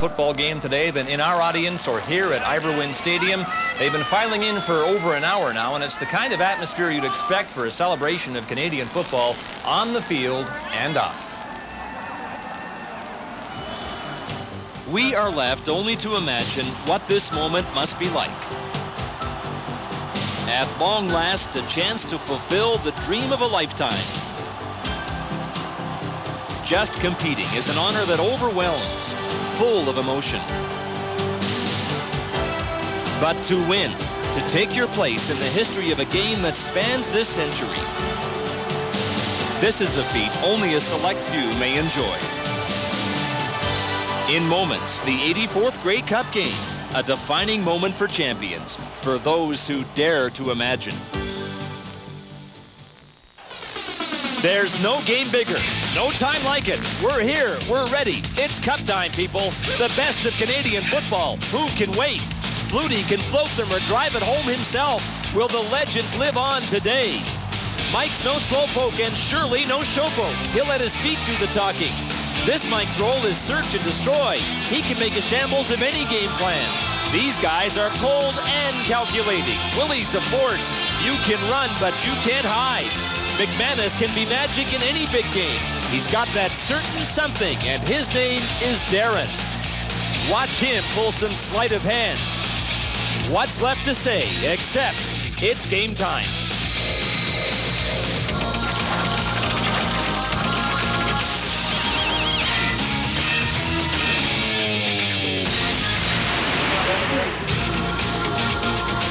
Football game today than in our audience or here at Iverwin Stadium. They've been filing in for over an hour now, and it's the kind of atmosphere you'd expect for a celebration of Canadian football on the field and off. We are left only to imagine what this moment must be like. At long last, a chance to fulfill the dream of a lifetime. Just competing is an honor that overwhelms, full of emotion. But to win, to take your place in the history of a game that spans this century, this is a feat only a select few may enjoy. In moments, the 84th Grey Cup game, a defining moment for champions, for those who dare to imagine. There's no game bigger, no time like it. We're here, we're ready. It's cup time, people. The best of Canadian football. Who can wait? Flutie can float them or drive it home himself. Will the legend live on today? Mike's no slowpoke and surely no showboat. He'll let his feet do the talking. This Mike's role is search and destroy. He can make a shambles of any game plan. These guys are cold and calculating. Willie's a force. You can run, but you can't hide. McManus can be magic in any big game. He's got that certain something, and his name is Darren. Watch him pull some sleight of hand. What's left to say, except it's game time.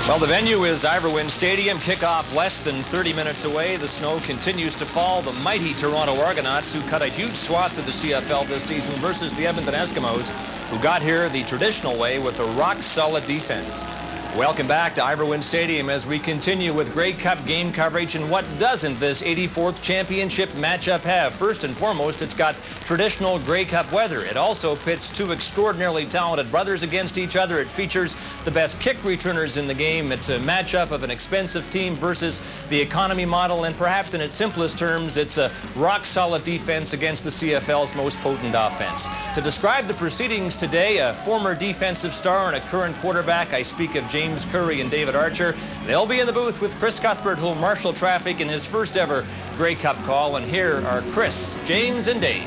Well, the venue is Iverwin Stadium. Kickoff less than 30 minutes away. The snow continues to fall. The mighty Toronto Argonauts, who cut a huge swath of the CFL this season, versus the Edmonton Eskimos, who got here the traditional way with a rock-solid defense. Welcome back to Iverwin Stadium as we continue with Grey Cup game coverage. And what doesn't this 84th championship matchup have? First and foremost, it's got traditional Grey Cup weather. It also pits two extraordinarily talented brothers against each other. It features the best kick returners in the game. It's a matchup of an expensive team versus the economy model. And perhaps in its simplest terms, it's a rock-solid defense against the CFL's most potent offense. To describe the proceedings today, a former defensive star and a current quarterback, I speak of James Curry and David Archer. They'll be in the booth with Chris Cuthbert, who'll marshal traffic in his first ever Grey Cup call. And here are Chris, James, and Dave.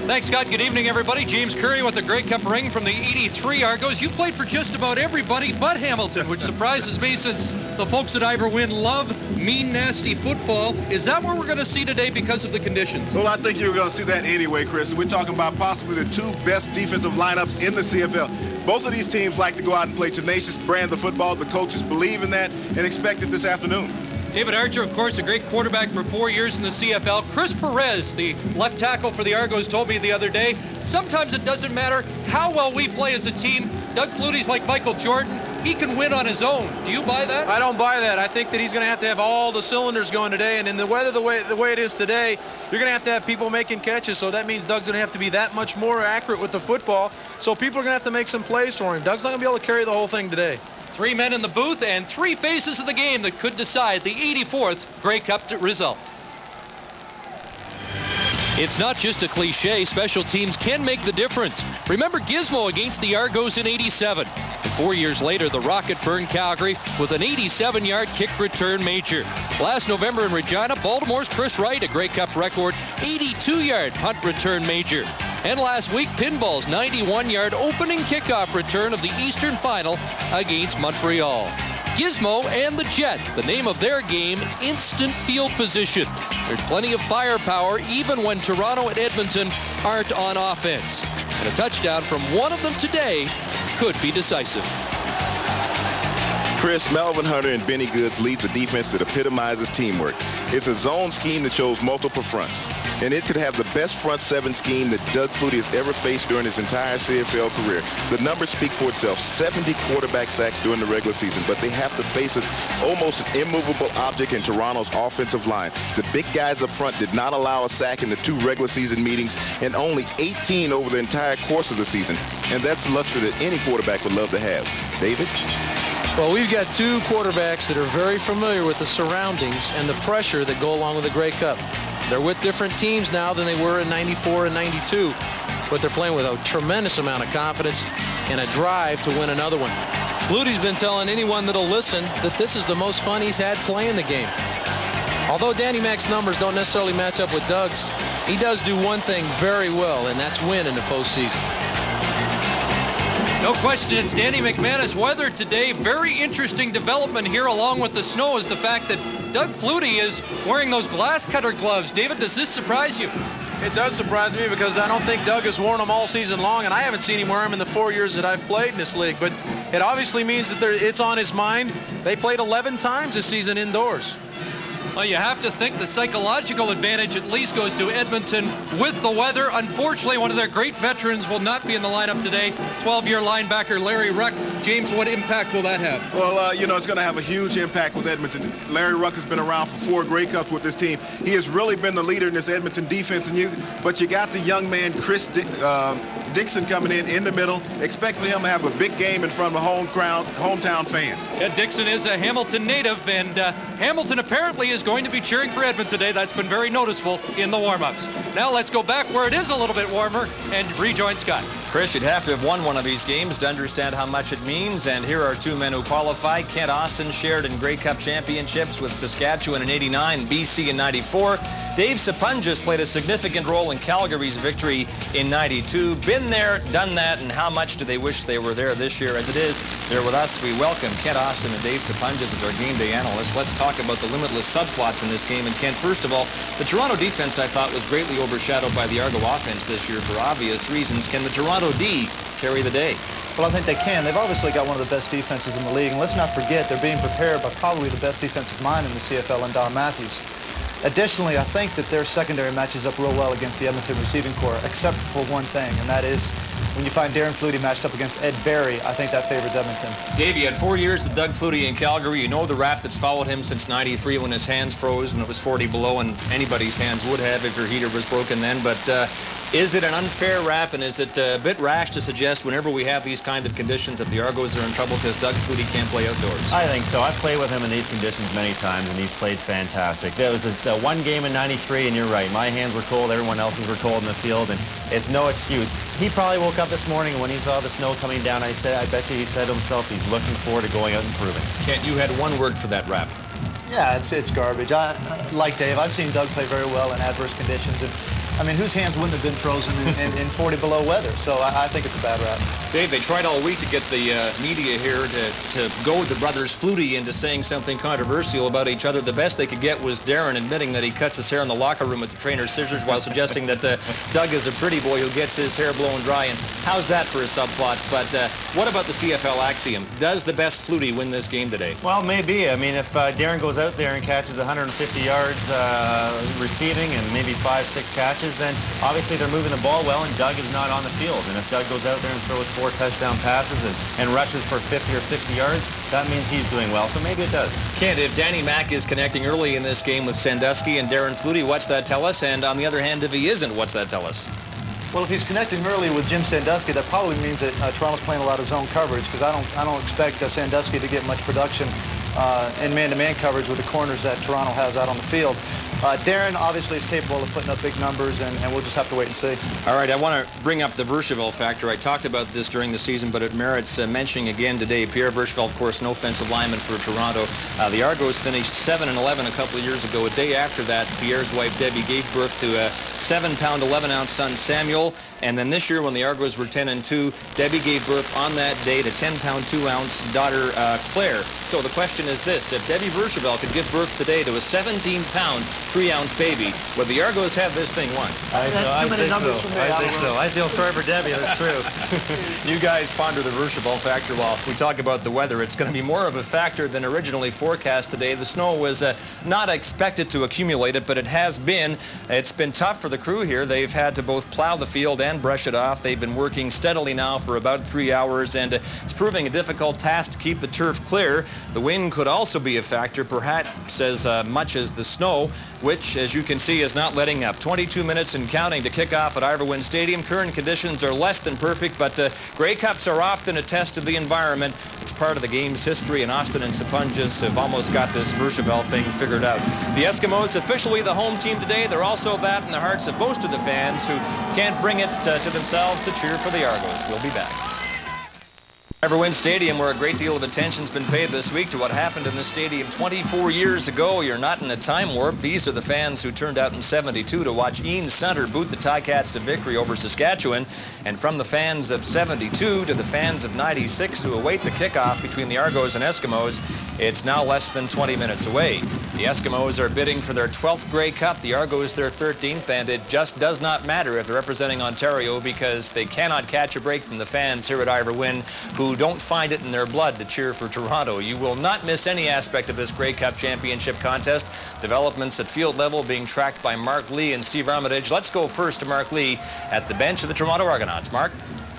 Thanks, Scott. Good evening, everybody. James Curry with the Grey Cup ring from the 83 Argos. You played for just about everybody but Hamilton, which surprises me since the folks at Iverwin love mean, nasty football. Is that what we're going to see today because of the conditions? Well, I think you're going to see that anyway, Chris. We're talking about possibly the two best defensive lineups in the CFL. Both of these teams like to go out and play tenacious brand of football. The coaches believe in that and expect it this afternoon. David Archer, of course, a great quarterback for 4 years in the CFL. Chris Perez, the left tackle for the Argos, told me the other day, sometimes it doesn't matter how well we play as a team. Doug Flutie's like Michael Jordan. He can win on his own. Do you buy that? I don't buy that. I think that he's going to have all the cylinders going today. And in the weather, the way it is today, you're going to have people making catches. So that means Doug's going to have to be that much more accurate with the football. So people are going to have to make some plays for him. Doug's not going to be able to carry the whole thing today. 3 men in the booth and 3 phases of the game that could decide the 84th Grey Cup result. It's not just a cliche. Special teams can make the difference. Remember Gizmo against the Argos in '87. And 4 years later, the Rocket burned Calgary with an 87-yard kick return major. Last November in Regina, Baltimore's Chris Wright, a Grey Cup record 82-yard punt return major. And last week, Pinball's 91-yard opening kickoff return of the Eastern Final against Montreal. Gizmo and the Jet, the name of their game, instant field position. There's plenty of firepower even when Toronto and Edmonton aren't on offense. And a touchdown from one of them today could be decisive. Chris, Melvin Hunter and Benny Goods leads a defense that epitomizes teamwork. It's a zone scheme that shows multiple fronts, and it could have the best front seven scheme that Doug Flutie has ever faced during his entire CFL career. The numbers speak for itself. 70 quarterback sacks during the regular season, but they have to face almost an immovable object in Toronto's offensive line. The big guys up front did not allow a sack in the 2 regular season meetings, and only 18 over the entire course of the season. And that's a luxury that any quarterback would love to have. David? Well, we've got 2 quarterbacks that are very familiar with the surroundings and the pressure that go along with the Grey Cup. They're with different teams now than they were in '94 and '92. but they're playing with a tremendous amount of confidence and a drive to win another one. Flutie's been telling anyone that'll listen that this is the most fun he's had playing the game. Although Danny Mac's numbers don't necessarily match up with Doug's, he does do one thing very well, and that's win in the postseason. No question, it's Danny McManus. Weather today, very interesting development here along with the snow is the fact that Doug Flutie is wearing those glass cutter gloves. David, does this surprise you? It does surprise me because I don't think Doug has worn them all season long, and I haven't seen him wear them in the 4 years that I've played in this league. But it obviously means that it's on his mind. They played 11 times this season indoors. Well, you have to think the psychological advantage at least goes to Edmonton with the weather. Unfortunately, one of their great veterans will not be in the lineup today. 12-year linebacker Larry Ruck. James, what impact will that have? Well, you know, it's going to have a huge impact with Edmonton. Larry Ruck has been around for 4 Grey Cups with this team. He has really been the leader in this Edmonton defense. But you got the young man, Chris Dixon, coming in the middle, expecting him to have a big game in front of the hometown fans. Yeah, Dixon is a Hamilton native, and Hamilton apparently is going to be cheering for Edmonton today. That's been very noticeable in the warm-ups. Now let's go back where it is a little bit warmer and rejoin Scott. Chris, you'd have to have won one of these games to understand how much it means, and here are 2 men who qualified. Kent Austin shared in Grey Cup championships with Saskatchewan in '89, BC in '94. Dave Sapunjas played a significant role in Calgary's victory in '92. Been there, done that, and how much do they wish they were there this year? As it is, they're with us. We welcome Kent Austin and Dave Sapunjas as our game day analysts. Let's talk about the limitless subplots in this game. And Kent, first of all, the Toronto defense, I thought, was greatly overshadowed by the Argo offense this year for obvious reasons. Can the Toronto D carry the day? Well, I think they can. They've obviously got one of the best defenses in the league. And let's not forget, they're being prepared by probably the best defensive mind in the CFL, and Don Matthews. Additionally, I think that their secondary matches up real well against the Edmonton receiving corps, except for one thing, and that is when you find Darren Flutie matched up against Ed Barry, I think that favors Edmonton. Dave, you had 4 years with Doug Flutie in Calgary. You know the rap that's followed him since '93 when his hands froze when it was 40 below, and anybody's hands would have if your heater was broken then. But is it an unfair rap, and is it a bit rash to suggest whenever we have these kind of conditions that the Argos are in trouble because Doug Flutie can't play outdoors? I think so. I've played with him in these conditions many times, and he's played fantastic. There was the one game in '93, and you're right. My hands were cold. Everyone else's were cold in the field, and it's no excuse. He probably woke up this morning, and when he saw the snow coming down, I bet you he said to himself he's looking forward to going out and proving. Kent, you had one word for that rap. Yeah, it's garbage. Like Dave, I've seen Doug play very well in adverse conditions. And I mean, whose hands wouldn't have been frozen in 40 below weather? So I think it's a bad rap. Dave, they tried all week to get the media here to go with the brothers Flutie into saying something controversial about each other. The best they could get was Darren admitting that he cuts his hair in the locker room with the trainer's scissors while suggesting that Doug is a pretty boy who gets his hair blown dry. And how's that for a subplot? But what about the CFL axiom? Does the best Flutie win this game today? Well, maybe. I mean, if Darren goes out there and catches 150 yards receiving and maybe 5-6 catches, then obviously they're moving the ball well, and Doug is not on the field. And if Doug goes out there and throws 4 touchdown passes and rushes for 50 or 60 yards, that means he's doing well. So maybe it does. Kent, if Danny Mac is connecting early in this game with Sandusky and Darren Flutie, what's that tell us? And on the other hand, if he isn't, what's that tell us? Well, if he's connecting early with Jim Sandusky, that probably means that Toronto's playing a lot of zone coverage, because I don't expect Sandusky to get much production in man-to-man coverage with the corners that Toronto has out on the field. Darren obviously is capable of putting up big numbers, and we'll just have to wait and see. All right, I want to bring up the Verschavel factor. I talked about this during the season, but it merits mentioning again today. Pierre Verschavel, of course, an offensive lineman for Toronto. The Argos finished 7-11 a couple of years ago. A day after that, Pierre's wife Debbie gave birth to a 7-pound, 11-ounce son, Samuel. And then this year, when the Argos were 10-2, Debbie gave birth on that day to 10-pound, 2-ounce daughter, Claire. So the question is this: if Debbie Verschavel could give birth today to a 17-pound, 3-ounce baby, would the Argos have this thing won? That's too many numbers for me. I think so. I feel sorry for Debbie. That's true. You guys ponder the Verschavel factor while we talk about the weather. It's going to be more of a factor than originally forecast today. The snow was not expected to accumulate it, but it has been. It's been tough for the crew here. They've had to both plow the field and brush it off. They've been working steadily now for about 3 hours, and it's proving a difficult task to keep the turf clear. The wind could also be a factor, perhaps as much as the snow. which, as you can see, is not letting up. 22 minutes and counting to kick off at Iverwin Stadium. Current conditions are less than perfect, but Grey Cups are often a test of the environment. It's part of the game's history, and Austin and Sapunjas have almost got this Vershavel thing figured out. The Eskimos officially the home team today. They're also that in the hearts of most of the fans who can't bring it to themselves to cheer for the Argos. We'll be back. Iverwin Stadium, where a great deal of attention's been paid this week to what happened in the stadium 24 years ago. You're not in a time warp. These are the fans who turned out in '72 to watch Ian Sunter boot the Ticats to victory over Saskatchewan. And from the fans of '72 to the fans of '96 who await the kickoff between the Argos and Eskimos, it's now less than 20 minutes away. The Eskimos are bidding for their 12th Grey Cup, the Argos their 13th, and it just does not matter if they're representing Ontario, because they cannot catch a break from the fans here at Iverwin who don't find it in their blood to cheer for Toronto. You will not miss any aspect of this Grey Cup championship contest. Developments at field level being tracked by Mark Lee and Steve Armitage. Let's go first to Mark Lee at the bench of the Toronto Argonauts. Mark?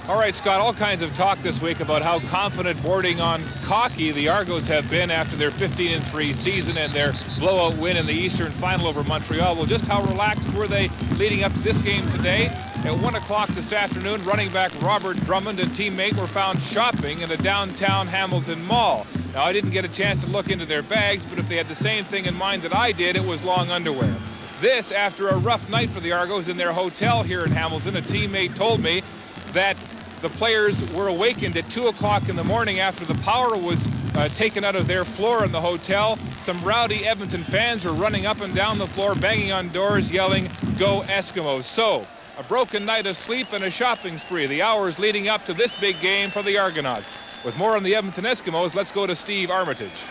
All right, Scott, all kinds of talk this week about how confident, bordering on cocky, the Argos have been after their 15-3 season and their blowout win in the Eastern Final over Montreal. Well, just how relaxed were they leading up to this game today? At 1 o'clock this afternoon, running back Robert Drummond and teammate were found shopping in a downtown Hamilton mall. Now, I didn't get a chance to look into their bags, but if they had the same thing in mind that I did, it was long underwear. This after a rough night for the Argos in their hotel here in Hamilton. A teammate told me that the players were awakened at 2 o'clock in the morning after the power was taken out of their floor in the hotel. Some rowdy Edmonton fans were running up and down the floor, banging on doors, yelling, "Go Eskimos." So, a broken night of sleep and a shopping spree, the hours leading up to this big game for the Argonauts. With more on the Edmonton Eskimos, let's go to Steve Armitage.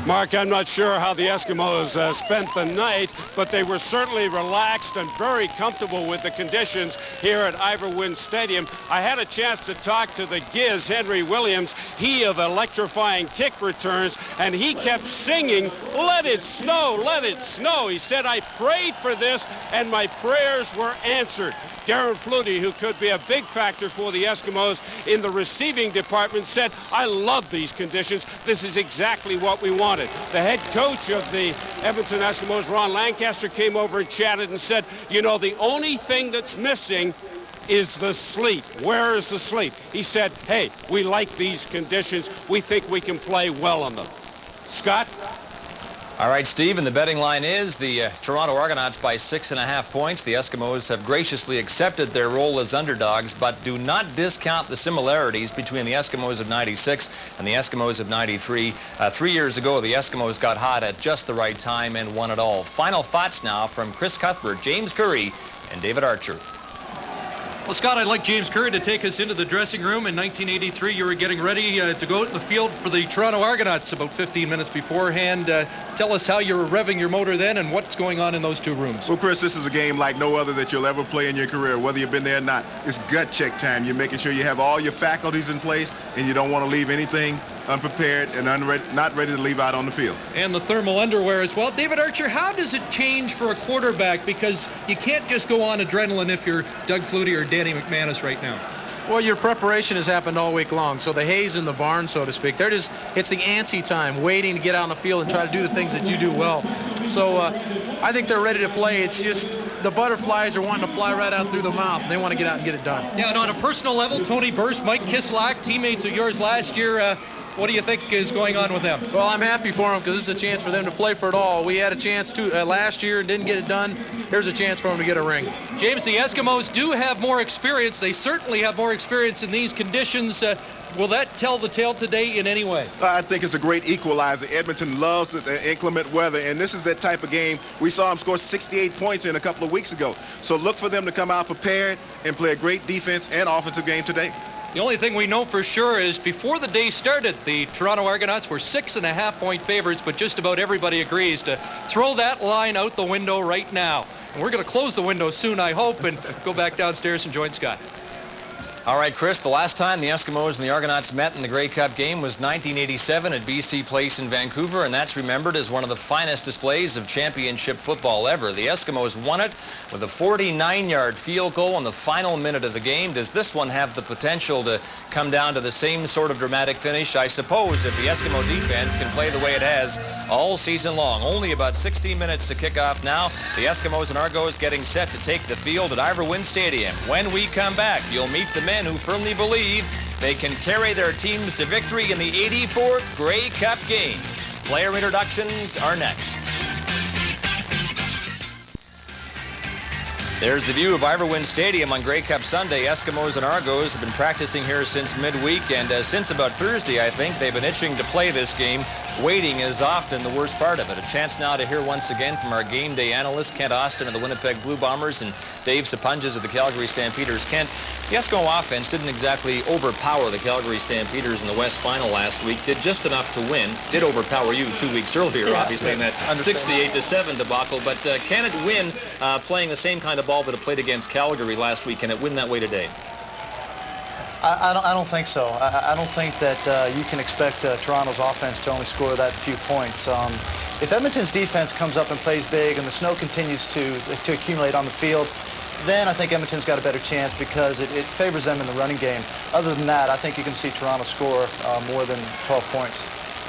Mark, I'm not sure how the Eskimos spent the night, but they were certainly relaxed and very comfortable with the conditions here at Iverwin Stadium. I had a chance to talk to the Giz, Henry Williams, he of electrifying kick returns, and he kept singing, "Let it snow, let it snow." He said, "I prayed for this, and my prayers were answered." Darren Flutie, who could be a big factor for the Eskimos in the receiving department, said, "I love these conditions. This is exactly what we wanted." The head coach of the Edmonton Eskimos, Ron Lancaster, came over and chatted and said, "You know, the only thing that's missing is the sleet. Where is the sleet?" He said, "Hey, we like these conditions. We think we can play well on them." Scott? All right, Steve, and the betting line is the Toronto Argonauts by 6.5 points. The Eskimos have graciously accepted their role as underdogs, but do not discount the similarities between the Eskimos of '96 and the Eskimos of '93. 3 years ago, the Eskimos got hot at just the right time and won it all. Final thoughts now from Chris Cuthbert, James Curry, and David Archer. Well, Scott, I'd like James Curry to take us into the dressing room. In 1983, you were getting ready to go out in the field for the Toronto Argonauts about 15 minutes beforehand. Tell us how you were revving your motor then and what's going on in those two rooms. Well, Chris, this is a game like no other that you'll ever play in your career, whether you've been there or not. It's gut check time. You're making sure you have all your faculties in place, and you don't want to leave anything unprepared and not ready to leave out on the field. And the thermal underwear as well. David Archer, how does it change for a quarterback? Because you can't just go on adrenaline if you're Doug Flutie or Danny McManus right now. Well, your preparation has happened all week long, so the hay's in the barn, so to speak. It's the antsy time, waiting to get out on the field and try to do the things that you do well. So I think they're ready to play. It's just the butterflies are wanting to fly right out through the mouth. They want to get out and get it done. Yeah, and on a personal level, Tony Burst, Mike Kislak, teammates of yours last year, what do you think is going on with them? Well, I'm happy for them because this is a chance for them to play for it all. We had a chance to last year and didn't get it done. Here's a chance for them to get a ring. James, the Eskimos do have more experience. They certainly have more experience in these conditions. Will that tell the tale today in any way? I think it's a great equalizer. Edmonton loves the inclement weather, and this is that type of game. We saw them score 68 points in a couple of weeks ago. So look for them to come out prepared and play a great defense and offensive game today. The only thing we know for sure is before the day started, the Toronto Argonauts were 6.5-point favorites, but just about everybody agrees to throw that line out the window right now. And we're going to close the window soon, I hope, and go back downstairs and join Scott. All right, Chris, the last time the Eskimos and the Argonauts met in the Grey Cup game was 1987 at BC Place in Vancouver, and that's remembered as one of the finest displays of championship football ever. The Eskimos won it with a 49-yard field goal in the final minute of the game. Does this one have the potential to come down to the same sort of dramatic finish? I suppose if the Eskimo defense can play the way it has all season long. Only about 16 minutes to kick off now. The Eskimos and Argos getting set to take the field at Iverwin Stadium. When we come back, you'll meet the men who firmly believe they can carry their teams to victory in the 84th Grey Cup game. Player introductions are next. There's the view of Iverwin Stadium on Grey Cup Sunday. Eskimos and Argos have been practicing here since midweek, and since about Thursday, I think, they've been itching to play this game. Waiting is often the worst part of it. A chance now to hear once again from our game day analyst, Kent Austin of the Winnipeg Blue Bombers and Dave Sapunjas of the Calgary Stampeders. Kent, the Eskimo offense didn't exactly overpower the Calgary Stampeders in the West Final last week. Did just enough to win. Did overpower you 2 weeks earlier, obviously, in that 68-7 debacle. But can it win playing the same kind of ball that it played against Calgary last week? Can it win that way today? I don't think so. I don't think that you can expect Toronto's offense to only score that few points. If Edmonton's defense comes up and plays big and the snow continues to accumulate on the field, then I think Edmonton's got a better chance because it favors them in the running game. Other than that, I think you can see Toronto score more than 12 points.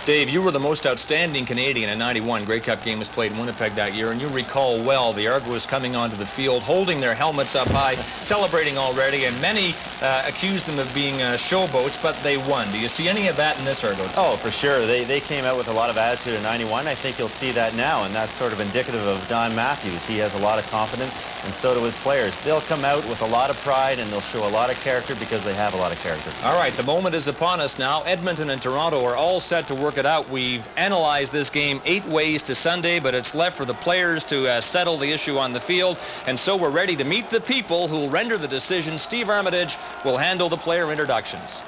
Dave, you were the most outstanding Canadian in '91. Grey Cup game was played in Winnipeg that year, and you recall well the Argos coming onto the field, holding their helmets up high, celebrating already, and many accused them of being showboats, but they won. Do you see any of that in this Argo team? Oh, for sure. They came out with a lot of attitude in '91. I think you'll see that now, and that's sort of indicative of Don Matthews. He has a lot of confidence, and so do his players. They'll come out with a lot of pride, and they'll show a lot of character because they have a lot of character. All right, the moment is upon us now. Edmonton and Toronto are all set to work it out. We've analyzed this game 8 ways to Sunday, but it's left for the players to settle the issue on the field. And so we're ready to meet the people who will render the decision. Steve Armitage will handle the player introductions.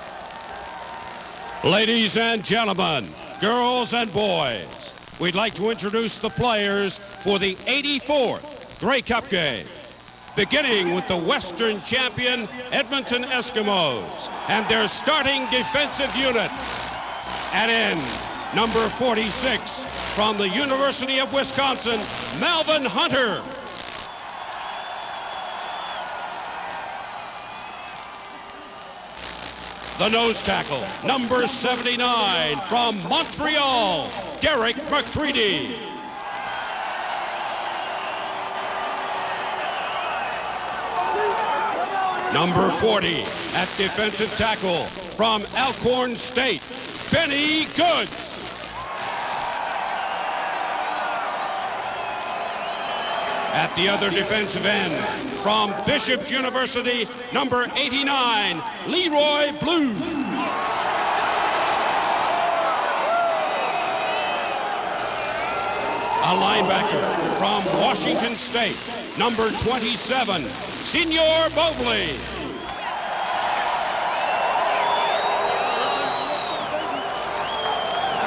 Ladies and gentlemen, girls and boys, we'd like to introduce the players for the 84th Grey Cup game. Beginning with the Western champion Edmonton Eskimos and their starting defensive unit. And in number 46 from the University of Wisconsin, Melvin Hunter. The nose tackle, number 79 from Montreal, Derek McCready. Number 40 at defensive tackle from Alcorn State, Benny Goods. At the other defensive end, from Bishop's University, number 89, Leroy Blue. A linebacker from Washington State, number 27, Senor Mobley.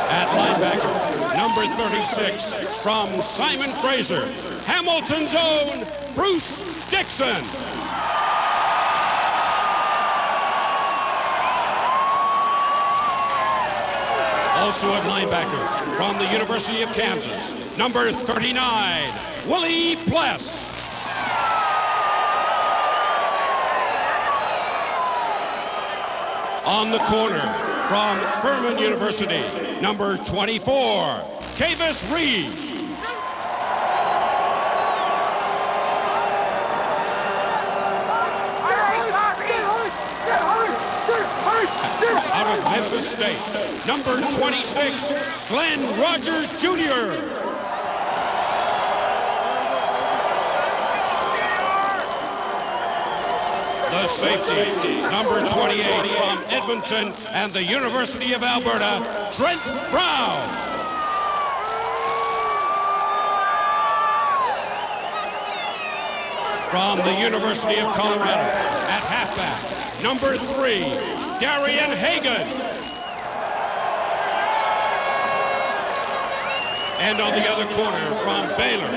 At linebacker, number 36, from Simon Fraser, Hamilton's own Bruce Dixon. Also at linebacker, from the University of Kansas, number 39, Willie Pless. On the corner, from Furman University, number 24, Kavis Reed. Out of Memphis State, number 26, Glenn Rogers Jr. The safety, number 28 from Edmonton and the University of Alberta, Trent Brown. From the University of Colorado, at halfback, number 3, Darian Hagan. And on the other corner from Baylor,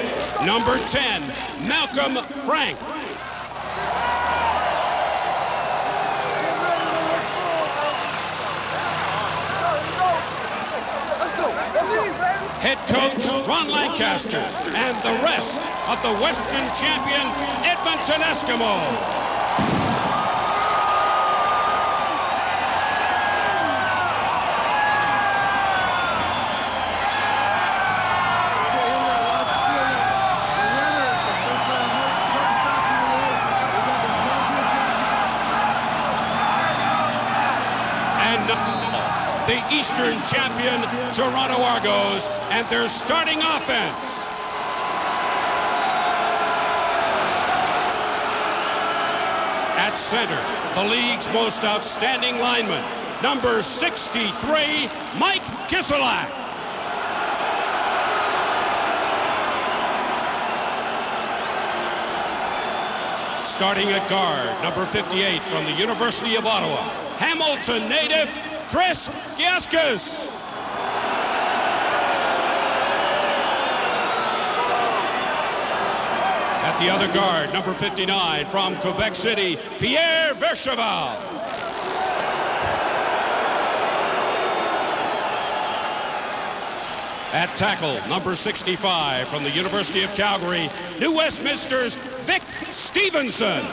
number 10, Malcolm Frank. head coach Ron Lancaster, and the rest of the Western champion Edmonton Eskimos. The Eastern champion Toronto Argos and their starting offense. At center, the league's most outstanding lineman, number 63, Mike Kiselak. Starting at guard, number 58 from the University of Ottawa, Hamilton native Chris Gieskas. At the other guard, number 59 from Quebec City, Pierre Vercheval. At tackle, number 65 from the University of Calgary, New Westminster's Vic Stevenson.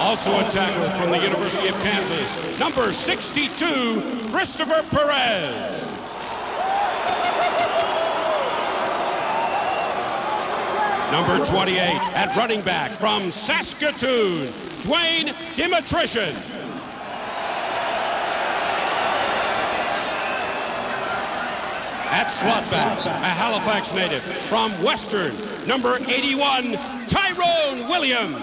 Also a tackle from the University of Kansas, number 62, Christopher Perez. Number 28 at running back from Saskatoon, Dwayne Dimitrition. At slot back, a Halifax native from Western, number 81, Tyrone Williams.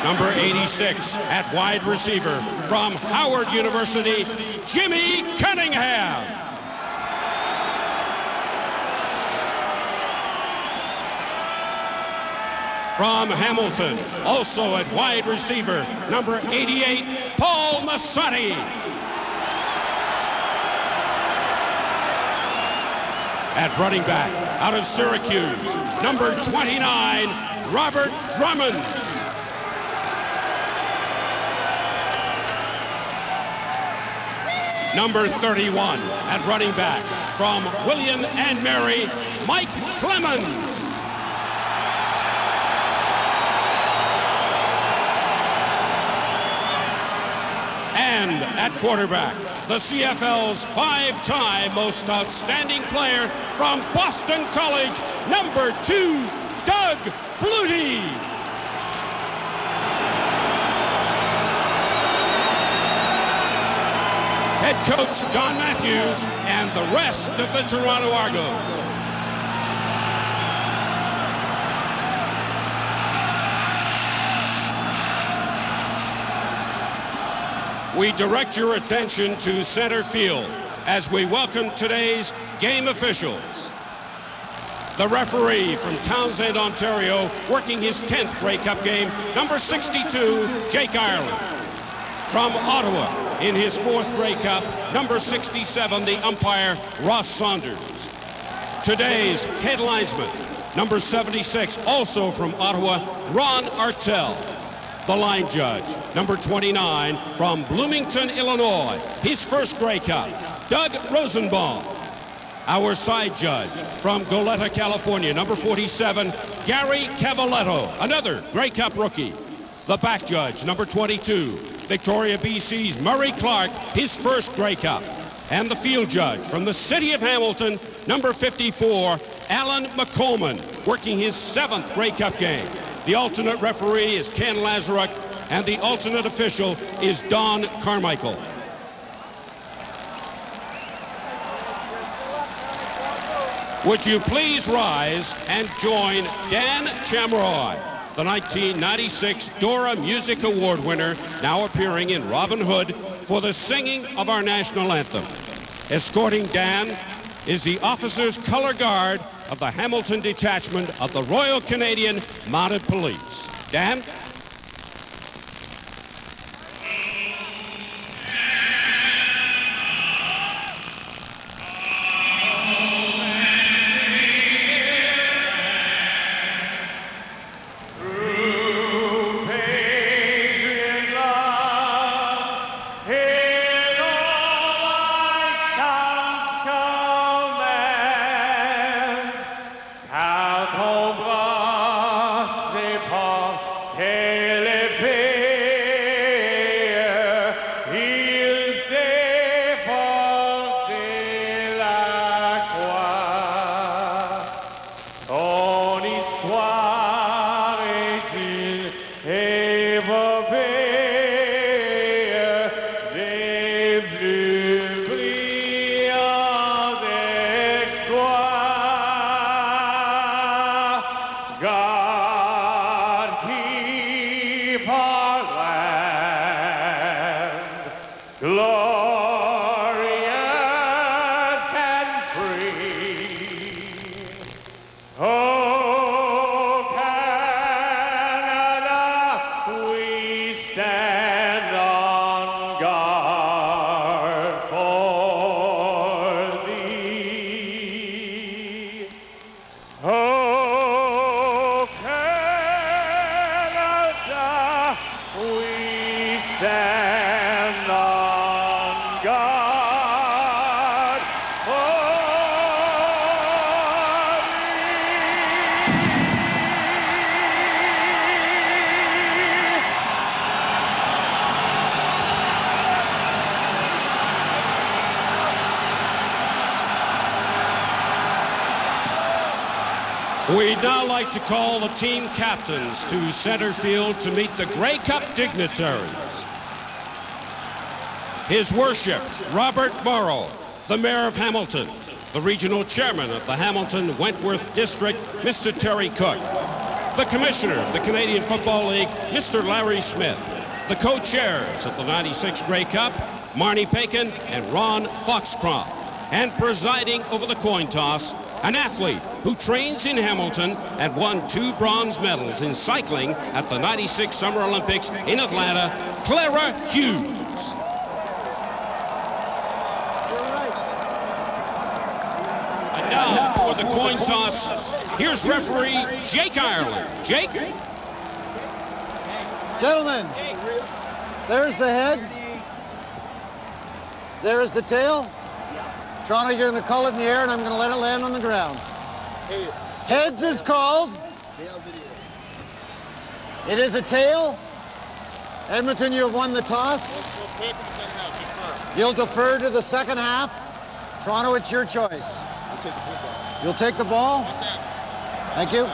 Number 86 at wide receiver from Howard University, Jimmy Cunningham. From Hamilton, also at wide receiver, number 88, Paul Massotti. At running back, out of Syracuse, number 29, Robert Drummond. Number 31 at running back from William and Mary, Mike Clemens. And at quarterback, the CFL's five-time most outstanding player from Boston College, number 2, Doug Flutie. Head coach Don Matthews and the rest of the Toronto Argos. We direct your attention to center field as we welcome today's game officials. The referee from Townsend, Ontario, working his 10th Grey Cup game, number 62, Jake Ireland. From Ottawa, in his 4th Grey Cup, number 67, the umpire, Ross Saunders. Today's head linesman, number 76, also from Ottawa, Ron Artell. The line judge, number 29, from Bloomington, Illinois, his 1st Grey Cup, Doug Rosenbaum. Our side judge, from Goleta, California, number 47, Gary Cavaletto, another Grey Cup rookie. The back judge, number 22, Victoria, BC's Murray Clark, his 1st Grey Cup. And the field judge from the city of Hamilton, number 54, Alan McColman, working his 7th Grey Cup game. The alternate referee is Ken Lazaruk, and the alternate official is Don Carmichael. Would you please rise and join Dan Chamroy, the 1996 Dora Music Award winner, now appearing in Robin Hood, for the singing of our national anthem. Escorting Dan is the Officers' Color Guard of the Hamilton Detachment of the Royal Canadian Mounted Police. Dan? Through We'd now like to call the team captains to center field to meet the Grey Cup dignitaries. His Worship, Robert Morrow, the Mayor of Hamilton, the Regional Chairman of the Hamilton-Wentworth District, Mr. Terry Cook, the Commissioner of the Canadian Football League, Mr. Larry Smith, the co-chairs of the 96 Grey Cup, Marnie Paikin and Ron Foxcroft, and presiding over the coin toss, an athlete who trains in Hamilton and won 2 bronze medals in cycling at the 96 Summer Olympics in Atlanta, Clara Hughes. And now for the coin toss, here's referee Jake Ireland. Jake? Gentlemen, there's the head. There's the tail. Toronto, you're going to call it in the air, and I'm going to let it land on the ground. Heads is called. It is a tail. Edmonton, you have won the toss. You'll defer to the second half. Toronto, it's your choice. You'll take the ball? Thank you.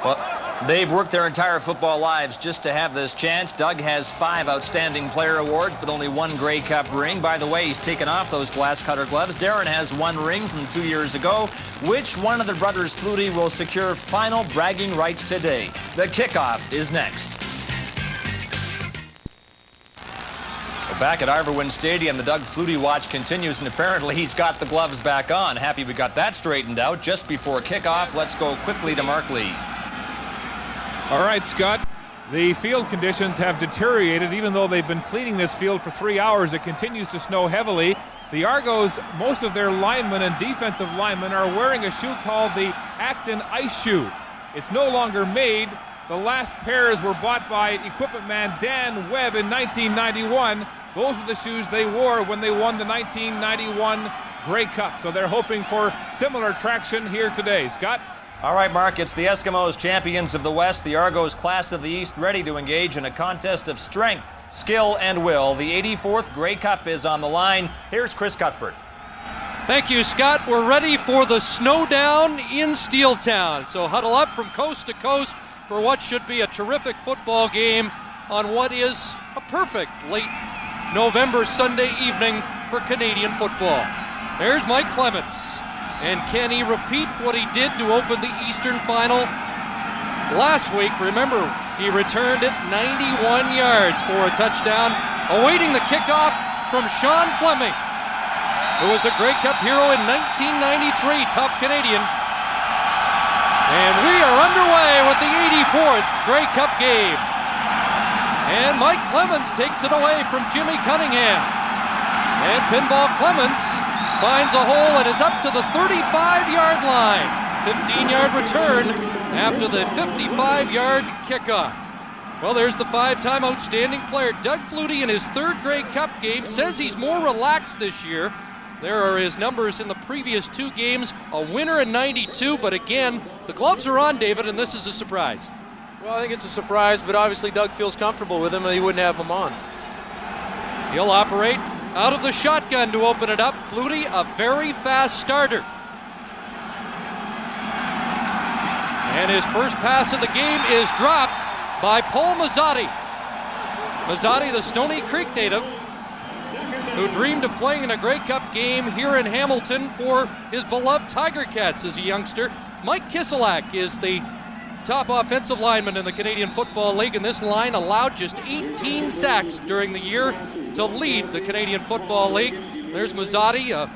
Well, they've worked their entire football lives just to have this chance. Doug has 5 outstanding player awards, but only 1 Grey Cup ring. By the way, he's taken off those glass cutter gloves. Darren has 1 ring from 2 years ago. Which one of the brothers Flutie will secure final bragging rights today? The kickoff is next. Back at Arborwind Stadium, the Doug Flutie watch continues, and apparently he's got the gloves back on. Happy we got that straightened out just before kickoff. Let's go quickly to Mark Lee. All right, Scott. The field conditions have deteriorated. Even though they've been cleaning this field for 3 hours, it continues to snow heavily. The Argos, most of their linemen and defensive linemen are wearing a shoe called the Acton Ice Shoe. It's no longer made. The last pairs were bought by equipment man Dan Webb in 1991. Those are the shoes they wore when they won the 1991 Grey Cup. So they're hoping for similar traction here today. Scott? All right, Mark, it's the Eskimos, champions of the West, the Argos, class of the East, ready to engage in a contest of strength, skill, and will. The 84th Grey Cup is on the line. Here's Chris Cuthbert. Thank you, Scott. We're ready for the snowdown in Steeltown. So huddle up from coast to coast for what should be a terrific football game on what is a perfect late November Sunday evening for Canadian football. There's Mike Clements. And can he repeat what he did to open the Eastern Final last week? Remember, he returned it 91 yards for a touchdown, awaiting the kickoff from Sean Fleming, who was a Grey Cup hero in 1993, top Canadian. And we are underway with the 84th Grey Cup game. And Mike Clements takes it away from Jimmy Cunningham. And Pinball Clements finds a hole and is up to the 35-yard line. 15-yard return after the 55-yard kickoff. Well, there's the 5-time outstanding player. Doug Flutie in his 3rd Grey Cup game says he's more relaxed this year. There are his numbers in the previous 2 games. A winner in 92, but again, the gloves are on, David, and this is a surprise. Well, I think it's a surprise, but obviously Doug feels comfortable with him and he wouldn't have him on. He'll operate out of the shotgun to open it up. Flutie, a very fast starter. And his first pass of the game is dropped by Paul Mazzotti. Mazzotti, the Stony Creek native, who dreamed of playing in a Grey Cup game here in Hamilton for his beloved Tiger Cats as a youngster. Mike Kiselak is the top offensive lineman in the Canadian Football League, and this line allowed just 18 sacks during the year to lead the Canadian Football League. There's Mazzotti, a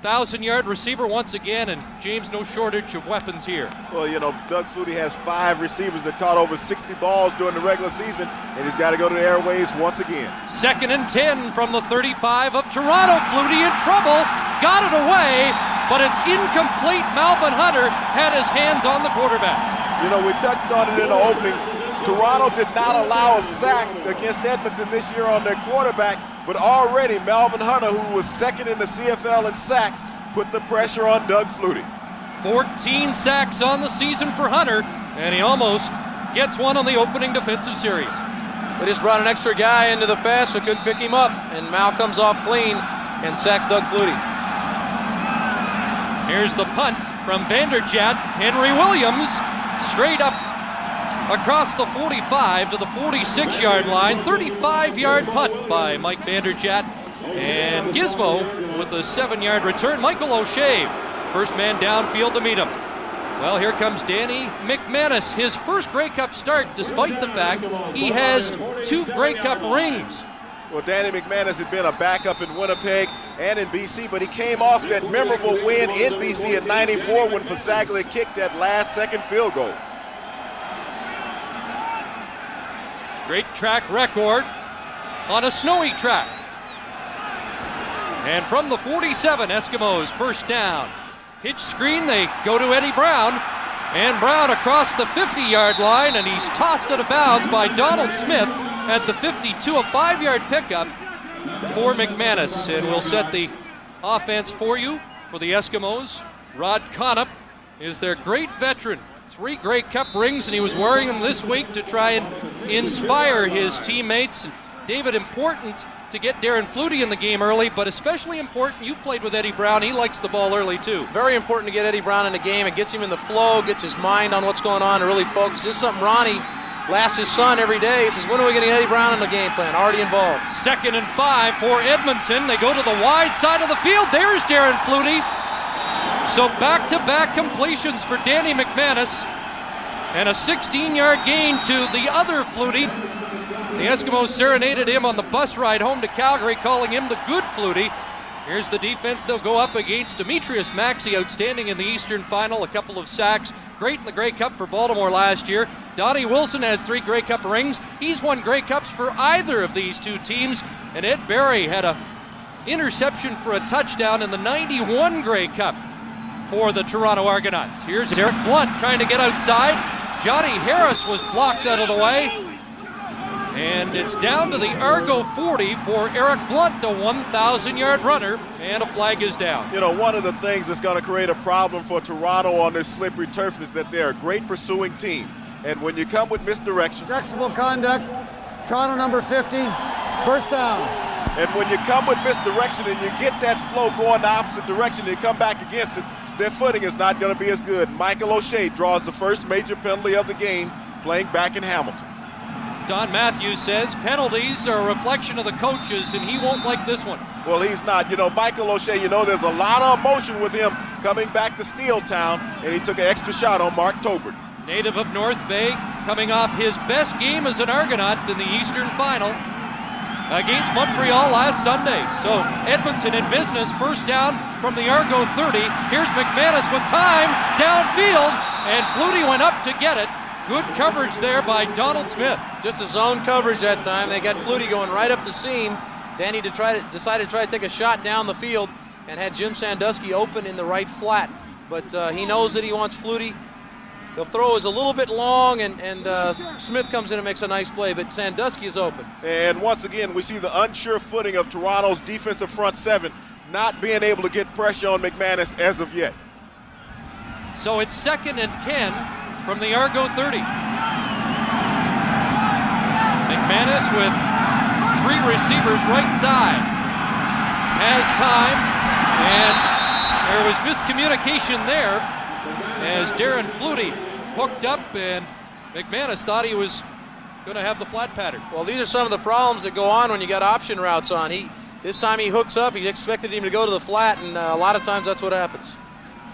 1,000-yard receiver once again, and James, no shortage of weapons here. Well, you know, Doug Flutie has 5 receivers that caught over 60 balls during the regular season, and he's got to go to the airways once again. 2nd and 10 from the 35 of Toronto. Flutie in trouble, got it away, but it's incomplete. Malvin Hunter had his hands on the quarterback. You know, we touched on it in the opening. Toronto did not allow a sack against Edmonton this year on their quarterback, but already Malvin Hunter, who was 2nd in the CFL in sacks, put the pressure on Doug Flutie. 14 sacks on the season for Hunter, and he almost gets one on the opening defensive series. They just brought an extra guy into the pass so couldn't pick him up, and Mal comes off clean and sacks Doug Flutie. Here's the punt from Vanderjagt. Henry Williams straight up across the 45 to the 46-yard line. 35-yard punt by Mike Vanderjagt. And Gizmo with a 7-yard return. Michael O'Shea, first man downfield to meet him. Well, here comes Danny McManus, his first Grey Cup start, despite the fact he has 2 Grey Cup rings. Well, Danny McManus had been a backup in Winnipeg and in BC, but he came off that memorable win in BC in '94 when Pasaglia kicked that last-second field goal. Great track record on a snowy track. And from the 47, Eskimos first down. Pitch screen, they go to Eddie Brown. And Brown across the 50-yard line, and he's tossed out of bounds by Donald Smith at the 52, a 5-yard pickup for McManus. And we'll set the offense for you for the Eskimos. Rod Conop is their great veteran. 3 Grey Cup rings, and he was wearing them this week to try and inspire his teammates. And David, important to get Darren Flutie in the game early, but especially important, you played with Eddie Brown. He likes the ball early too. Very important to get Eddie Brown in the game. It gets him in the flow, gets his mind on what's going on, and really focus. This is something Ronnie asks his son every day. He says, when are we getting Eddie Brown in the game plan? Already involved. 2nd and 5 for Edmonton. They go to the wide side of the field. There's Darren Flutie. So back-to-back completions for Danny McManus, and a 16-yard gain to the other Flutie. The Eskimos serenaded him on the bus ride home to Calgary, calling him the good Flutie. Here's the defense. They'll go up against Demetrius Maxey, outstanding in the Eastern Final, a couple of sacks. Great in the Grey Cup for Baltimore last year. Donnie Wilson has 3 Grey Cup rings. He's won Grey Cups for either of these 2 teams. And Ed Barry had a interception for a touchdown in the 91 Grey Cup for the Toronto Argonauts. Here's Eric Blunt trying to get outside. Johnny Harris was blocked out of the way. And it's down to the Argo 40 for Eric Blunt, a 1,000-yard runner, and a flag is down. You know, one of the things that's going to create a problem for Toronto on this slippery turf is that they're a great pursuing team. And when you come with misdirection... Objectionable conduct, Toronto number 50, first down. And when you come with misdirection and you get that flow going the opposite direction and you come back against it, their footing is not going to be as good. Michael O'Shea draws the first major penalty of the game, playing back in Hamilton. Don Matthews says penalties are a reflection of the coaches, and he won't like this one. Well, he's not. You know, Michael O'Shea, you know, there's a lot of emotion with him coming back to Steeltown, and he took an extra shot on Mark Tobert. Native of North Bay, coming off his best game as an Argonaut in the Eastern Final against Montreal last Sunday. So Edmonton in business, first down from the Argo 30. Here's McManus with time, downfield, and Flutie went up to get it. Good coverage there by Donald Smith. Just a zone coverage that time. They got Flutie going right up the seam. Danny decided to try to take a shot down the field and had Jim Sandusky open in the right flat. But he knows that he wants Flutie. The throw is a little bit long, and Smith comes in and makes a nice play, but Sandusky is open. And once again, we see the unsure footing of Toronto's defensive front 7 not being able to get pressure on McManus as of yet. So it's 2nd and 10. From the Argo 30. McManus with 3 receivers right side. Has time, and there was miscommunication there as Darren Flutie hooked up, and McManus thought he was going to have the flat pattern. Well, these are some of the problems that go on when you got option routes on. This time he hooks up. He expected him to go to the flat, and a lot of times that's what happens.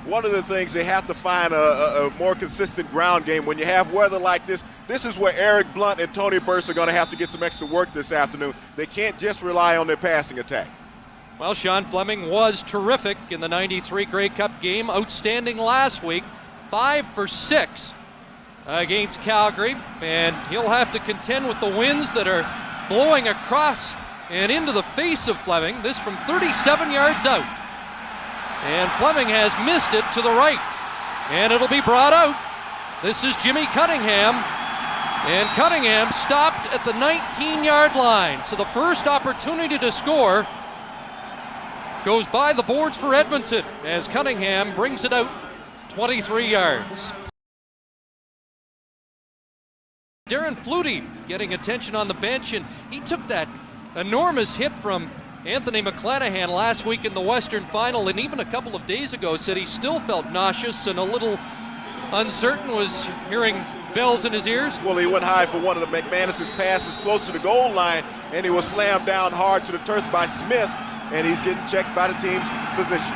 One of the things, they have to find a more consistent ground game. When you have weather like this is where Eric Blunt and Tony Burse are going to have to get some extra work this afternoon. They can't just rely on their passing attack. Well, Sean Fleming was terrific in the 93 Grey Cup game. Outstanding last week. 5 for 6 against Calgary. And he'll have to contend with the winds that are blowing across and into the face of Fleming. This from 37 yards out. And Fleming has missed it to the right. And it'll be brought out. This is Jimmy Cunningham. And Cunningham stopped at the 19-yard line. So the first opportunity to score goes by the boards for Edmonton as Cunningham brings it out 23 yards. Darren Flutie getting attention on the bench, and he took that enormous hit from Anthony McClanahan last week in the Western Final, and even a couple of days ago said he still felt nauseous and a little uncertain, was hearing bells in his ears. Well, he went high for one of the McManus's passes close to the goal line, and he was slammed down hard to the turf by Smith, and he's getting checked by the team's physician.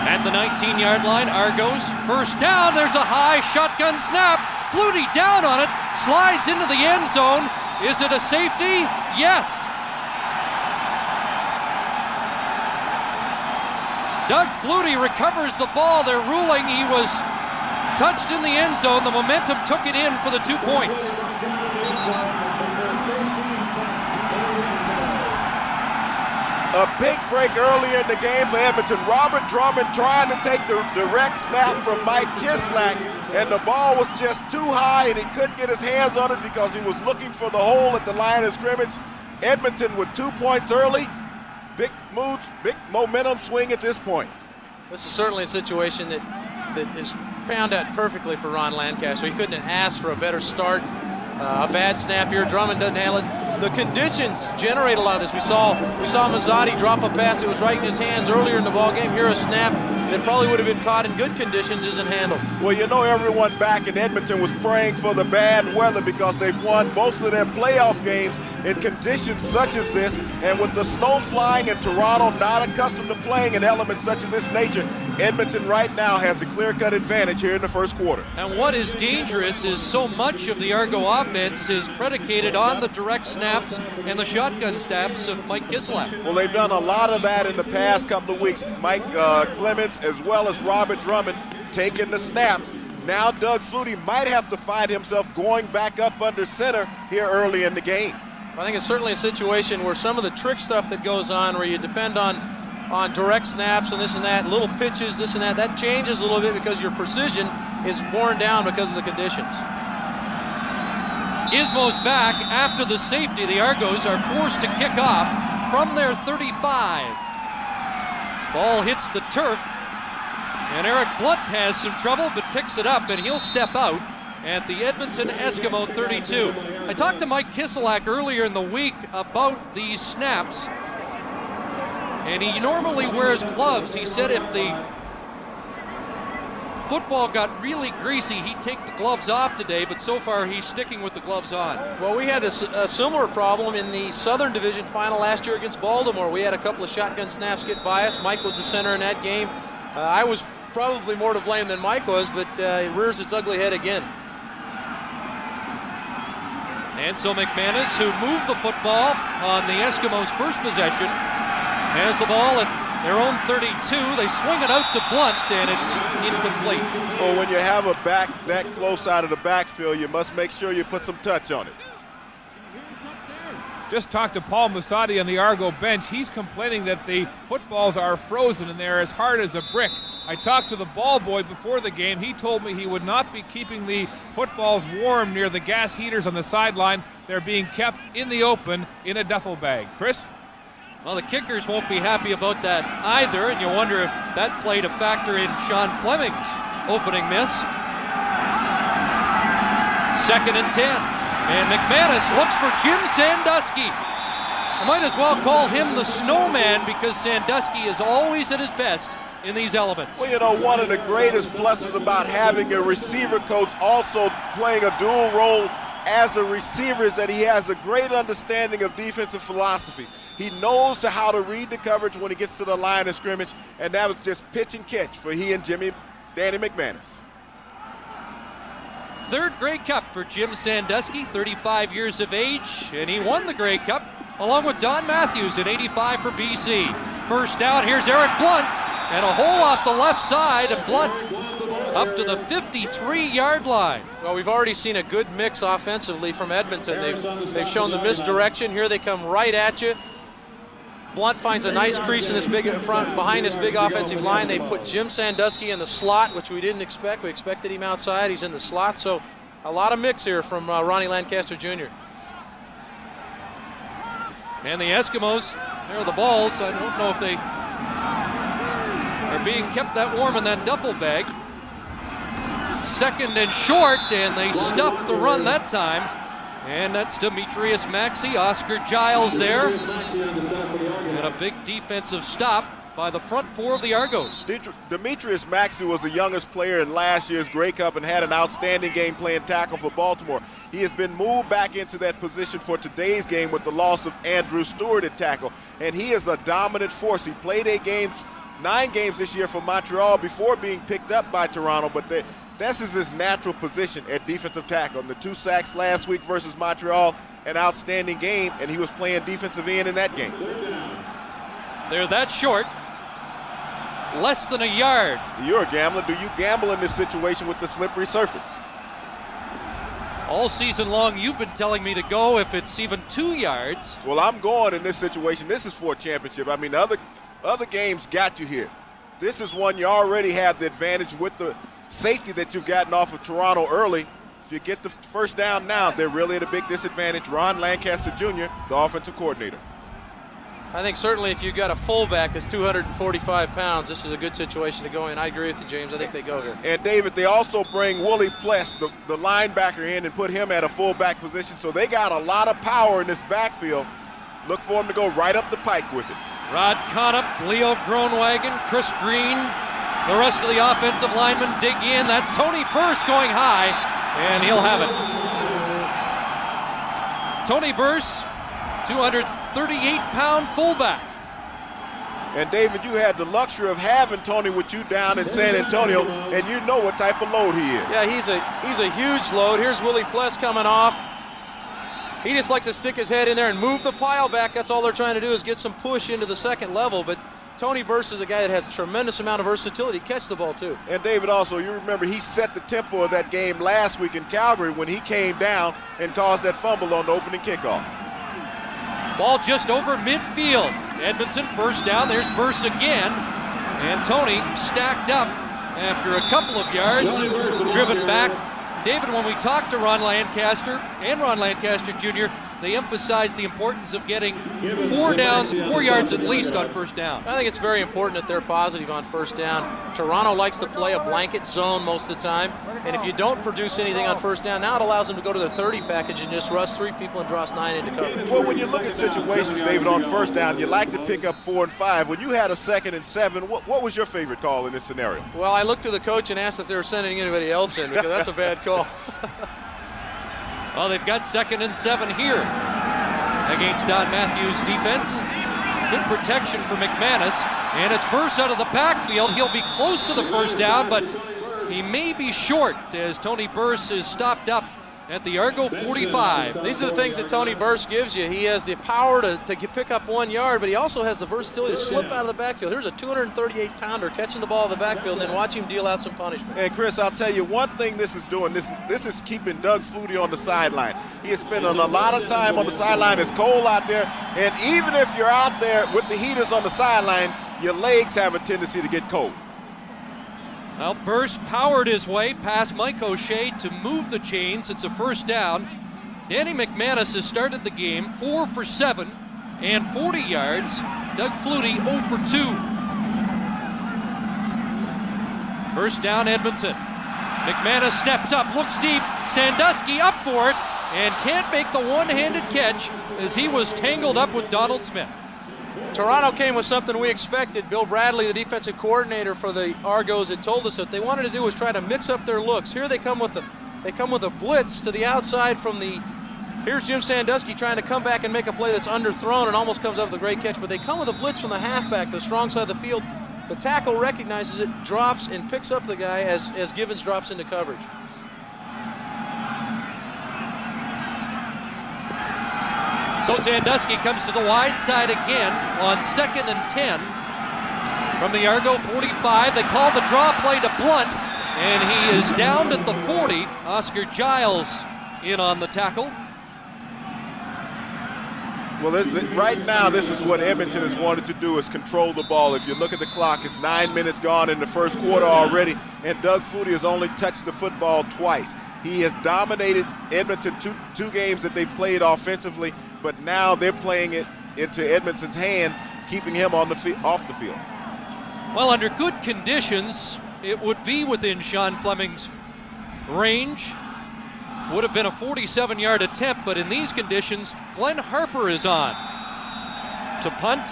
At the 19-yard line, Argos, first down, there's a high shotgun snap. Flutie down on it, slides into the end zone. Is it a safety? Yes. Doug Flutie recovers the ball. They're ruling he was touched in the end zone. The momentum took it in for the 2 points. A big break earlier in the game for Edmonton. Robert Drummond trying to take the direct snap from Mike Kislak, and the ball was just too high, and he couldn't get his hands on it because he was looking for the hole at the line of scrimmage. Edmonton with 2 points early. Big moves, big momentum swing at this point. This is certainly a situation that is found out perfectly for Ron Lancaster. He couldn't have asked for a better start. A bad snap here. Drummond doesn't handle it. The conditions generate a lot of this. We saw Mazzotti drop a pass that was right in his hands earlier in the ball game. Here a snap that probably would have been caught in good conditions isn't handled. Well, you know, everyone back in Edmonton was praying for the bad weather because they've won both of their playoff games in conditions such as this, and with the snow flying in Toronto, not accustomed to playing in elements such as this nature, Edmonton right now has a clear-cut advantage here in the first quarter. And what is dangerous is so much of the Argo offense is predicated on the direct snaps and the shotgun snaps of Mike Kislak. Well, they've done a lot of that in the past couple of weeks. Mike Clemens as well as Robert Drummond taking the snaps. Now Doug Flutie might have to find himself going back up under center here early in the game. I think it's certainly a situation where some of the trick stuff that goes on, where you depend on direct snaps and this and that, little pitches, this and that, that changes a little bit because your precision is worn down because of the conditions. Gizmo's back after the safety. The Argos are forced to kick off from their 35. Ball hits the turf, and Eric Blunt has some trouble but picks it up, and he'll step out at the Edmonton Eskimo 32. I talked to Mike Kislak earlier in the week about these snaps, and he normally wears gloves. He said if the football got really greasy, he'd take the gloves off today, but so far he's sticking with the gloves on. Well, we had a similar problem in the Southern Division final last year against Baltimore. We had a couple of shotgun snaps get by us. Mike was the center in that game. I was probably more to blame than Mike was, but it rears its ugly head again. And so McManus, who moved the football on the Eskimos' first possession, has the ball at their own 32. They swing it out to Blunt, and it's incomplete. Well, when you have a back that close out of the backfield, you must make sure you put some touch on it. Just talked to Paul Musatti on the Argo bench. He's complaining that the footballs are frozen and they're as hard as a brick. I talked to the ball boy before the game. He told me he would not be keeping the footballs warm near the gas heaters on the sideline. They're being kept in the open in a duffel bag. Chris? Well, the kickers won't be happy about that either, and you wonder if that played a factor in Sean Fleming's opening miss. 2nd and 10. And McManus looks for Jim Sandusky. I might as well call him the snowman because Sandusky is always at his best in these elements. Well, you know, one of the greatest blessings about having a receiver coach also playing a dual role as a receiver is that he has a great understanding of defensive philosophy. He knows how to read the coverage when he gets to the line of scrimmage, and that was just pitch and catch for he and Danny McManus. 3rd Grey Cup for Jim Sandusky, 35 years of age, and he won the Grey Cup along with Don Matthews in 85 for BC. First down, here's Eric Blunt, and a hole off the left side, and Blunt up to the 53-yard line. Well, we've already seen a good mix offensively from Edmonton. They've shown the misdirection. Here they come right at you. Blunt finds a nice crease in this big front behind this big offensive line. They put Jim Sandusky in the slot, which we didn't expect. We expected him outside. He's in the slot. So a lot of mix here from Ronnie Lancaster Jr. And the Eskimos, there are the balls. I don't know if they are being kept that warm in that duffel bag. Second and short, and they stuffed the run that time. And that's Demetrius Maxey, Oscar Giles there. And a big defensive stop by the front four of the Argos. Demetrius Maxey was the youngest player in last year's Grey Cup and had an outstanding game playing tackle for Baltimore. He has been moved back into that position for today's game with the loss of Andrew Stewart at tackle, and he is a dominant force. He played 9 games this year for Montreal before being picked up by Toronto, but this is his natural position at defensive tackle. And the 2 sacks last week versus Montreal, an outstanding game, and he was playing defensive end in that game. They're that short. Less than a yard. You're a gambler. Do you gamble in this situation with the slippery surface? All season long, you've been telling me to go if it's even 2 yards. Well, I'm going in this situation. This is for a championship. I mean, the other games got you here. This is one you already have the advantage with the safety that you've gotten off of Toronto early. If you get the first down now, they're really at a big disadvantage. Ron Lancaster Jr., the offensive coordinator. I think certainly if you've got a fullback that's 245 pounds, this is a good situation to go in. I agree with you, James. I think they go here. And, David, they also bring Willie Pless, the linebacker, in and put him at a fullback position. So they got a lot of power in this backfield. Look for him to go right up the pike with it. Rod Conop, Leo Groenwagen, Chris Green, the rest of the offensive linemen dig in. That's Tony Burse going high, and he'll have it. Tony Burse, 238-pound fullback. And, David, you had the luxury of having Tony with you down in San Antonio, and you know what type of load he is. Yeah, he's a huge load. Here's Willie Pless coming off. He just likes to stick his head in there and move the pile back. That's all they're trying to do is get some push into the second level. But Tony Burse is a guy that has a tremendous amount of versatility. Catch the ball, too. And, David, also, you remember he set the tempo of that game last week in Calgary when he came down and caused that fumble on the opening kickoff. Ball just over midfield. Edmonton first down. There's Burse again. And Tony stacked up after a couple of yards, driven back. David, when we talked to Ron Lancaster and Ron Lancaster Jr., they emphasized the importance of getting 4 yards at least on first down. I think it's very important that they're positive on first down. Toronto likes to play a blanket zone most of the time, and if you don't produce anything on first down, now it allows them to go to their 30 package and just rush 3 people and draw 9 into cover. Well, when you look at situations, David, on first down, you like to pick up 4 and 5. When you had a 2nd and 7, what was your favorite call in this scenario? Well, I looked to the coach and asked if they were sending anybody else in, because that's a bad call. Well, they've got 2nd and 7 here against Don Matthews' defense. Good protection for McManus, and it's Burse out of the backfield. He'll be close to the first down, but he may be short as Tony Burse is stopped up at the Argo 45. These are the things that Tony Burse gives you. He has the power to pick up 1 yard, but he also has the versatility to slip out of the backfield. Here's a 238-pounder catching the ball in the backfield, and then watch him deal out some punishment. And, Chris, I'll tell you one thing this is doing. This is keeping Doug Flutie on the sideline. He is spending a lot of time on the sideline. It's cold out there, and even if you're out there with the heaters on the sideline, your legs have a tendency to get cold. Well, Burse powered his way past Mike O'Shea to move the chains. It's a first down. Danny McManus has started the game 4 for 7 and 40 yards. Doug Flutie 0 for 2. First down, Edmonton. McManus steps up, looks deep. Sandusky up for it and can't make the one-handed catch as he was tangled up with Donald Smith. Toronto came with something we expected. Bill Bradley, the defensive coordinator for the Argos, had told us that they wanted to do was try to mix up their looks. Here they come with a blitz to the outside from the. Here's Jim Sandusky trying to come back and make a play that's underthrown and almost comes up with a great catch. But they come with a blitz from the halfback, the strong side of the field. The tackle recognizes it, drops, and picks up the guy as Givens drops into coverage. So Sandusky comes to the wide side again on 2nd and 10 from the Argo 45. They call the draw play to Blunt, and he is down at the 40. Oscar Giles in on the tackle. Well, right now, this is what Edmonton has wanted to do, is control the ball. If you look at the clock, it's 9 minutes gone in the first quarter already, and Doug Flutie has only touched the football twice. He has dominated Edmonton two games that they've played offensively, but now they're playing it into Edmonton's hand, keeping him off the field. Well, under good conditions, it would be within Sean Fleming's range. Would have been a 47-yard attempt, but in these conditions, Glenn Harper is on to punt.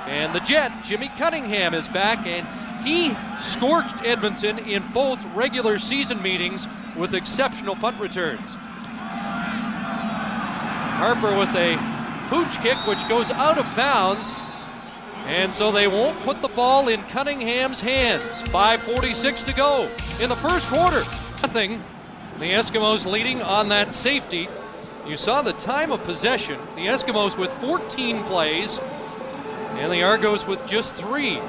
And the Jet, Jimmy Cunningham, is back, and he scorched Edmonton in both regular season meetings with exceptional punt returns. Harper with a pooch kick, which goes out of bounds, and so they won't put the ball in Cunningham's hands. 5:46 to go in the first quarter. Nothing. The Eskimos leading on that safety. You saw the time of possession. The Eskimos with 14 plays, and the Argos with just 3. You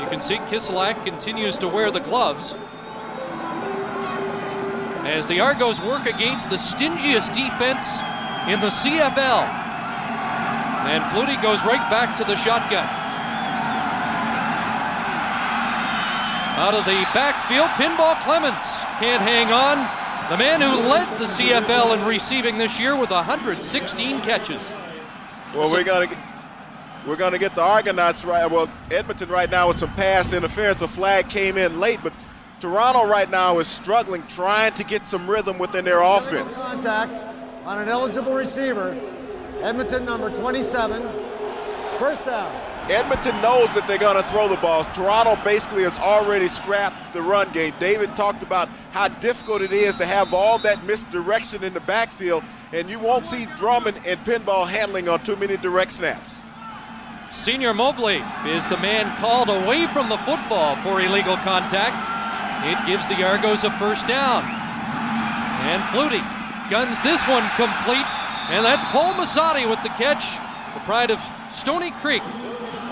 can see Kiselak continues to wear the gloves as the Argos work against the stingiest defense in the CFL. And Flutie goes right back to the shotgun. Out of the backfield, Pinball Clements can't hang on. The man who led the CFL in receiving this year with 116 catches. Well, we're going to get the Argonauts right. Well, Edmonton right now with some pass interference. A flag came in late, but Toronto right now is struggling, trying to get some rhythm within their offense. Contact on an eligible receiver. Edmonton number 27. First down. Edmonton knows that they're going to throw the balls. Toronto basically has already scrapped the run game. David talked about how difficult it is to have all that misdirection in the backfield, and you won't see Drummond and Pinball handling on too many direct snaps. Senior Mobley is the man called away from the football for illegal contact. It gives the Argos a first down. And Flutie guns this one complete, and that's Paul Mazzotti with the catch, the pride of Stony Creek.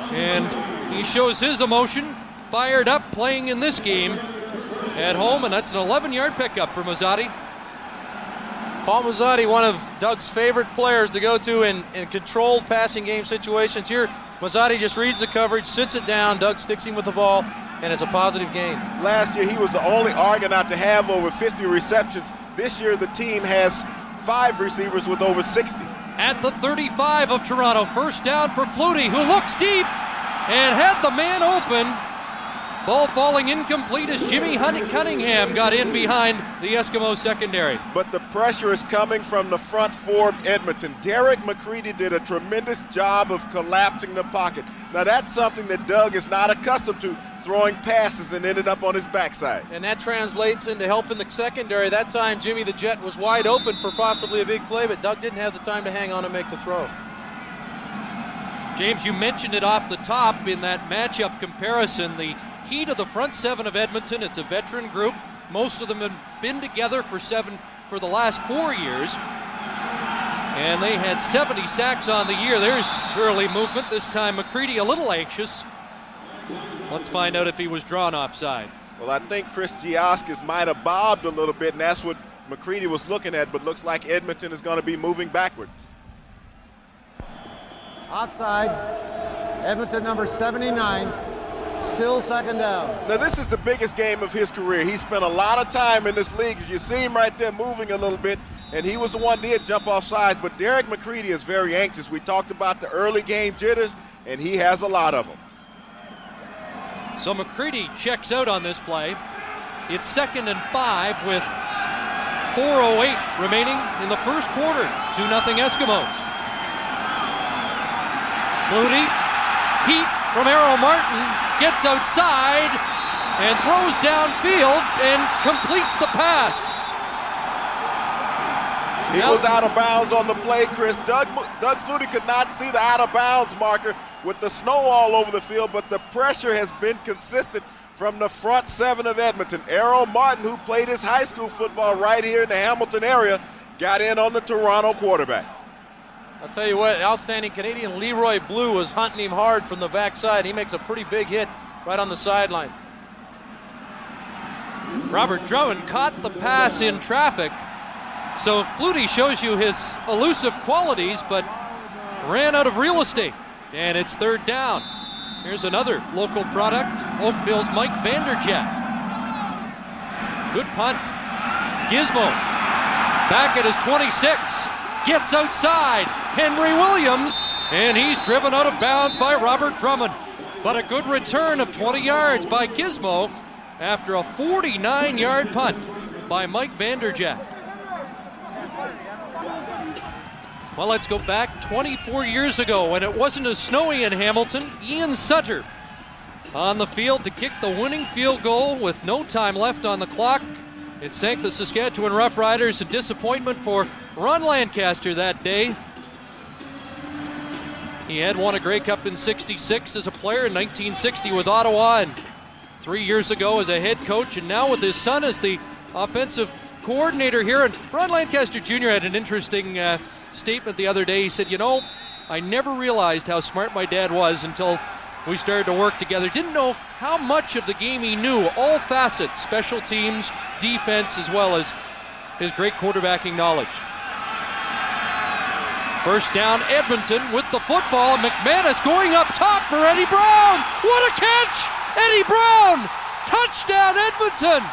And he shows his emotion, fired up playing in this game at home, and that's an 11-yard pickup for Mazzotti. Paul Mazzotti, one of Doug's favorite players to go to in controlled passing game situations. Here, Mazzotti just reads the coverage, sits it down, Doug sticks him with the ball, and it's a positive gain. Last year, he was the only Argonaut to have over 50 receptions. This year, the team has 5 receivers with over 60. At the 35 of Toronto, first down for Flutie, who looks deep and had the man open. Ball falling incomplete as Jimmy Cunningham got in behind the Eskimos secondary. But the pressure is coming from the front 4 of Edmonton. Derek McCready did a tremendous job of collapsing the pocket. Now that's something that Doug is not accustomed to, throwing passes and ended up on his backside. And that translates into helping the secondary. That time Jimmy the Jet was wide open for possibly a big play, but Doug didn't have the time to hang on and make the throw. James, you mentioned it off the top in that matchup comparison. The key to the front 7 of Edmonton, it's a veteran group. Most of them have been together for the last 4 years. And they had 70 sacks on the year. There's early movement. This time McCready a little anxious. Let's find out if he was drawn offside. Well, I think Chris Giaskis might have bobbed a little bit, and that's what McCready was looking at, but looks like Edmonton is going to be moving backward. Outside, Edmonton number 79, still second down. Now this is the biggest game of his career. He spent a lot of time in this league. As you see him right there moving a little bit, and he was the one that did jump off sides, but Derek McCready is very anxious. We talked about the early game jitters, and he has a lot of them. So McCready checks out on this play. It's 2nd and 5 with 4:08 remaining in the first quarter. 2-0 Eskimos. Flutie, heat from Errol Martin, gets outside and throws downfield and completes the pass. He was out of bounds on the play, Chris. Doug Flutie could not see the out of bounds marker with the snow all over the field, but the pressure has been consistent from the front 7 of Edmonton. Errol Martin, who played his high school football right here in the Hamilton area, got in on the Toronto quarterback. I'll tell you what, outstanding Canadian Leroy Blue was hunting him hard from the backside. He makes a pretty big hit right on the sideline. Robert Drummond caught the pass in traffic. So Flutie shows you his elusive qualities, but ran out of real estate. And it's 3rd down. Here's another local product, Oakville's Mike Vanderjagt. Good punt. Gizmo back at his 26. Gets outside. Henry Williams, and he's driven out of bounds by Robert Drummond. But a good return of 20 yards by Gizmo after a 49-yard punt. by Mike Vanderjack. Well, let's go back 24 years ago when it wasn't as snowy in Hamilton. Ian Sutter on the field to kick the winning field goal with no time left on the clock. It sank the Saskatchewan Roughriders, a disappointment for Ron Lancaster that day. He had won a Grey Cup in '66 as a player, in 1960 with Ottawa, and 3 years ago as a head coach, and now with his son as the offensive coordinator here. And Ron Lancaster Jr. had an interesting statement the other day. He said, you know, I never realized how smart my dad was until we started to work together. Didn't know how much of the game he knew, all facets, special teams, defense, as well as his great quarterbacking knowledge. First down, Edmonton with the football. McManus going up top for Eddie Brown. What a catch! Eddie Brown! Touchdown, Edmonton!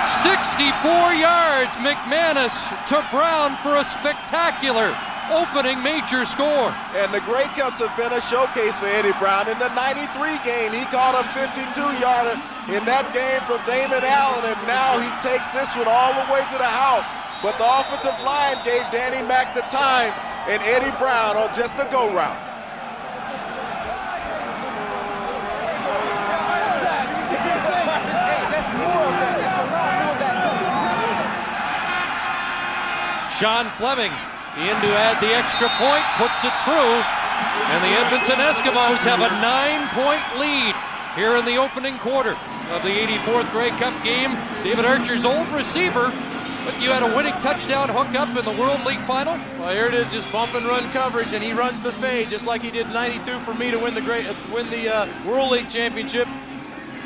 .64 yards, McManus to Brown for a spectacular opening major score. And the Grey Cups have been a showcase for Eddie Brown. In the '93 game, he caught a 52-yarder in that game from Damon Allen, and now he takes this one all the way to the house. But the offensive line gave Danny Mack the time, and Eddie Brown on just a go route. Sean Fleming in to add the extra point, puts it through, and the Edmonton Eskimos have a 9-point lead here in the opening quarter of the 84th Grey Cup game. David Archer's old receiver, but you had a winning touchdown hookup in the World League final. Well, here it is, just bump and run coverage, and he runs the fade just like he did in '92 for me to win the World League championship.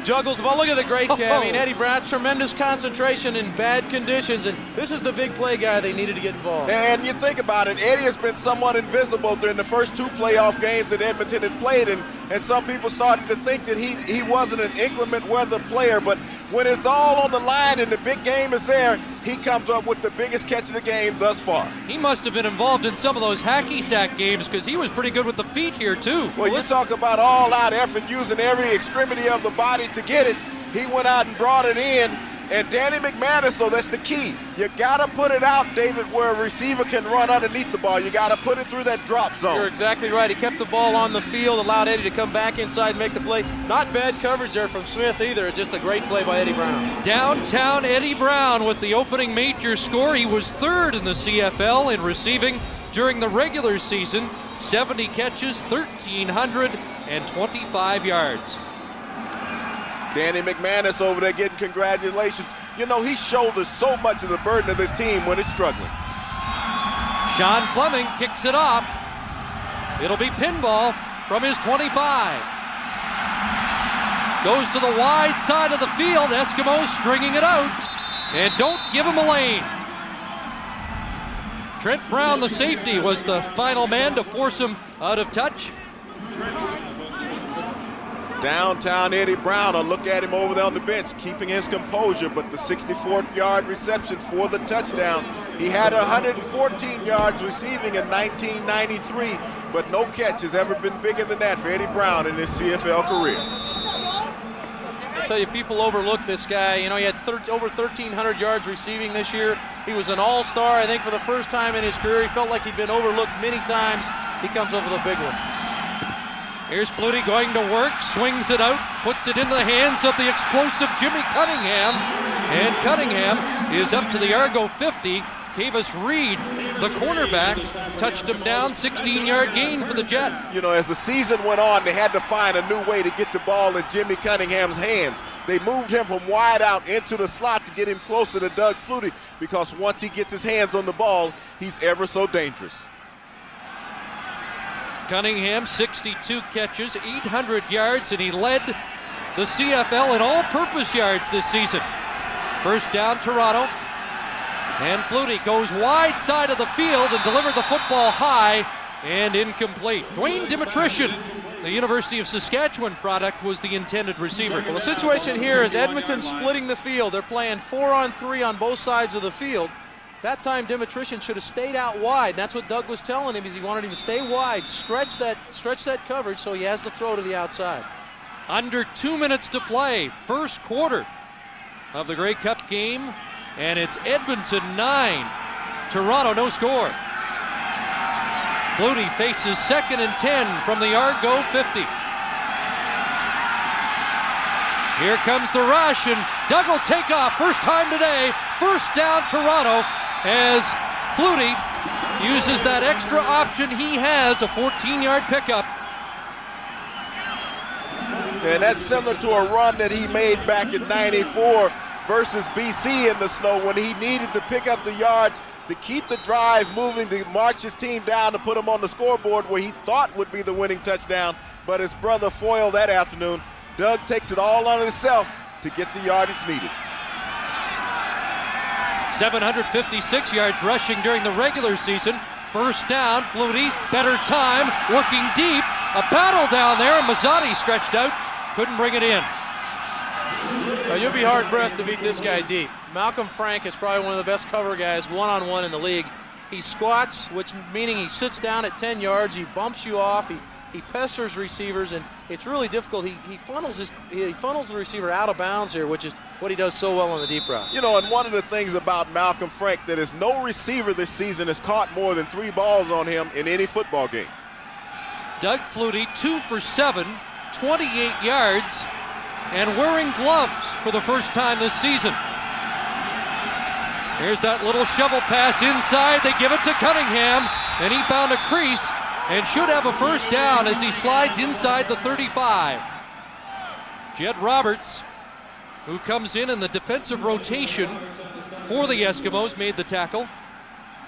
Juggles the ball. Look at the great catch. I mean, Eddie Brown's tremendous concentration in bad conditions, and this is the big play guy they needed to get involved. And you think about it, Eddie has been somewhat invisible during the first two playoff games that Edmonton had played, and some people started to think that he wasn't an inclement weather player, but when it's all on the line and the big game is there, he comes up with the biggest catch of the game thus far. He must have been involved in some of those hacky sack games because he was pretty good with the feet here too. Well, you talk about all-out effort using every extremity of the body to get it. He went out and brought it in, and Danny McManus, so that's the key. You got to put it out, David, where a receiver can run underneath the ball. You got to put it through that drop zone. You're exactly right. He kept the ball on the field, allowed Eddie to come back inside and make the play. Not bad coverage there from Smith either. Just a great play by Eddie Brown. Downtown Eddie Brown with the opening major score. He was third in the CFL in receiving during the regular season. 70 catches, 1,325 yards. Danny McManus over there getting congratulations. You know, he shoulders so much of the burden of this team when it's struggling. Sean Fleming kicks it off. It'll be pinball from his 25. Goes to the wide side of the field. Eskimos stringing it out. And don't give him a lane. Trent Brown, the safety, was the final man to force him out of touch. Downtown Eddie Brown, I'll look at him over there on the bench, keeping his composure, but the 64-yard reception for the touchdown. He had 114 yards receiving in 1993, but no catch has ever been bigger than that for Eddie Brown in his CFL career. I tell you, people overlook this guy. You know, he had over 1,300 yards receiving this year. He was an all-star, I think, for the first time in his career. He felt like he'd been overlooked many times. He comes up with a big one. Here's Flutie going to work, swings it out, puts it into the hands of the explosive Jimmy Cunningham. And Cunningham is up to the Argo 50. Kavis Reed, the cornerback, touched him down, 16-yard gain for the Jet. You know, as the season went on, they had to find a new way to get the ball in Jimmy Cunningham's hands. They moved him from wide out into the slot to get him closer to Doug Flutie, because once he gets his hands on the ball, he's ever so dangerous. Cunningham, 62 catches, 800 yards, and he led the CFL in all-purpose yards this season. First down, Toronto. And Flutie goes wide side of the field and delivered the football high and incomplete. Dwayne Dimitrition the University of Saskatchewan product was the intended receiver. Well, the situation here is Edmonton splitting the field. They're playing 4-on-3 on both sides of the field. That time, Dimitrišian should have stayed out wide. That's what Doug was telling him, is he wanted him to stay wide, stretch that coverage so he has to throw to the outside. Under 2 minutes to play, first quarter of the Grey Cup game, and it's Edmonton 9, Toronto no score. Flutie faces 2nd and 10 from the Argo 50. Here comes the rush, and Doug will take off. First time today, first down Toronto, as Flutie uses that extra option he has, a 14-yard pickup. And that's similar to a run that he made back in '94 versus BC in the snow, when he needed to pick up the yards to keep the drive moving, to march his team down to put him on the scoreboard where he thought would be the winning touchdown, but his brother foiled that afternoon. Doug takes it all on himself to get the yardage needed. 756 yards rushing during the regular season. First down, Flutie, better time, working deep. A battle down there, and Mazzotti stretched out, couldn't bring it in. You'll be hard-pressed to beat this guy deep. Malcolm Frank is probably one of the best cover guys one-on-one in the league. He squats, which meaning he sits down at 10 yards, he bumps you off, he pesters receivers, and it's really difficult. He funnels the receiver out of bounds here, which is what he does so well on the deep route. You know, and one of the things about Malcolm Frank, that is no receiver this season has caught more than 3 balls on him in any football game. Doug Flutie, 2 for 7, 28 yards, and wearing gloves for the first time this season. Here's that little shovel pass inside. They give it to Cunningham, and he found a crease and should have a first down as he slides inside the 35. Jed Roberts, who comes in the defensive rotation for the Eskimos, made the tackle.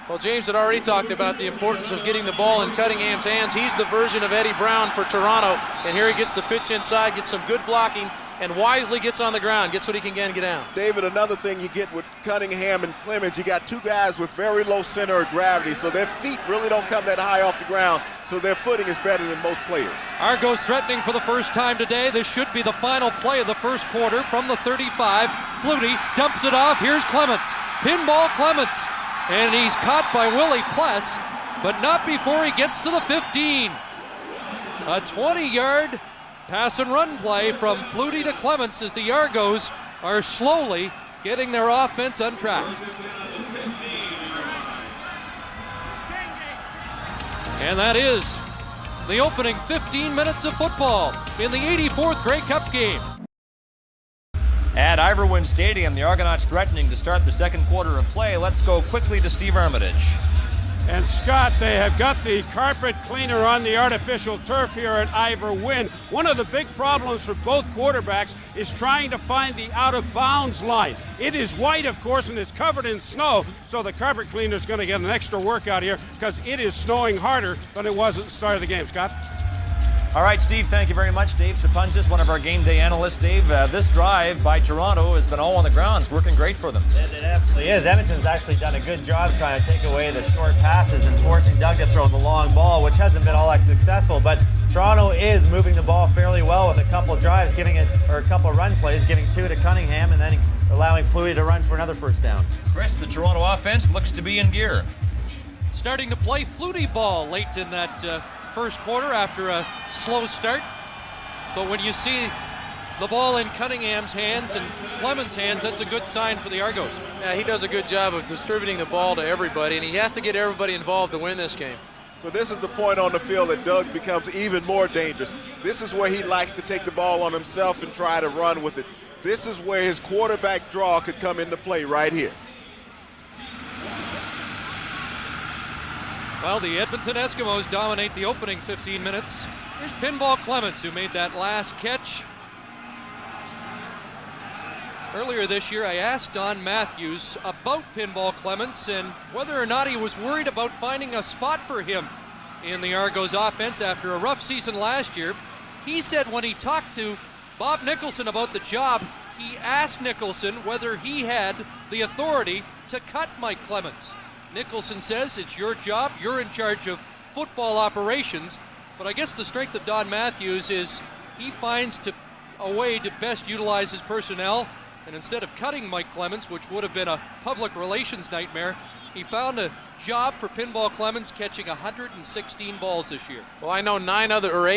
Well, James had already talked about the importance of getting the ball in Cunningham's hands. He's the version of Eddie Brown for Toronto, and here he gets the pitch inside, gets some good blocking, and wisely gets on the ground, gets what he can get down. David, another thing you get with Cunningham and Clemens, you got 2 guys with very low center of gravity, so their feet really don't come that high off the ground, so their footing is better than most players. Argos threatening for the first time today. This should be the final play of the first quarter from the 35. Flutie dumps it off. Here's Clements. Pinball Clements. And he's caught by Willie Pless, but not before he gets to the 15. A 20-yard pass and run play from Flutie to Clements as the Argos are slowly getting their offense on track. And that is the opening 15 minutes of football in the 84th Grey Cup game. At Iverwin Stadium, the Argonauts threatening to start the second quarter of play. Let's go quickly to Steve Armitage. And Scott, they have got the carpet cleaner on the artificial turf here at Iverwin. One of the big problems for both quarterbacks is trying to find the out-of-bounds line. It is white, of course, and it's covered in snow, so the carpet cleaner is going to get an extra workout here because it is snowing harder than it was at the start of the game. Scott? All right, Steve, thank you very much. Dave Sapuntis, one of our game day analysts. Dave, this drive by Toronto has been all on the ground. It's working great for them. It absolutely is. Edmonton's actually done a good job trying to take away the short passes and forcing Doug to throw the long ball, which hasn't been all that successful. But Toronto is moving the ball fairly well with a couple of drives, a couple of run plays, giving 2 to Cunningham and then allowing Flutie to run for another first down. Chris, the Toronto offense looks to be in gear. Starting to play Flutie ball late in that first quarter after a slow start. But when you see the ball in Cunningham's hands and Clemens' hands, that's a good sign for the Argos. Yeah, he does a good job of distributing the ball to everybody, and he has to get everybody involved to win this game. But this is the point on the field that Doug becomes even more dangerous. This is where he likes to take the ball on himself and try to run with it. This is where his quarterback draw could come into play right here. Well, the Edmonton Eskimos dominate the opening 15 minutes. Here's Pinball Clements, who made that last catch. Earlier this year, I asked Don Matthews about Pinball Clements and whether or not he was worried about finding a spot for him in the Argos offense after a rough season last year. He said when he talked to Bob Nicholson about the job, he asked Nicholson whether he had the authority to cut Mike Clements. Nicholson says it's your job, you're in charge of football operations, But I guess the strength of Don Matthews is he finds a way to best utilize his personnel. And instead of cutting Mike Clemens, which would have been a public relations nightmare, he found a job for Pinball Clemens, catching 116 balls this year. Well, I know 8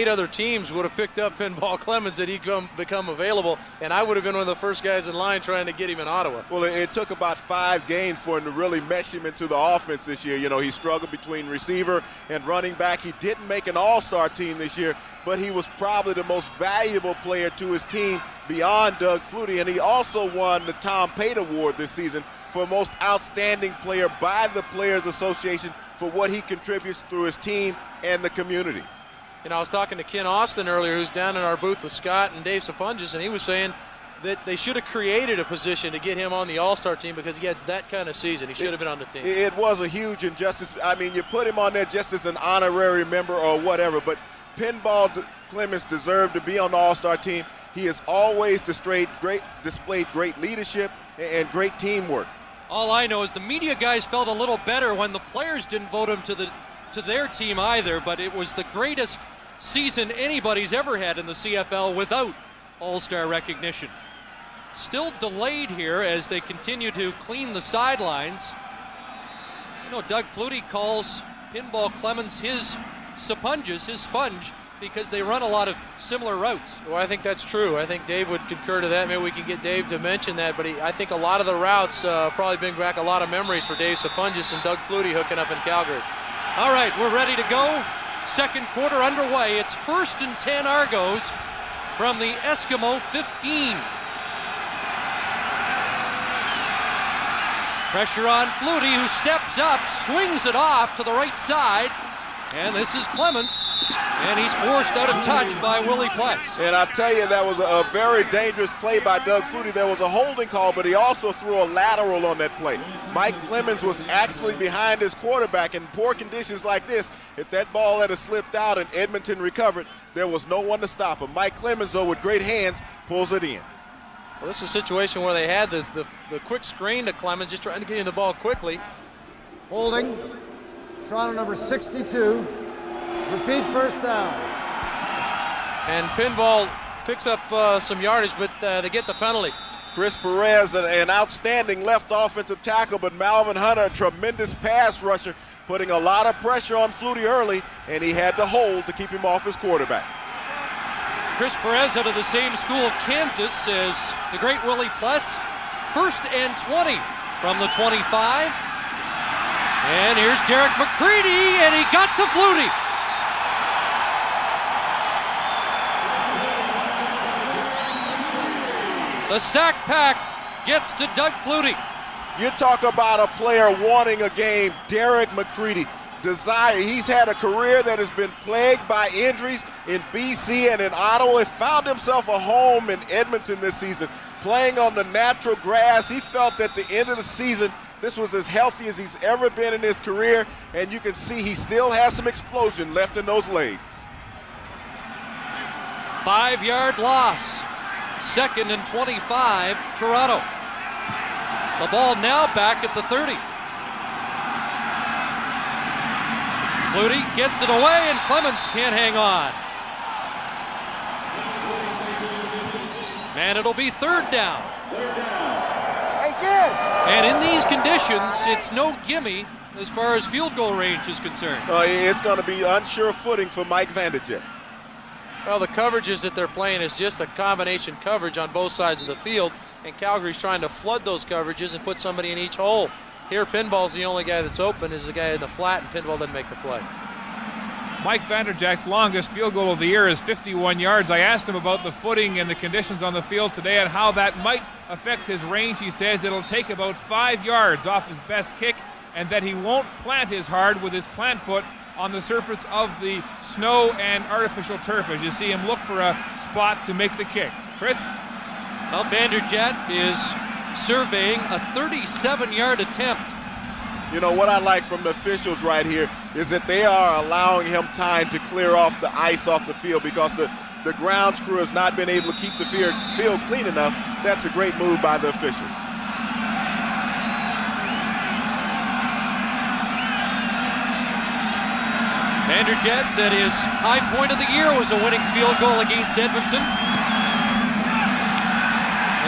other teams would have picked up Pinball Clemens had he become available, and I would have been one of the first guys in line trying to get him in Ottawa. Well, it took about 5 games for him to really mesh him into the offense this year. You know, he struggled between receiver and running back. He didn't make an all-star team this year, but he was probably the most valuable player to his team beyond Doug Flutie, and he also won the Tom Pate Award this season for most outstanding player by the Players Association for what he contributes through his team and the community. You know, I was talking to Ken Austin earlier, who's down in our booth with Scott and Dave Sapungis, and he was saying that they should have created a position to get him on the All-Star team because he has that kind of season. He should have been on the team. It was a huge injustice. I mean, you put him on there just as an honorary member or whatever, but Pinball Clemens deserved to be on the All-Star team. He has always displayed great leadership and great teamwork. All I know is the media guys felt a little better when the players didn't vote him to their team either, but it was the greatest season anybody's ever had in the CFL without All-Star recognition. Still delayed here as they continue to clean the sidelines. You know, Doug Flutie calls Pinball Clemens his sponge, because they run a lot of similar routes. Well, I think that's true. I think Dave would concur to that. Maybe we can get Dave to mention that, but I think a lot of the routes probably bring back a lot of memories for Dave Sapungis and Doug Flutie hooking up in Calgary. All right, we're ready to go. Second quarter underway. It's 1st and 10 Argos from the Eskimo 15. Pressure on Flutie, who steps up, swings it off to the right side. And this is Clemens, and he's forced out of touch by Willie Pless. And I tell you, that was a very dangerous play by Doug Flutie. There was a holding call, but he also threw a lateral on that play. Mike Clemens was actually behind his quarterback in poor conditions like this. If that ball had slipped out and Edmonton recovered, there was no one to stop him. Mike Clemens, though, with great hands, pulls it in. Well, this is a situation where they had the quick screen to Clemens, just trying to get him the ball quickly. Holding. Toronto number 62. Repeat first down. And Pinball picks up some yardage, but they get the penalty. Chris Perez, an outstanding left offensive tackle, but Malvin Hunter, a tremendous pass rusher, putting a lot of pressure on Flutie early, and he had to hold to keep him off his quarterback. Chris Perez out of the same school, Kansas, as the great Willie Pless. 1st and 20 from the 25. And here's Derek McCready, and he got to Flutie. The sack pack gets to Doug Flutie. You talk about a player wanting a game, Derek McCready. Desire. He's had a career that has been plagued by injuries in BC and in Ottawa. He found himself a home in Edmonton this season, playing on the natural grass. He felt at the end of the season this was as healthy as he's ever been in his career, and you can see he still has some explosion left in those legs. 5-yard loss. 2nd and 25, Toronto. The ball now back at the 30. Flutie gets it away, and Clemens can't hang on. And it'll be 3rd down. And in these conditions, it's no gimme as far as field goal range is concerned. It's going to be unsure footing for Mike Vanderjet. Well, the coverages that they're playing is just a combination coverage on both sides of the field, and Calgary's trying to flood those coverages and put somebody in each hole. Here, Pinball's the only guy that's open, is the guy in the flat, and Pinball doesn't make the play. Mike Vanderjagt's longest field goal of the year is 51 yards. I asked him about the footing and the conditions on the field today and how that might affect his range. He says it'll take about 5 yards off his best kick, and that he won't plant his hard with his plant foot on the surface of the snow and artificial turf as you see him look for a spot to make the kick. Chris? Well, Vanderjagt is surveying a 37-yard attempt. You know, what I like from the officials right here is that they are allowing him time to clear off the ice off the field because the grounds crew has not been able to keep the field clean enough. That's a great move by the officials. Vanderjagt said his high point of the year was a winning field goal against Edmonton.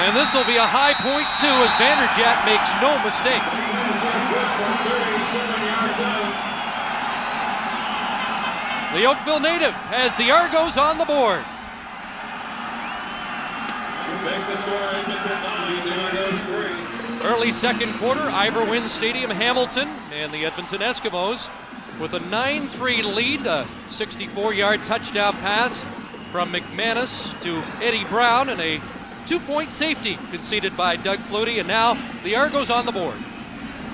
And this will be a high point too, as Vanderjagt makes no mistake. The Oakville native has the Argos on the board. Early second quarter, Ivor Wynne Stadium, Hamilton, and the Edmonton Eskimos with a 9-3 lead, a 64-yard touchdown pass from McManus to Eddie Brown, and a 2-point safety conceded by Doug Flutie, and now the Argos on the board.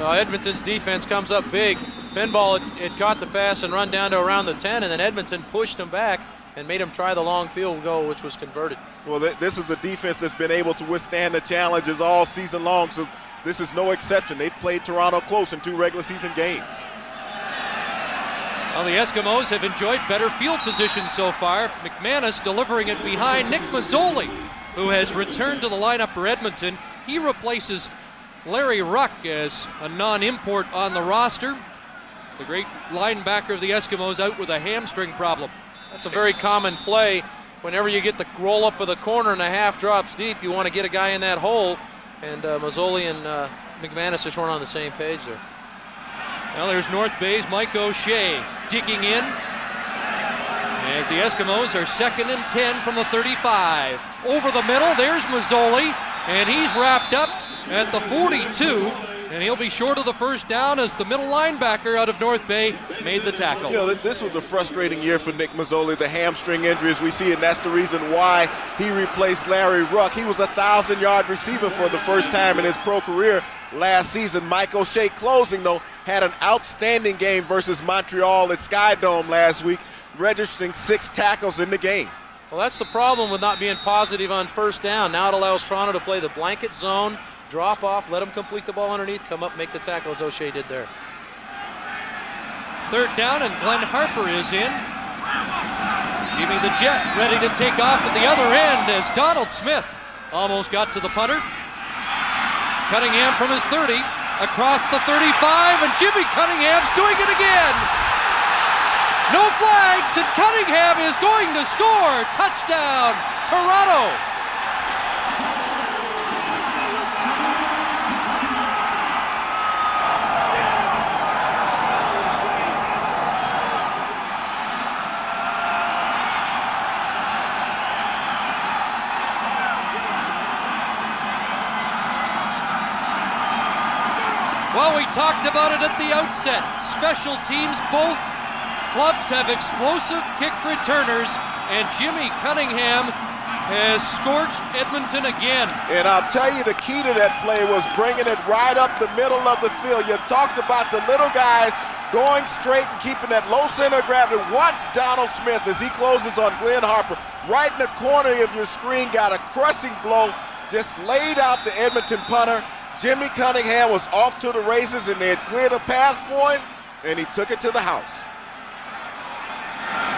Edmonton's defense comes up big. Pinball had caught the pass and run down to around the 10, and then Edmonton pushed him back and made him try the long field goal, which was converted. Well, this is a defense that's been able to withstand the challenges all season long, so this is no exception. They've played Toronto close in 2 regular season games. Well, the Eskimos have enjoyed better field position so far. McManus delivering it behind Nick Mazzoli, who has returned to the lineup for Edmonton. He replaces Larry Ruck as a non-import on the roster. The great linebacker of the Eskimos out with a hamstring problem. That's a very common play. Whenever you get the roll up of the corner and the half drops deep, you want to get a guy in that hole. And Mazzoli and McManus just weren't on the same page there. Now there's North Bay's Mike O'Shea digging in as the Eskimos are 2nd and 10 from the 35. Over the middle, there's Mazzoli, and he's wrapped up at the 42. And he'll be short of the first down as the middle linebacker out of North Bay made the tackle. You know, this was a frustrating year for Nick Mazzoli, the hamstring injuries we see, and that's the reason why he replaced Larry Ruck. He was a 1,000-yard receiver for the first time in his pro career last season. Mike O'Shea, closing, though, had an outstanding game versus Montreal at Sky Dome last week, registering 6 tackles in the game. Well, that's the problem with not being positive on first down. Now it allows Toronto to play the blanket zone, drop off, let him complete the ball underneath, come up, make the tackle as O'Shea did there. 3rd down, and Glenn Harper is in. Jimmy the Jet ready to take off at the other end as Donald Smith almost got to the punter. Cunningham from his 30, across the 35, and Jimmy Cunningham's doing it again. No flags, and Cunningham is going to score. Touchdown, Toronto. Well, we talked about it at the outset. Special teams, both clubs have explosive kick returners, and Jimmy Cunningham has scorched Edmonton again. And I'll tell you, the key to that play was bringing it right up the middle of the field. You talked about the little guys going straight and keeping that low center of gravity. Watch Donald Smith as he closes on Glenn Harper. Right in the corner of your screen, got a crushing blow, just laid out the Edmonton punter. Jimmy Cunningham was off to the races, and they had cleared a path for him, and he took it to the house.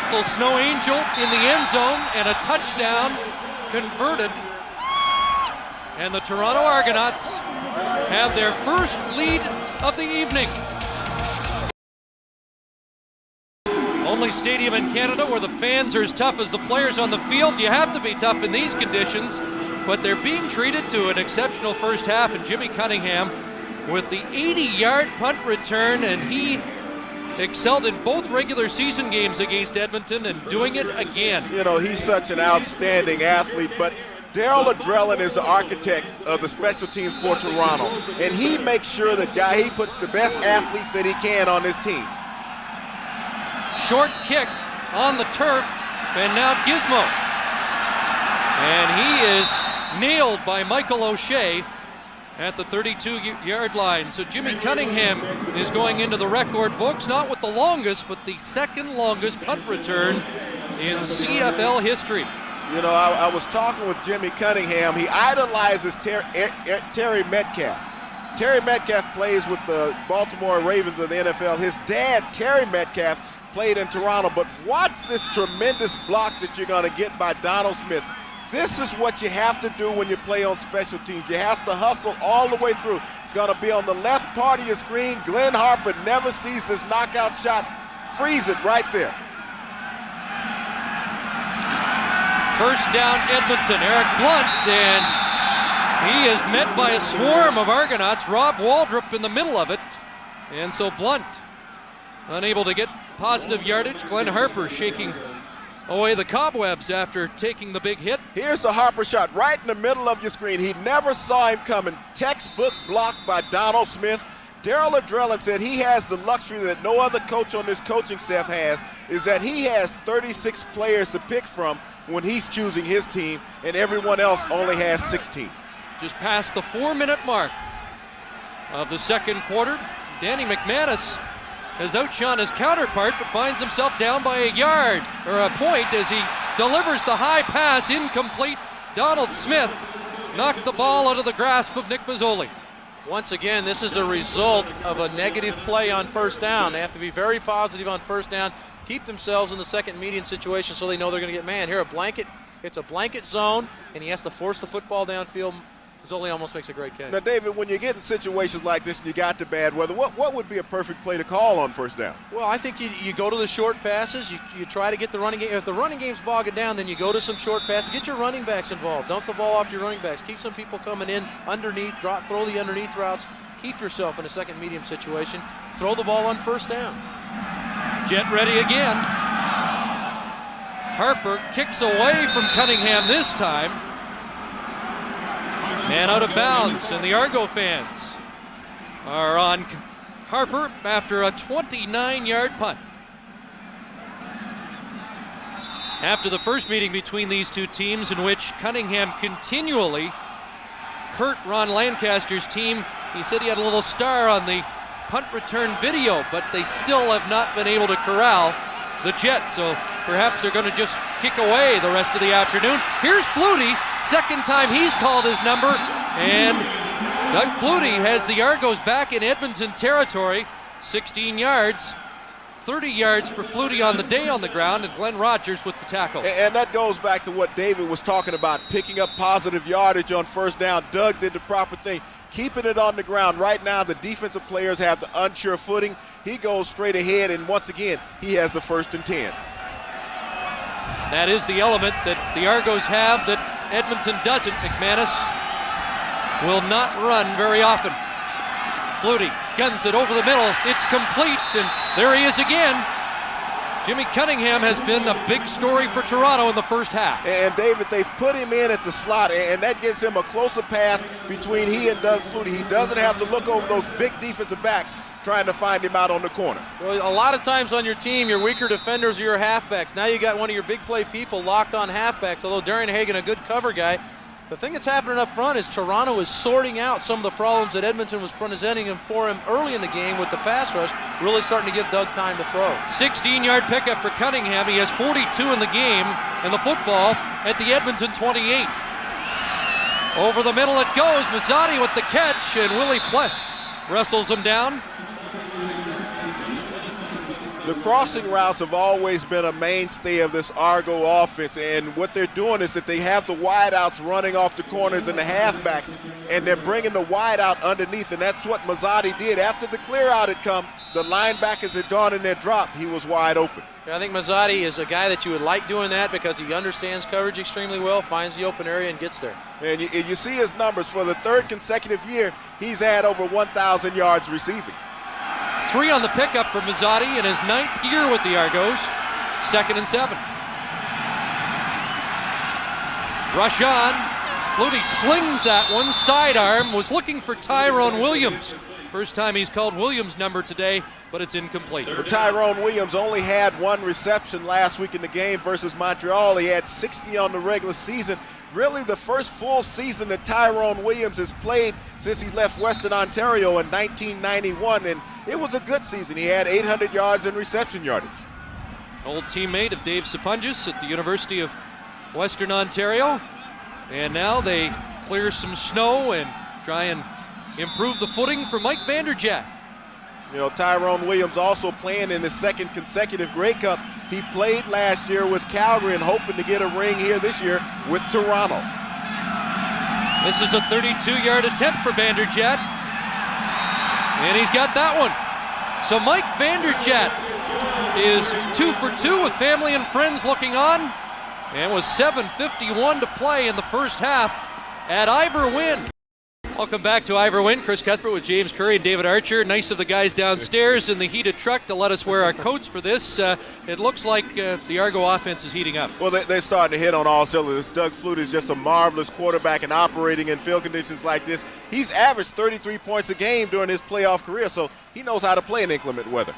Little Snow Angel in the end zone, and a touchdown converted. And the Toronto Argonauts have their first lead of the evening. Only stadium in Canada where the fans are as tough as the players on the field. You have to be tough in these conditions, but they're being treated to an exceptional first half, and Jimmy Cunningham with the 80-yard punt return, and he excelled in both regular season games against Edmonton and doing it again. You know, he's such an outstanding athlete, but Darryl Adrellin is the architect of the special teams for Toronto, and he makes sure that he puts the best athletes that he can on his team. Short kick on the turf, and now Gizmo. And he is nailed by Michael O'Shea at the 32-yard line. So Jimmy Cunningham is going into the record books, not with the longest, but the second longest punt return in CFL history. You know, I was talking with Jimmy Cunningham. He idolizes Terry Metcalf. Terry Metcalf plays with the Baltimore Ravens of the NFL. His dad, Terry Metcalf, played in Toronto. But watch this tremendous block that you're going to get by Donald Smith. This is what you have to do when you play on special teams. You have to hustle all the way through. It's going to be on the left part of your screen. Glenn Harper never sees this knockout shot freeze it right there. First down, Edmonton. Eric Blunt, and he is met by a swarm of Argonauts. Rob Waldrop in the middle of it. And so Blunt unable to get positive yardage. Glenn Harper shaking away the cobwebs after taking the big hit. Here's the Harper shot right in the middle of your screen. He never saw him coming. Textbook blocked by Donald Smith. Darryl Adrellin said he has the luxury that no other coach on this coaching staff has, is that he has 36 players to pick from when he's choosing his team, and everyone else only has 16. Just past the 4-minute mark of the second quarter. Danny McManus has outshone his counterpart, but finds himself down by a yard, or a point, as he delivers the high pass, incomplete. Donald Smith knocked the ball out of the grasp of Nick Mazzoli. Once again, this is a result of a negative play on first down. They have to be very positive on first down, keep themselves in the second median situation so they know they're going to get man. Here, it's a blanket zone, and he has to force the football downfield. Mazzoli almost makes a great catch. Now, David, when you get in situations like this and you got the bad weather, what would be a perfect play to call on first down? Well, I think you go to the short passes. You try to get the running game. If the running game's bogging down, then you go to some short passes. Get your running backs involved. Dump the ball off your running backs. Keep some people coming in underneath. Throw the underneath routes. Keep yourself in a second medium situation. Throw the ball on first down. Jet ready again. Harper kicks away from Cunningham this time. Man out of bounds, and the Argo fans are on Harper after a 29-yard punt. After the first meeting between these two teams, in which Cunningham continually hurt Ron Lancaster's team, he said he had a little star on the punt return video, but they still have not been able to corral the Jets, so perhaps they're going to just kick away the rest of the afternoon. Here's Flutie, second time he's called his number, and Doug Flutie has the Argos back in Edmonton territory, 16 yards. 30 yards for Flutie on the day on the ground, and Glenn Rogers with the tackle. And that goes back to what David was talking about, picking up positive yardage on first down. Doug did the proper thing, keeping it on the ground. Right now, the defensive players have the unsure footing. He goes straight ahead, and once again, he has the 1st and 10. That is the element that the Argos have that Edmonton doesn't. McManus will not run very often. Flutie guns it over the middle. It's complete, and there he is again. Jimmy Cunningham has been a big story for Toronto in the first half. And David, they've put him in at the slot, and that gives him a closer path between he and Doug Flutie. He doesn't have to look over those big defensive backs trying to find him out on the corner. Well, a lot of times on your team, your weaker defenders are your halfbacks. Now you got one of your big play people locked on halfbacks, although Darian Hagan, a good cover guy. The thing that's happening up front is Toronto is sorting out some of the problems that Edmonton was presenting for him early in the game with the pass rush, really starting to give Doug time to throw. 16-yard pickup for Cunningham. He has 42 in the game, and the football at the Edmonton 28. Over the middle it goes. Mazzotti with the catch, and Willie Pless wrestles him down. The crossing routes have always been a mainstay of this Argo offense, and what they're doing is that they have the wideouts running off the corners and the halfbacks, and they're bringing the wideout underneath, and that's what Mazzotti did. After the clear out had come, the linebackers had gone in their drop. He was wide open. Yeah, I think Mazzotti is a guy that you would like doing that because he understands coverage extremely well, finds the open area, and gets there. And you see his numbers. For the 3rd consecutive year, he's had over 1,000 yards receiving. 3 on the pickup for Mazzotti in his 9th year with the Argos. 2nd and 7. Rush on. Flutie slings that one. Sidearm. Was looking for Tyrone Williams. First time he's called Williams' number today, but it's incomplete. But Tyrone Williams only had 1 reception last week in the game versus Montreal. He had 60 on the regular season. Really the first full season that Tyrone Williams has played since he left Western Ontario in 1991, and it was a good season. He had 800 yards in reception yardage. Old teammate of Dave Sapunjas at the University of Western Ontario, and now they clear some snow and try and improve the footing for Mike Vanderjagt. You know, Tyrone Williams also playing in his 2nd consecutive Grey Cup. He played last year with Calgary and hoping to get a ring here this year with Toronto. This is a 32-yard attempt for Vanderjagt, and he's got that one. So Mike Vanderjagt is 2 for 2 with family and friends looking on, and with 7:51 to play in the first half at Ivor Wynn. Welcome back to Ivor Wynn. Chris Cuthbert with James Curry and David Archer. Nice of the guys downstairs in the heated truck to let us wear our coats for this. It looks like the Argo offense is heating up. Well, they're starting to hit on all cylinders. Doug Flutie is just a marvelous quarterback, and operating in field conditions like this, he's averaged 33 points a game during his playoff career, so he knows how to play in inclement weather.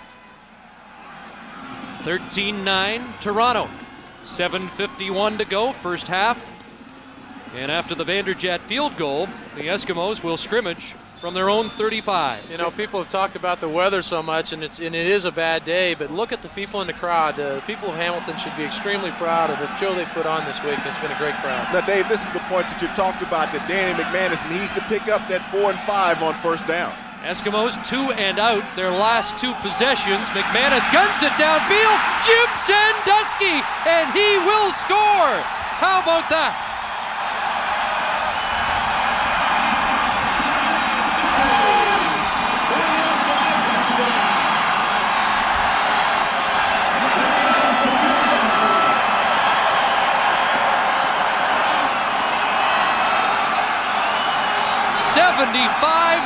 13-9 Toronto. 7:51 to go, first half. And after the Vanderjagt field goal, the Eskimos will scrimmage from their own 35. You know, people have talked about the weather so much, and it is a bad day, but look at the people in the crowd. The people of Hamilton should be extremely proud of the show they put on this week. It's been a great crowd. Now, Dave, this is the point that you talked about, that Danny McManus needs to pick up that 4 and 5 on first down. Eskimos 2 and out their last 2 possessions. McManus guns it downfield. Jim Sandusky, and he will score. How about that?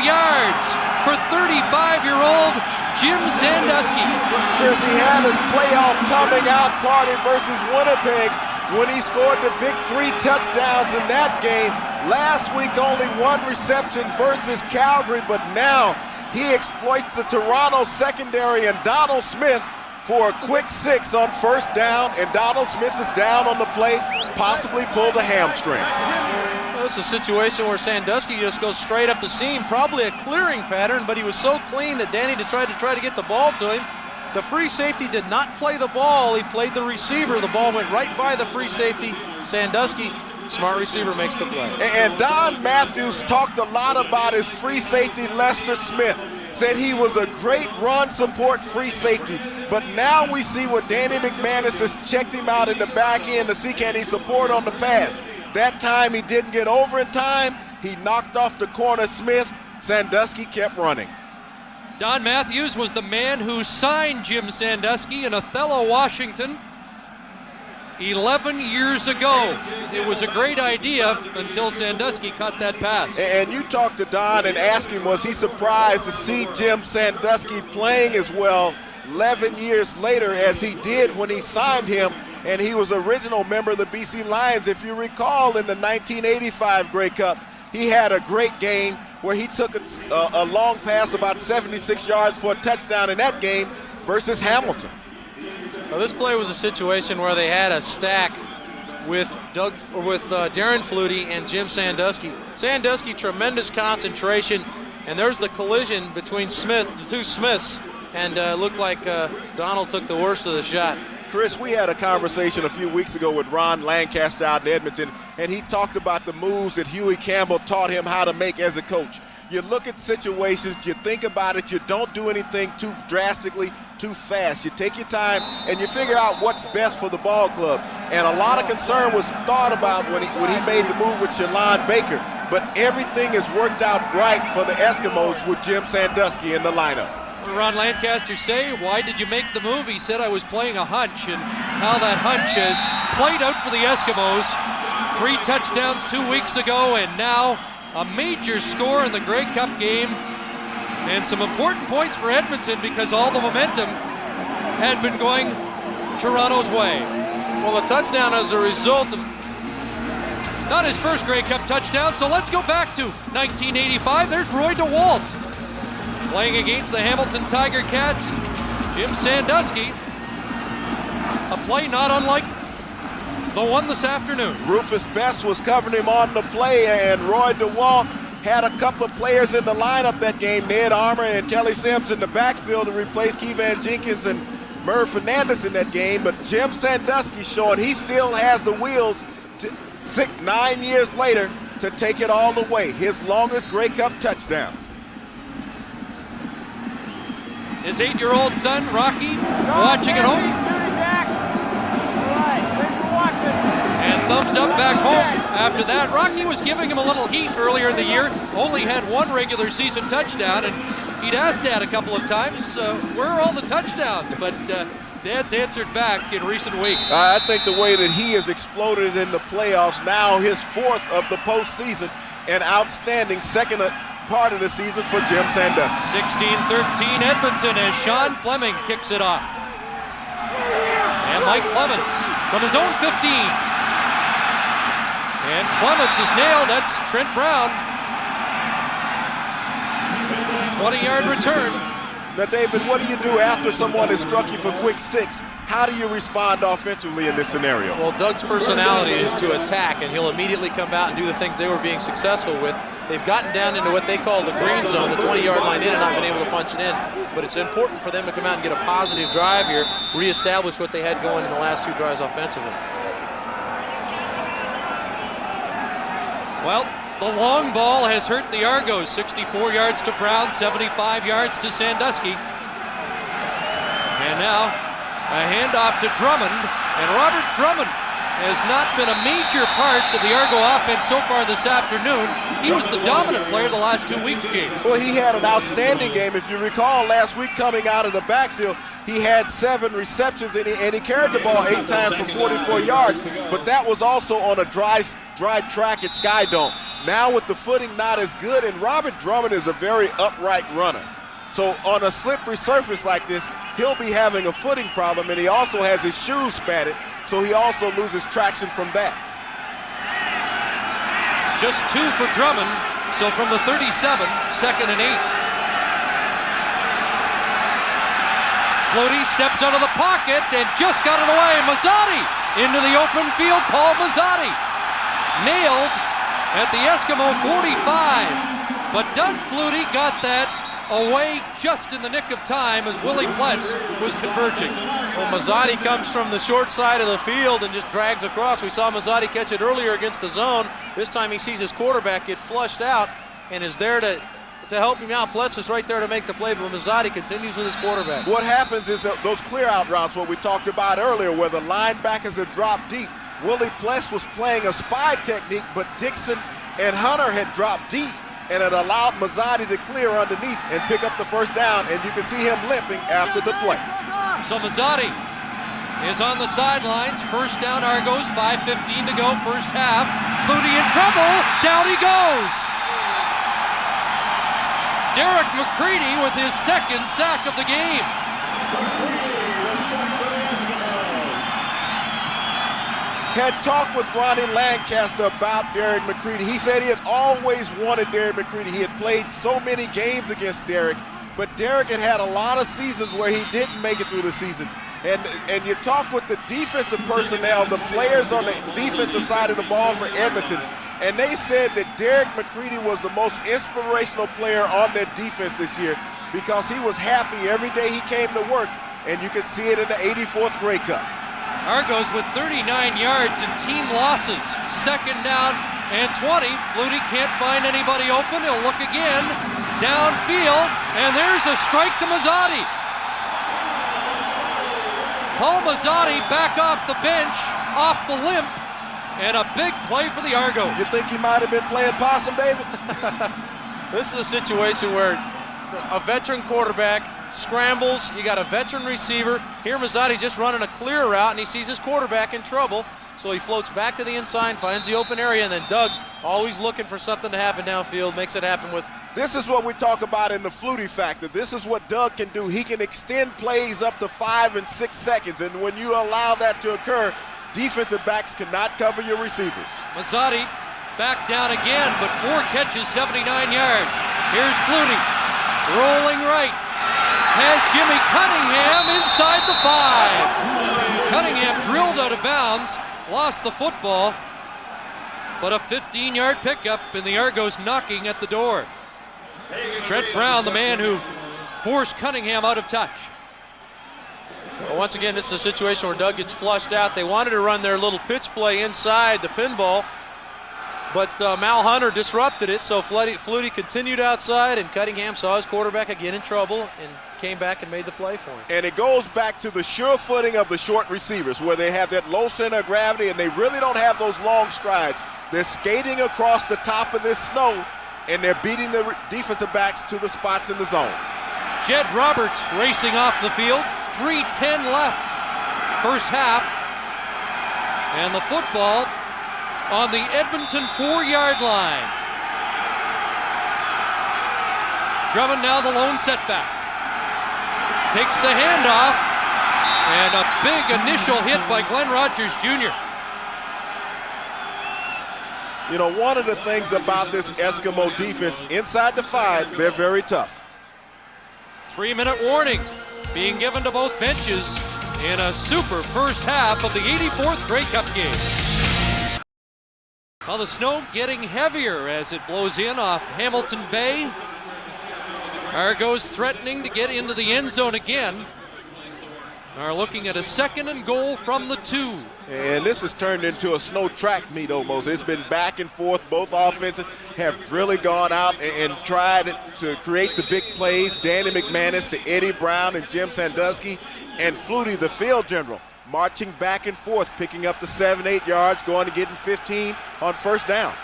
Yards for 35-year-old Jim Sandusky. Chris, he had his playoff coming out party versus Winnipeg when he scored the big 3 touchdowns in that game. Last week, only 1 reception versus Calgary, but now he exploits the Toronto secondary and Donald Smith for a quick 6 on first down, and Donald Smith is down on the play, possibly pulled a hamstring. It's a situation where Sandusky just goes straight up the seam, probably a clearing pattern, but he was so clean that Danny tried to get the ball to him. The free safety did not play the ball. He played the receiver. The ball went right by the free safety. Sandusky, smart receiver, makes the play. And Don Matthews talked a lot about his free safety, Lester Smith. Said he was a great run support free safety. But now we see what Danny McManus has checked him out in the back end to see can he support on the pass. That time he didn't get over in time. He knocked off the corner Smith. Sandusky kept running. Don Matthews was the man who signed Jim Sandusky in Othello, Washington 11 years ago. It was a great idea until Sandusky caught that pass. And you talked to Don and asked him, was he surprised to see Jim Sandusky playing as well 11 years later as he did when he signed him? And he was original member of the BC Lions. If you recall, in the 1985 Grey Cup, he had a great game where he took a long pass about 76 yards for a touchdown in that game versus Hamilton. Well, this play was a situation where they had a stack with Darren Flutie and Jim Sandusky. Sandusky, tremendous concentration, and there's the collision between the 2 Smiths, and it looked like Donald took the worst of the shot. Chris, we had a conversation a few weeks ago with Ron Lancaster out in Edmonton, and he talked about the moves that Huey Campbell taught him how to make as a coach. You look at situations, you think about it, you don't do anything too drastically, too fast. You take your time, and you figure out what's best for the ball club. And a lot of concern was thought about when he made the move with Shalon Baker. But everything has worked out right for the Eskimos with Jim Sandusky in the lineup. What did Ron Lancaster say? Why did you make the move? He said, I was playing a hunch, and how that hunch has played out for the Eskimos. 3 touchdowns 2 weeks ago, and now a major score in the Grey Cup game, and some important points for Edmonton because all the momentum had been going Toronto's way. Well, the touchdown as a result of... Not his first Grey Cup touchdown, so let's go back to 1985. There's Roy DeWalt playing against the Hamilton Tiger Cats. Jim Sandusky, a play not unlike the one this afternoon. Rufus Best was covering him on the play, and Roy DeWalt had a couple of players in the lineup that game, Ned Armour and Kelly Sims in the backfield to replace Keevan Jenkins and Merv Fernandez in that game. But Jim Sandusky showing he still has the wheels 9 years later to take it all the way. His longest Grey Cup touchdown. His 8-year-old son, Rocky, watching at home. And thumbs up back home after that. Rocky was giving him a little heat earlier in the year. Only had 1 regular season touchdown, and he'd asked Dad a couple of times, where are all the touchdowns? But Dad's answered back in recent weeks. I think the way that he has exploded in the playoffs, now his 4th of the postseason, an outstanding second part of the season for Jim Sandusky. 16-13 Edmonton as Sean Fleming kicks it off. And Mike Clements from his own 15. And Clements is nailed. That's Trent Brown. 20-yard return. Now, David, what do you do after someone has struck you for quick 6? How do you respond offensively in this scenario? Well, Doug's personality is to attack, and he'll immediately come out and do the things they were being successful with. They've gotten down into what they call the green zone, the 20-yard line in, and not been able to punch it in. But it's important for them to come out and get a positive drive here, reestablish what they had going in the last 2 drives offensively. Well, the long ball has hurt the Argos. 64 yards to Brown, 75 yards to Sandusky. And now a handoff to Drummond. And Robert Drummond has not been a major part of the Argo offense so far this afternoon. He was the dominant player the last 2 weeks, James. Well, he had an outstanding game. If you recall, last week coming out of the backfield, he had 7 receptions, and he carried the ball 8 times for 44 yards. But that was also on a dry track at Sky Dome. Now with the footing not as good, and Robert Drummond is a very upright runner. So on a slippery surface like this, he'll be having a footing problem, and he also has his shoes spatted, so he also loses traction from that. Just 2 for Drummond, so from the 37, 2nd and 8. Flutie steps out of the pocket and just got it away. Mazzotti into the open field. Paul Mazzotti nailed at the Eskimo 45. But Doug Flutie got that away just in the nick of time as Willie Pless was converging. Well, Mazzotti comes from the short side of the field and just drags across. We saw Mazzotti catch it earlier against the zone. This time he sees his quarterback get flushed out and is there to help him out. Pless is right there to make the play, but Mazzotti continues with his quarterback. What happens is that those clear-out routes, what we talked about earlier, where the linebackers have dropped deep. Willie Pless was playing a spy technique, but Dixon and Hunter had dropped deep, and it allowed Mazzotti to clear underneath and pick up the first down, and you can see him limping after the play. So Mazzotti is on the sidelines. First down Argos, 5:15 to go, first half. Flutie in trouble, down he goes. Derek McCready with his 2nd sack of the game. Had talked with Ronnie Lancaster about Derek McCready. He said he had always wanted Derek McCready. He had played so many games against Derek, but Derek had a lot of seasons where he didn't make it through the season. And you talk with the defensive personnel, the players on the defensive side of the ball for Edmonton, and they said that Derek McCready was the most inspirational player on their defense this year because he was happy every day he came to work, and you can see it in the 84th Grey Cup. Argos with 39 yards and team losses. 2nd down and 20. Flutie can't find anybody open. He'll look again. Downfield, and there's a strike to Mazzotti. Paul Mazzotti back off the bench, off the limp, and a big play for the Argos. You think he might have been playing possum, David? This is a situation where a veteran quarterback scrambles, you got a veteran receiver. Here Mazzotti just running a clear route, and he sees his quarterback in trouble. So he floats back to the inside, finds the open area, and then Doug, always looking for something to happen downfield, makes it happen with. This is what we talk about in the Flutie factor. This is what Doug can do. He can extend plays up to 5 and 6 seconds, and when you allow that to occur, defensive backs cannot cover your receivers. Mazzotti back down again, but 4 catches, 79 yards. Here's Flutie, rolling right. Has Jimmy Cunningham inside the 5. Cunningham drilled out of bounds, lost the football, but a 15-yard pickup, and the Argos knocking at the door. Trent Brown, the man who forced Cunningham out of touch. Well, once again, this is a situation where Doug gets flushed out. They wanted to run their little pitch play inside the pinball, but Mal Hunter disrupted it, so Flutie continued outside, and Cunningham saw his quarterback again in trouble and came back and made the play for him. And it goes back to the sure footing of the short receivers, where they have that low center of gravity, and they really don't have those long strides. They're skating across the top of this snow, and they're beating the defensive backs to the spots in the zone. Jed Roberts racing off the field. 3:10 left first half. And the football on the Edmonton 4-yard line. Drummond now the lone setback. Takes the handoff, and a big initial hit by Glenn Rogers Jr. You know, one of the things about this Eskimo defense, inside the 5, they're very tough. 3-minute warning being given to both benches in a super first half of the 84th Grey Cup game. Well, the snow getting heavier as it blows in off Hamilton Bay. Argos threatening to get into the end zone again. Are looking at a 2nd and goal from the 2. And this has turned into a snow track meet almost. It's been back and forth. Both offenses have really gone out and tried to create the big plays. Danny McManus to Eddie Brown and Jim Sandusky, and Flutie, the field general, marching back and forth, picking up the 7-8 yards, going to getting 15 on first down.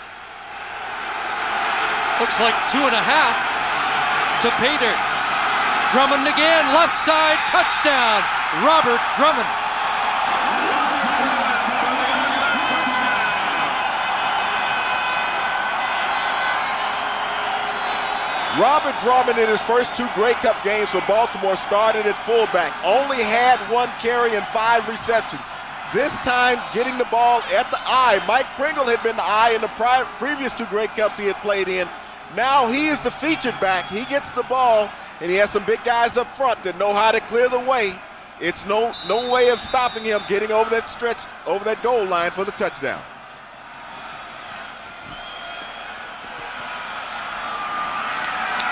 Looks like 2.5 to pay dirt. Drummond again, left side, touchdown, Robert Drummond. Robert Drummond in his first 2 Grey Cup games for Baltimore started at fullback. Only had 1 carry and 5 receptions. This time getting the ball at the eye. Mike Pringle had been the eye in the previous 2 Grey Cups he had played in. Now he is the featured back. He gets the ball, and he has some big guys up front that know how to clear the way. It's no way of stopping him getting over that stretch, over that goal line for the touchdown.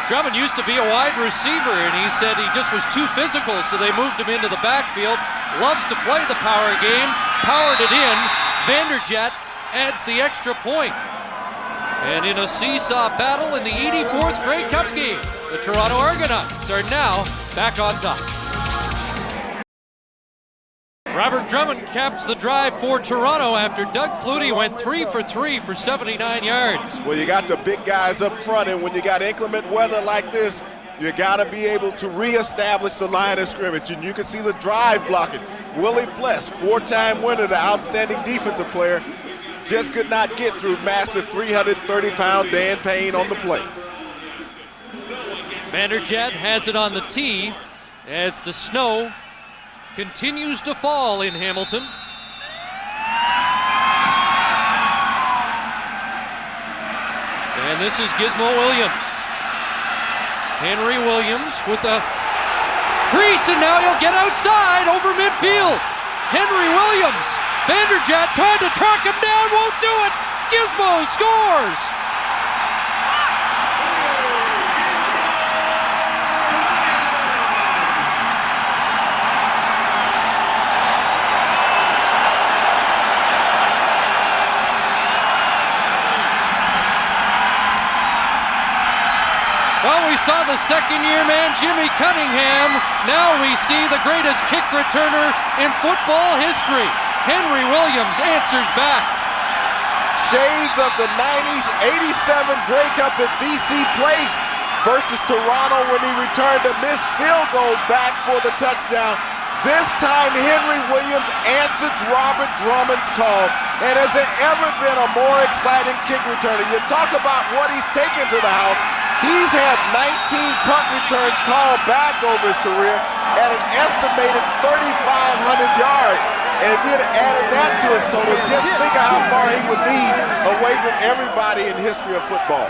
Drummond used to be a wide receiver, and he said he just was too physical, so they moved him into the backfield. Loves to play the power game, powered it in. Vanderjagt adds the extra point. And in a seesaw battle in the 84th Grey Cup game, the Toronto Argonauts are now back on top. Robert Drummond caps the drive for Toronto after Doug Flutie went 3 for 3 for 79 yards. Well, you got the big guys up front, and when you got inclement weather like this, you got to be able to reestablish the line of scrimmage, and you can see the drive blocking. Willie Pless, 4-time winner, the outstanding defensive player, just could not get through massive 330-pound Dan Payne on the play. Vanderjagt has it on the tee as the snow continues to fall in Hamilton. And this is Gizmo Williams. Henry Williams with a crease, and now he'll get outside over midfield. Henry Williams. Vanderjagt trying to track him down, won't do it. Gizmo scores. Well, we saw the second-year man, Jimmy Cunningham. Now we see the greatest kick returner in football history. Henry Williams answers back. Shades of the 90s, 87 Grey Cup at BC Place versus Toronto when he returned a missed field goal back for the touchdown. This time, Henry Williams answers Robert Drummond's call. And has there ever been a more exciting kick returner? You talk about what he's taken to the house. He's had 19 punt returns called back over his career at an estimated 3,500 yards. And if he had added that to his total, just think of how far he would be away from everybody in history of football.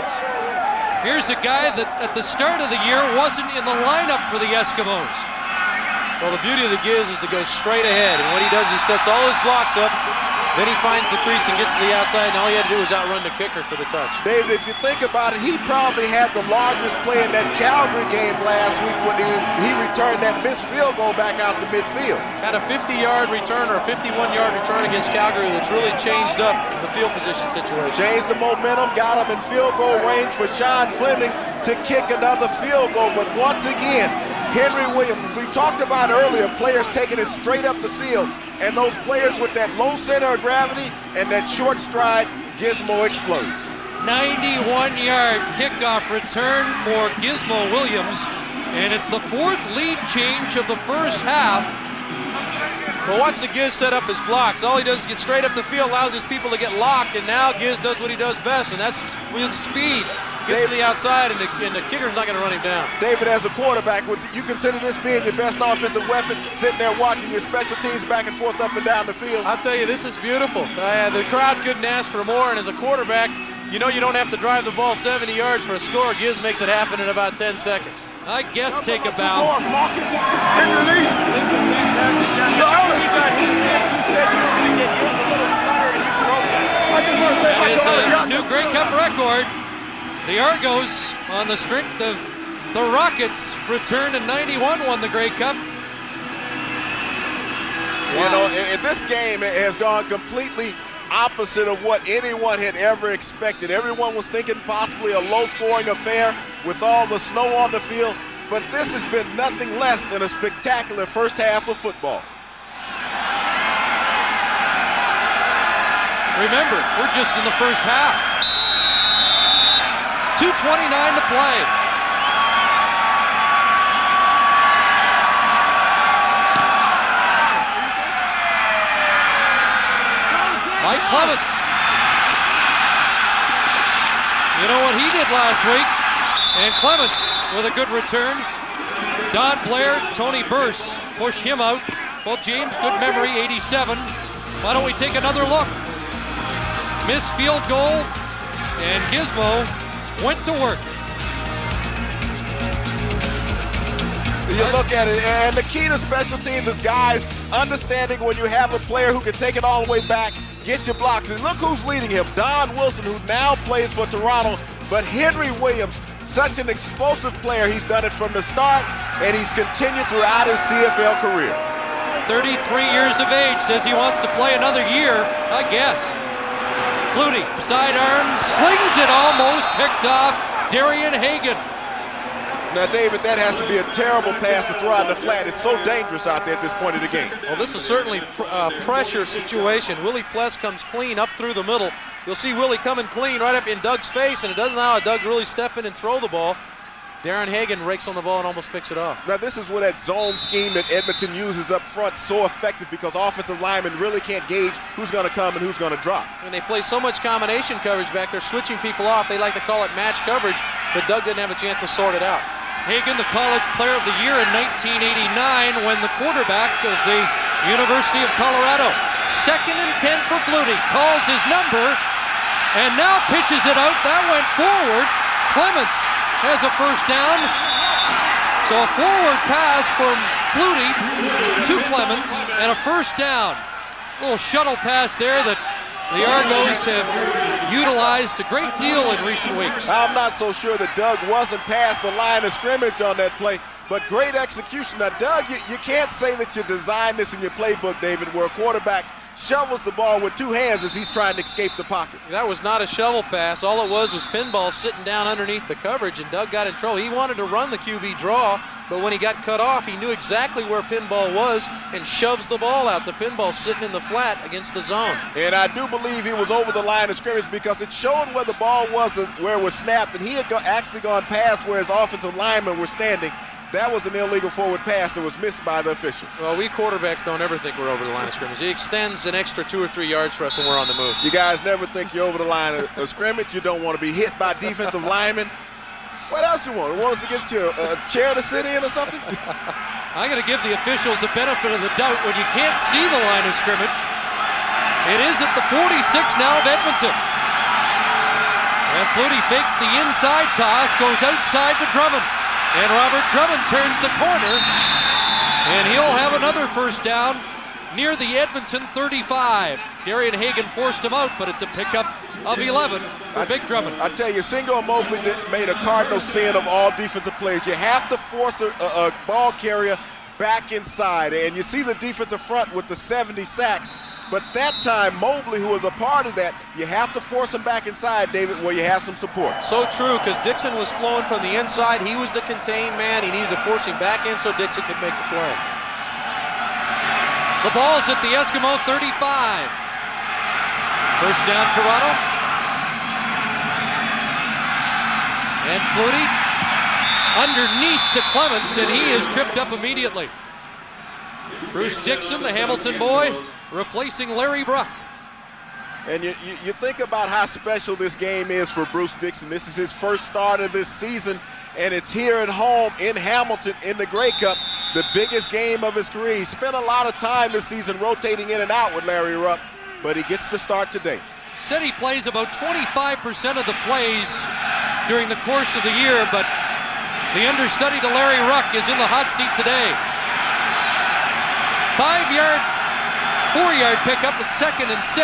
Here's a guy that at the start of the year wasn't in the lineup for the Eskimos. Well, the beauty of the Giz is to go straight ahead. And what he does, he sets all his blocks up. Then he finds the crease and gets to the outside, and all he had to do was outrun the kicker for the touch. David, if you think about it, he probably had the largest play in that Calgary game last week when he returned that missed field goal back out to midfield. Had a 50-yard return or a 51-yard return against Calgary that's really changed up the field position situation. Changed the momentum, got him in field goal range for Sean Fleming to kick another field goal. But once again, Henry Williams, we talked about earlier, players taking it straight up the field, and those players with that low center of gravity and that short stride, Gizmo explodes. 91-yard kickoff return for Gizmo Williams, and it's the 4th lead change of the first half Well, watch the Giz set up his blocks. All he does is get straight up the field, allows his people to get locked, and now Giz does what he does best, and that's with speed. Gets to the outside, and the kicker's not going to run him down. David, as a quarterback, would you consider this being your best offensive weapon, sitting there watching your special teams back and forth up and down the field? I'll tell you, this is beautiful. The crowd couldn't ask for more, and as a quarterback, you know you don't have to drive the ball 70 yards for a score. Giz makes it happen in about 10 seconds. I guess take a bow. That is a new Grey Cup record. The Argos, on the strength of the Rockets, returned in '91, won the Grey Cup. You know, in this game, it has gone completely opposite of what anyone had ever expected. Everyone was thinking possibly a low-scoring affair with all the snow on the field, but this has been nothing less than a spectacular first half of football. Remember, we're just in the first half. 2:29 to play. Mike Clements. You know what he did last week? And Clements with a good return. Don Blair, Tony Burse push him out. Well, James, good memory, 87. Why don't we take another look? Missed field goal, and Gizmo went to work. You look at it, and the key to special teams is guys understanding when you have a player who can take it all the way back, get your blocks. And look who's leading him, Don Wilson, who now plays for Toronto, but Henry Williams, such an explosive player. He's done it from the start, and he's continued throughout his CFL career. 33 years of age, says he wants to play another year, I guess. Flutie, sidearm, slings it, almost picked off Darian Hagan. Now, David, that has to be a terrible pass to throw out in the flat. It's so dangerous out there at this point of the game. Well, this is certainly a pressure situation. Willie Pless comes clean up through the middle. You'll see Willie coming clean right up in Doug's face, and it doesn't allow Doug to really step in and throw the ball. Darren Hagan rakes on the ball and almost picks it off. Now, this is where that zone scheme that Edmonton uses up front so effective, because offensive linemen really can't gauge who's going to come and who's going to drop. And they play so much combination coverage back there, switching people off. They like to call it match coverage, but Doug didn't have a chance to sort it out. Hagan, the College Player of the Year in 1989, when the quarterback of the University of Colorado. 2nd and 10 for Flutie. Calls his number, and now pitches it out. That went forward. Clements has a first down. So a forward pass from Flutie to Clements, and a first down. A little shuttle pass there that the Argos have utilized a great deal in recent weeks. I'm not so sure that Doug wasn't past the line of scrimmage on that play, but great execution. Now, Doug, you can't say that you designed this in your playbook, David, where a quarterback shovels the ball with two hands as he's trying to escape the pocket. That was not a shovel pass. All it was Pinball sitting down underneath the coverage, and Doug got in trouble. He wanted to run the QB draw, but when he got cut off, he knew exactly where Pinball was and shoves the ball out. The Pinball sitting in the flat against the zone. And I do believe he was over the line of scrimmage because it showed where the ball was, where it was snapped, and he had actually gone past where his offensive linemen were standing. That was an illegal forward pass that was missed by the official. Well, we quarterbacks don't ever think we're over the line of scrimmage. He extends an extra 2 or 3 yards for us when we're on the move. You guys never think you're over the line of scrimmage. You don't want to be hit by defensive linemen. What else you want? You want us to get you a chair to sit in or something? I'm going to give the officials the benefit of the doubt when you can't see the line of scrimmage. It is at the 46 now of Edmonton. And Flutie fakes the inside toss, goes outside to Drummond. And Robert Drummond turns the corner, and he'll have another first down near the Edmonton 35. Darian Hagan forced him out, but it's a pickup of 11 for Big Drummond. I tell you, Singo Mobley made a cardinal sin of all defensive players. You have to force a ball carrier back inside, and you see the defensive front with the 70 sacks. But that time, Mobley, who was a part of that, you have to force him back inside, David, where you have some support. So true, because Dixon was flowing from the inside. He was the contained man. He needed to force him back in so Dixon could make the play. The ball's at the Eskimo 35. First down, Toronto. And Flutie underneath to Clements, and he is tripped up immediately. Bruce Dixon, the Hamilton boy, replacing Larry Bruck. And you think about how special this game is for Bruce Dixon. This is his first start of this season, and it's here at home in Hamilton in the Grey Cup, the biggest game of his career. He spent a lot of time this season rotating in and out with Larry Ruck, but he gets the start today. Said he plays about 25% of the plays during the course of the year, but the understudy to Larry Ruck is in the hot seat today. 4-yard pickup at 2nd and 6.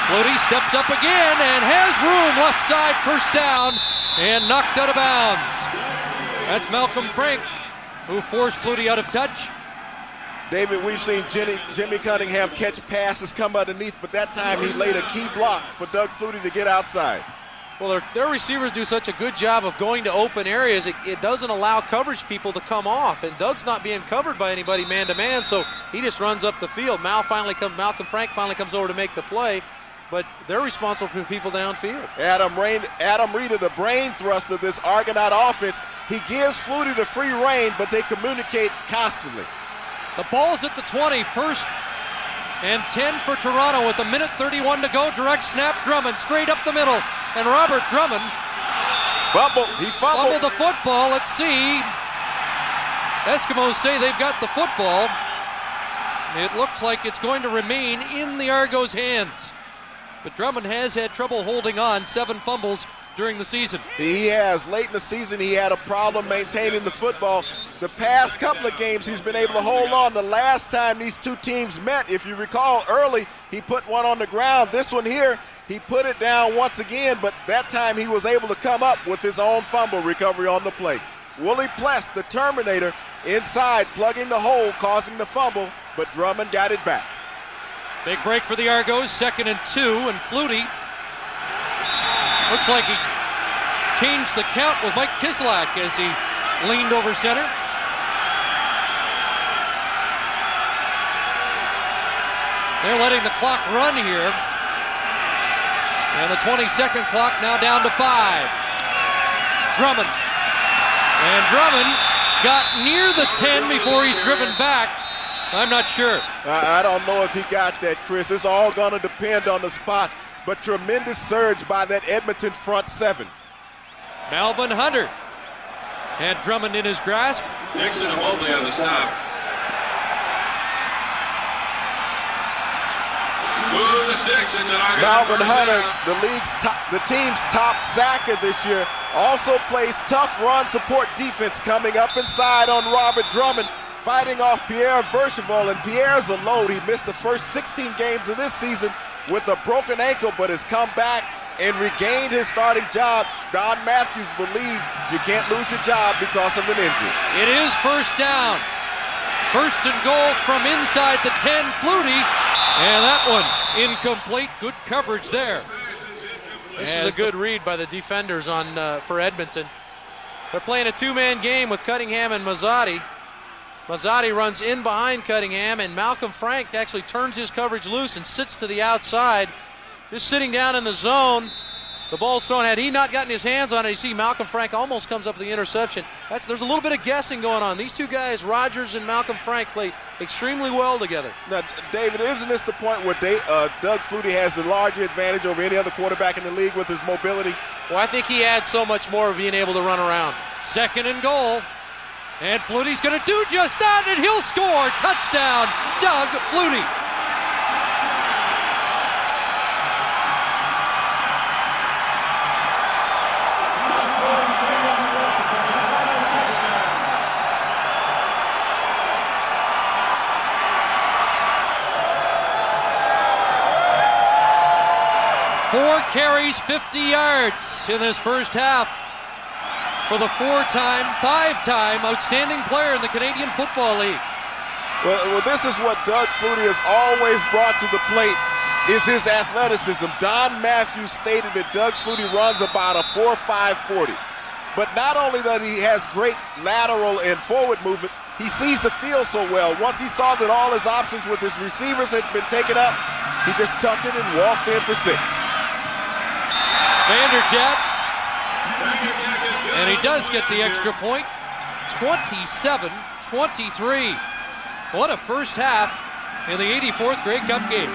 Flutie steps up again and has room left side, first down, and knocked out of bounds. That's Malcolm Frank, who forced Flutie out of touch. David, we've seen Jimmy Cunningham catch passes come underneath, but that time he laid a key block for Doug Flutie to get outside. Well, their receivers do such a good job of going to open areas, it doesn't allow coverage people to come off. And Doug's not being covered by anybody man-to-man, so he just runs up the field. Malcolm Frank finally comes over to make the play, but they're responsible for people downfield. Adam Reeder, the brain thrust of this Argonaut offense, he gives Flutie the free rein, but they communicate constantly. The ball's at the 20, 1st and 10 for Toronto with 1:31 to go. Direct snap, Drummond straight up the middle. And Robert Drummond fumbled the football. Let's see. Eskimos say they've got the football. It looks like it's going to remain in the Argos' hands. But Drummond has had trouble holding on, 7 fumbles during the season. He has. Late in the season, he had a problem maintaining the football. The past couple of games, he's been able to hold on. The last time these two teams met, if you recall early, he put one on the ground. This one here, he put it down once again, but that time he was able to come up with his own fumble recovery on the play. Willie Pless, the Terminator, inside, plugging the hole, causing the fumble, but Drummond got it back. Big break for the Argos, 2nd and 2, and Flutie looks like he changed the count with Mike Kislak as he leaned over center. They're letting the clock run here. And the 20-second clock now down to 5. Drummond. And Drummond got near the 10 before he's driven back. I'm not sure. I don't know if he got that, Chris. It's all going to depend on the spot. But tremendous surge by that Edmonton front 7. Melvin Hunter had Drummond in his grasp. Dixon and Mobley on the stop. Melvin Hunter, the team's top sacker this year, also plays tough run support defense coming up inside on Robert Drummond, fighting off Pierre Vercheval, and Pierre's a load. He missed the first 16 games of this season with a broken ankle, but has come back and regained his starting job. Don Matthews believes you can't lose your job because of an injury. It is first down. 1st and goal from inside the 10, Flutie. And that one incomplete. Good coverage there. This is a good read by the defenders for Edmonton. They're playing a 2-man game with Cunningham and Mazzotti. Mazzotti runs in behind Cunningham, and Malcolm Frank actually turns his coverage loose and sits to the outside. Just sitting down in the zone. The ball's thrown. Had he not gotten his hands on it, you see Malcolm Frank almost comes up with the interception. There's a little bit of guessing going on. These two guys, Rogers and Malcolm Frank, play extremely well together. Now, David, isn't this the point where Doug Flutie has the larger advantage over any other quarterback in the league with his mobility? Well, I think he adds so much more of being able to run around. 2nd and goal. And Flutie's going to do just that, and he'll score. Touchdown, Doug Flutie. Four carries, 50 yards in this first half for the 5-time outstanding player in the Canadian Football League. Well, this is what Doug Flutie has always brought to the plate, is his athleticism. Don Matthews stated that Doug Flutie runs about a 4.5 40. But not only that he has great lateral and forward movement, he sees the field so well. Once he saw that all his options with his receivers had been taken up, he just tucked it and walked in for 6. Vanderjagt, and he does get the extra point. 27-23. What a first half in the 84th Grey Cup game.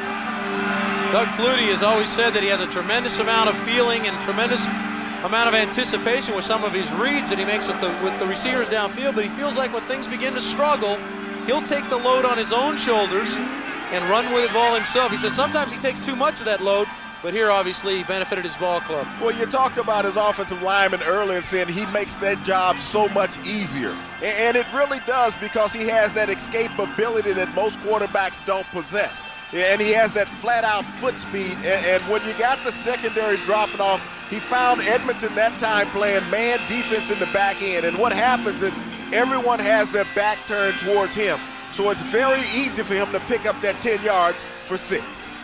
Doug Flutie has always said that he has a tremendous amount of feeling and tremendous amount of anticipation with some of his reads that he makes with the receivers downfield, but he feels like when things begin to struggle, he'll take the load on his own shoulders and run with the ball himself. He says sometimes he takes too much of that load, but here obviously he benefited his ball club. Well, you talked about his offensive lineman earlier and saying he makes that job so much easier. And it really does, because he has that escape ability that most quarterbacks don't possess. And he has that flat-out foot speed. And when you got the secondary dropping off, he found Edmonton that time playing man defense in the back end. And what happens is everyone has their back turned towards him. So it's very easy for him to pick up that 10 yards for 6.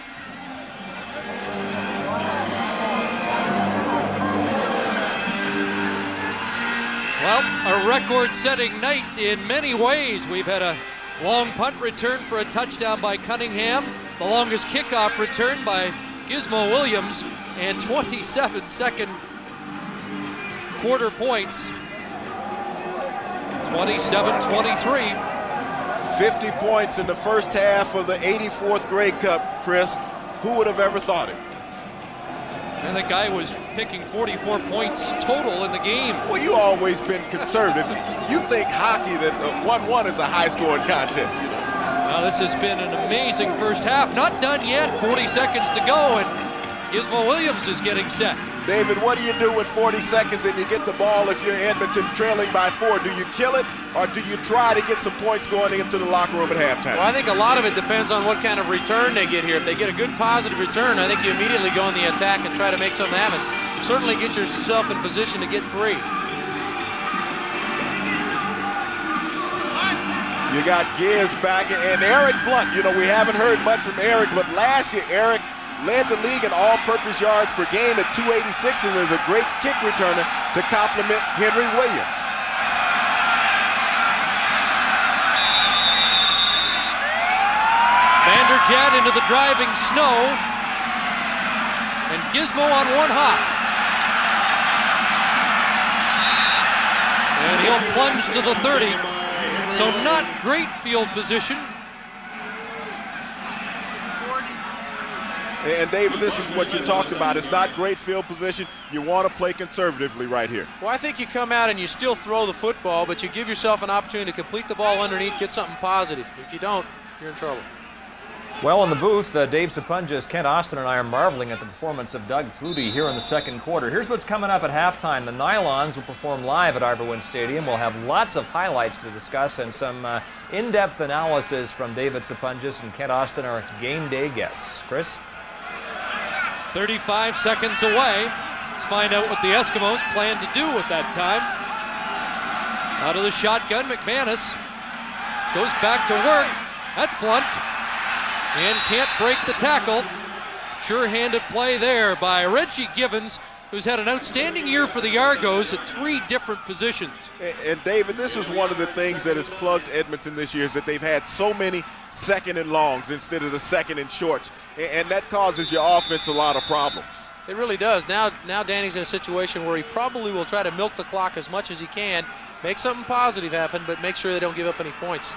Well, a record-setting night in many ways. We've had a long punt return for a touchdown by Cunningham, the longest kickoff return by Gizmo Williams, and 27 second quarter points. 27-23. 50 points in the first half of the 84th Grey Cup, Chris. Who would have ever thought it? And the guy was picking 44 points total in the game. Well, you always been conservative. You think hockey that 1-1 is a high-scoring contest, you know. Well, this has been an amazing first half. Not done yet. 40 seconds to go, and Gizmo Williams is getting set. David, what do you do with 40 seconds and you get the ball if you're Edmonton trailing by 4? Do you kill it, or do you try to get some points going into the locker room at halftime? Well, I think a lot of it depends on what kind of return they get here. If they get a good positive return, I think you immediately go in the attack and try to make something happen. Certainly get yourself in position to get 3. You got Giz back, and Eric Blunt. You know, we haven't heard much from Eric, but last year Eric led the league in all-purpose yards per game at 286, and is a great kick returner to complement Henry Williams. Vanderjagt into the driving snow, and Gizmo on one hop. And he'll plunge to the 30. So not great field position. And David, this is what you talked about. It's not great field position. You want to play conservatively right here. Well, I think you come out and you still throw the football, but you give yourself an opportunity to complete the ball underneath, get something positive. If you don't, you're in trouble. Well, in the booth, Dave Sapunjas, Kent Austin, and I are marveling at the performance of Doug Flutie here in the second quarter. Here's what's coming up at halftime. The Nylons will perform live at Arborwind Stadium. We'll have lots of highlights to discuss and some in-depth analysis from David Sapunjas and Kent Austin, our game day guests. Chris? 35 seconds away. Let's find out what the Eskimos plan to do with that time. Out of the shotgun, McManus goes back to work. That's Blunt. And can't break the tackle. Sure-handed play there by Reggie Givens, who's had an outstanding year for the Argos at 3 different positions. And David, this is one of the things that has plugged Edmonton this year, is that they've had so many second and longs instead of the second and shorts. And that causes your offense a lot of problems. It really does. Now Danny's in a situation where he probably will try to milk the clock as much as he can, make something positive happen, but make sure they don't give up any points.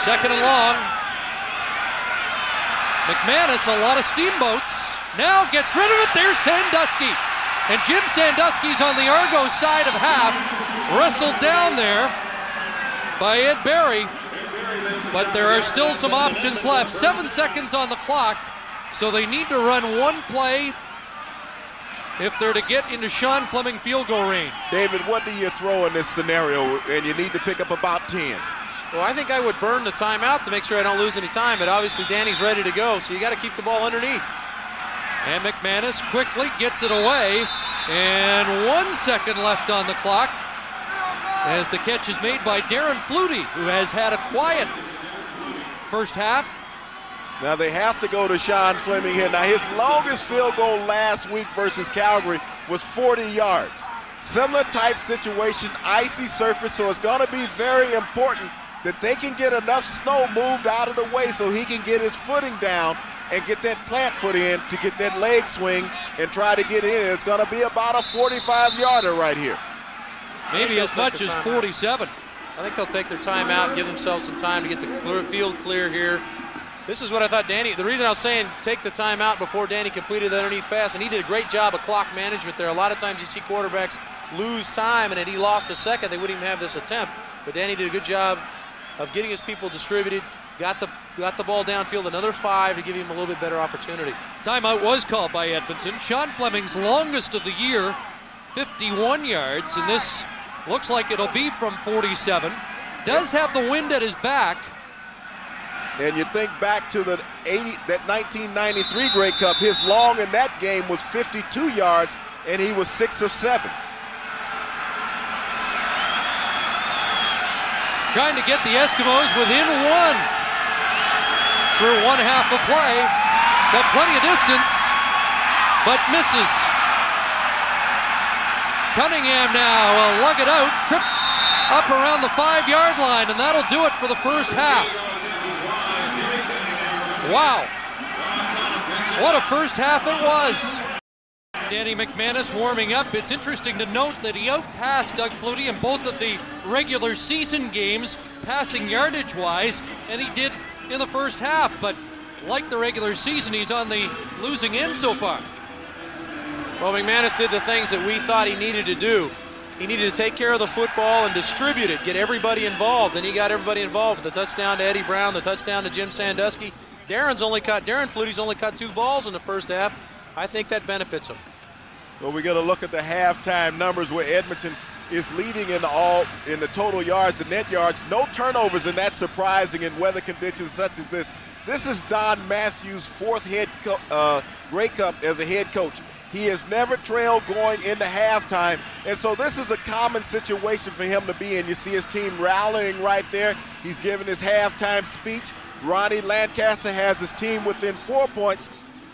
Second and long. McManus, a lot of steamboats. Now gets rid of it. There's Sandusky. And Jim Sandusky's on the Argos side of half. Wrestled down there by Ed Barry. But there are still some options left. 7 seconds on the clock. So they need to run one play if they're to get into Sean Fleming field goal range. David, what do you throw in this scenario? And you need to pick up about 10. Well, I think I would burn the timeout to make sure I don't lose any time, but obviously Danny's ready to go, so you got to keep the ball underneath. And McManus quickly gets it away, and 1 second left on the clock as the catch is made by Darren Flutie, who has had a quiet first half. Now they have to go to Sean Fleming here. Now his longest field goal last week versus Calgary was 40 yards. Similar type situation, icy surface, so it's going to be very important that they can get enough snow moved out of the way so he can get his footing down and get that plant foot in to get that leg swing and try to get in. It's going to be about a 45-yarder right here. Maybe as much as 47. I think they'll take their time out and give themselves some time to get the field clear here. This is what I thought Danny, the reason I was saying take the time out before Danny completed the underneath pass, and he did a great job of clock management there. A lot of times you see quarterbacks lose time, and if he lost a second, they wouldn't even have this attempt. But Danny did a good job of getting his people distributed, got the ball downfield, another 5 to give him a little bit better opportunity. Timeout was called by Edmonton. Sean Fleming's longest of the year, 51 yards, and this looks like it'll be from 47. Does have the wind at his back. And you think back to that 1993 Grey Cup, his long in that game was 52 yards, and he was 6 of 7. Trying to get the Eskimos within 1 through one half of play. Got plenty of distance, but misses. Cunningham now will lug it out, trip up around the 5-yard line, and that'll do it for the first half. Wow. What a first half it was. Danny McManus warming up. It's interesting to note that he outpassed Doug Flutie in both of the regular season games, passing yardage-wise, and he did in the first half. But like the regular season, he's on the losing end so far. Well, McManus did the things that we thought he needed to do. He needed to take care of the football and distribute it, get everybody involved, and he got everybody involved. The touchdown to Eddie Brown, the touchdown to Jim Sandusky. Darren Flutie's only caught 2 balls in the first half. I think that benefits him. Well, we got to look at the halftime numbers where Edmonton is leading in the total yards, the net yards. No turnovers, and that's surprising in weather conditions such as this. This is Don Matthews' 4th Grey Cup as a head coach. He has never trailed going into halftime, and so this is a common situation for him to be in. You see his team rallying right there. He's giving his halftime speech. Ronnie Lancaster has his team within 4 points.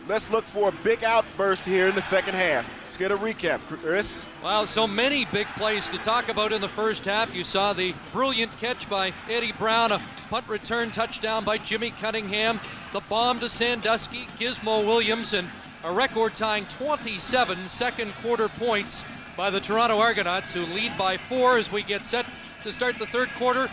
Let's look for a big outburst here in the second half. Let's get a recap, Chris. Wow, so many big plays to talk about in the first half. You saw the brilliant catch by Eddie Brown, a punt return touchdown by Jimmy Cunningham, the bomb to Sandusky, Gizmo Williams, and a record-tying 27 second-quarter points by the Toronto Argonauts, who lead by 4 as we get set to start the third quarter.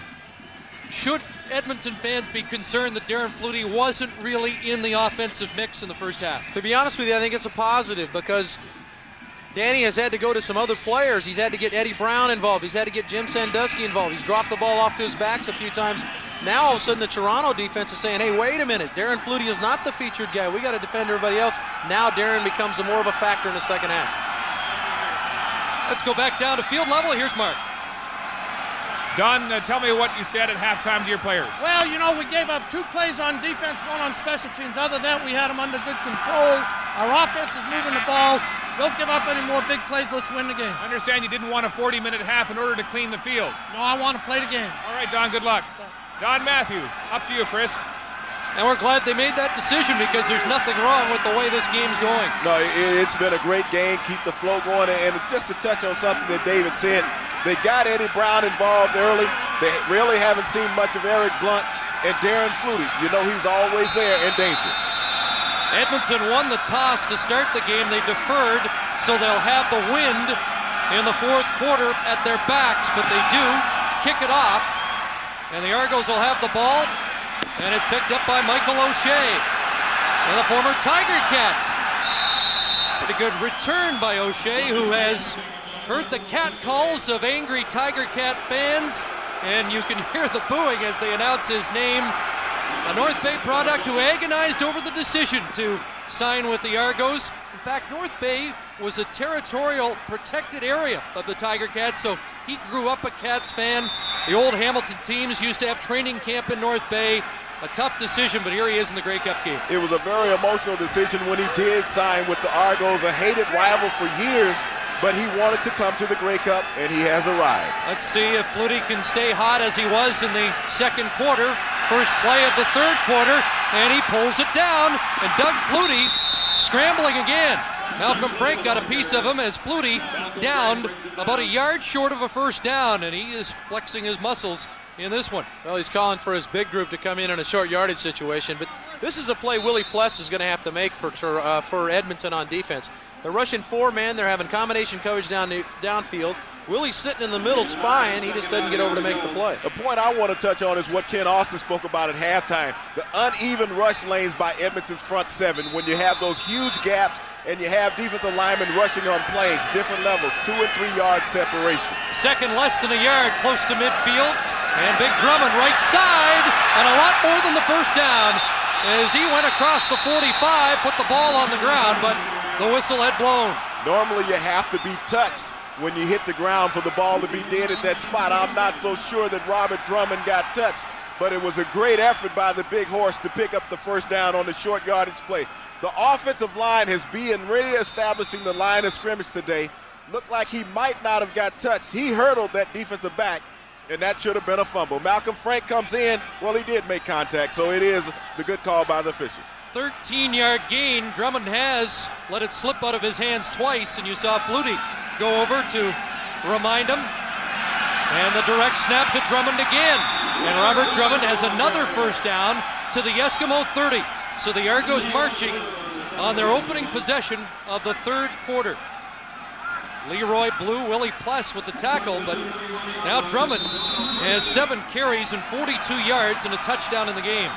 Should Edmonton fans be concerned that Darren Flutie wasn't really in the offensive mix in the first half? To be honest with you, I think it's a positive because Danny has had to go to some other players. He's had to get Eddie Brown involved. He's had to get Jim Sandusky involved. He's dropped the ball off to his backs a few times. Now all of a sudden the Toronto defense is saying, hey, wait a minute. Darren Flutie is not the featured guy. We got to defend everybody else. Now Darren becomes more of a factor in the second half. Let's go back down to field level. Here's Mark. Don, tell me what you said at halftime to your players. Well, you know, we gave up 2 plays on defense, 1 on special teams. Other than that, we had them under good control. Our offense is moving the ball. Don't give up any more big plays. Let's win the game. I understand you didn't want a 40-minute half in order to clean the field. No, I want to play the game. All right, Don, good luck. Don Matthews, up to you, Chris. And we're glad they made that decision because there's nothing wrong with the way this game's going. No, it's been a great game. Keep the flow going. And just to touch on something that David said, they got Eddie Brown involved early. They really haven't seen much of Eric Blunt and Darren Flutie. You know he's always there and dangerous. Edmonton won the toss to start the game. They deferred, so they'll have the wind in the fourth quarter at their backs, but they do kick it off, and the Argos will have the ball, and it's picked up by Michael O'Shea, and the former Tiger Cat. Pretty good return by O'Shea, who has heard the cat calls of angry Tiger Cat fans, and you can hear the booing as they announce his name. A North Bay product who agonized over the decision to sign with the Argos. In fact, North Bay was a territorial protected area of the Tiger Cats, so he grew up a Cats fan. The old Hamilton teams used to have training camp in North Bay. A tough decision, but here he is in the Grey Cup game. It was a very emotional decision when he did sign with the Argos, a hated rival for years, but he wanted to come to the Grey Cup, and he has arrived. Let's see if Flutie can stay hot as he was in the second quarter. First play of the third quarter, and he pulls it down, and Doug Flutie scrambling again. Malcolm Frank got a piece of him as Flutie downed about a yard short of a first down, and he is flexing his muscles in this one. Well, he's calling for his big group to come in a short yardage situation, but this is a play Willie Pless is going to have to make for Edmonton on defense. They're rushing 4-man. They're having combination coverage downfield. Willie's sitting in the middle spying. He just doesn't get over to make the play. The point I want to touch on is what Ken Austin spoke about at halftime. The uneven rush lanes by Edmonton's front 7 when you have those huge gaps and you have defensive linemen rushing on planes, different levels, 2 and 3 yard separation. Second less than a yard, close to midfield. And Big Drummond right side, and a lot more than the first down as he went across the 45, put the ball on the ground, but the whistle had blown. Normally you have to be touched when you hit the ground for the ball to be dead at that spot. I'm not so sure that Robert Drummond got touched, but it was a great effort by the Big Horse to pick up the first down on the short yardage play. The offensive line has been really establishing the line of scrimmage today. Looked like he might not have got touched. He hurdled that defensive back, and that should have been a fumble. Malcolm Frank comes in. Well, he did make contact, so it is the good call by the officials. 13-yard gain. Drummond has let it slip out of his hands twice, and you saw Flutie go over to remind him. And the direct snap to Drummond again. And Robert Drummond has another first down to the Eskimo 30. So the Argos marching on their opening possession of the third quarter. Leroy Blue, Willie Pless with the tackle, but now Drummond has 7 carries and 42 yards and a touchdown in the game.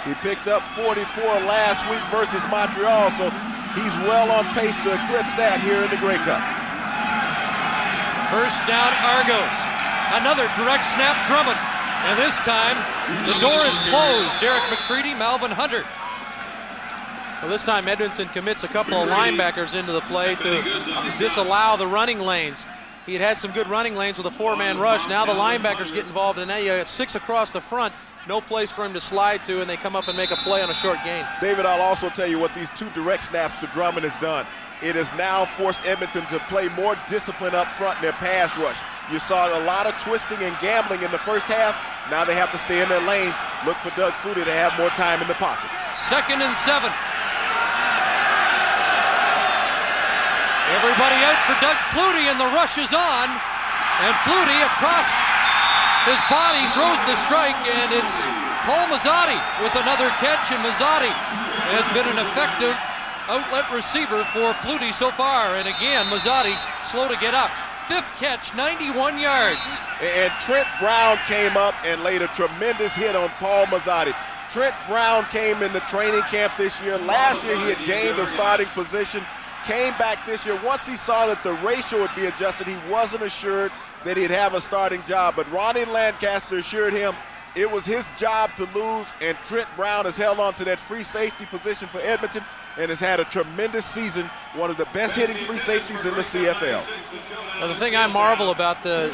He picked up 44 last week versus Montreal, so he's well on pace to eclipse that here in the Grey Cup. First down, Argos. Another direct snap, Drummond. And this time, the door is closed. Derek McCready, Malvin Hunter. Well, this time Edmonton commits a couple of linebackers into the play to disallow the running lanes. He had some good running lanes with a 4-man rush. Now the linebackers get involved, and now you got 6 across the front. No place for him to slide to, and they come up and make a play on a short gain. David, I'll also tell you what these 2 direct snaps to Drummond has done. It has now forced Edmonton to play more discipline up front in their pass rush. You saw a lot of twisting and gambling in the first half. Now they have to stay in their lanes, look for Doug Flutie to have more time in the pocket. 2nd and 7. Everybody out for Doug Flutie, and the rush is on. And Flutie across his body throws the strike, and it's Paul Mazzotti with another catch, and Mazzotti has been an effective outlet receiver for Flutie so far. And again, Mazzotti slow to get up. 5th catch, 91 yards. And Trent Brown came up and laid a tremendous hit on Paul Mazzotti. Trent Brown came in the training camp this year. Last year he had gained a starting position, came back this year. Once he saw that the ratio would be adjusted, he wasn't assured that he'd have a starting job. But Ronnie Lancaster assured him it was his job to lose, and Trent Brown has held on to that free safety position for Edmonton and has had a tremendous season, one of the best hitting free safeties in the CFL. Now, the thing I marvel about the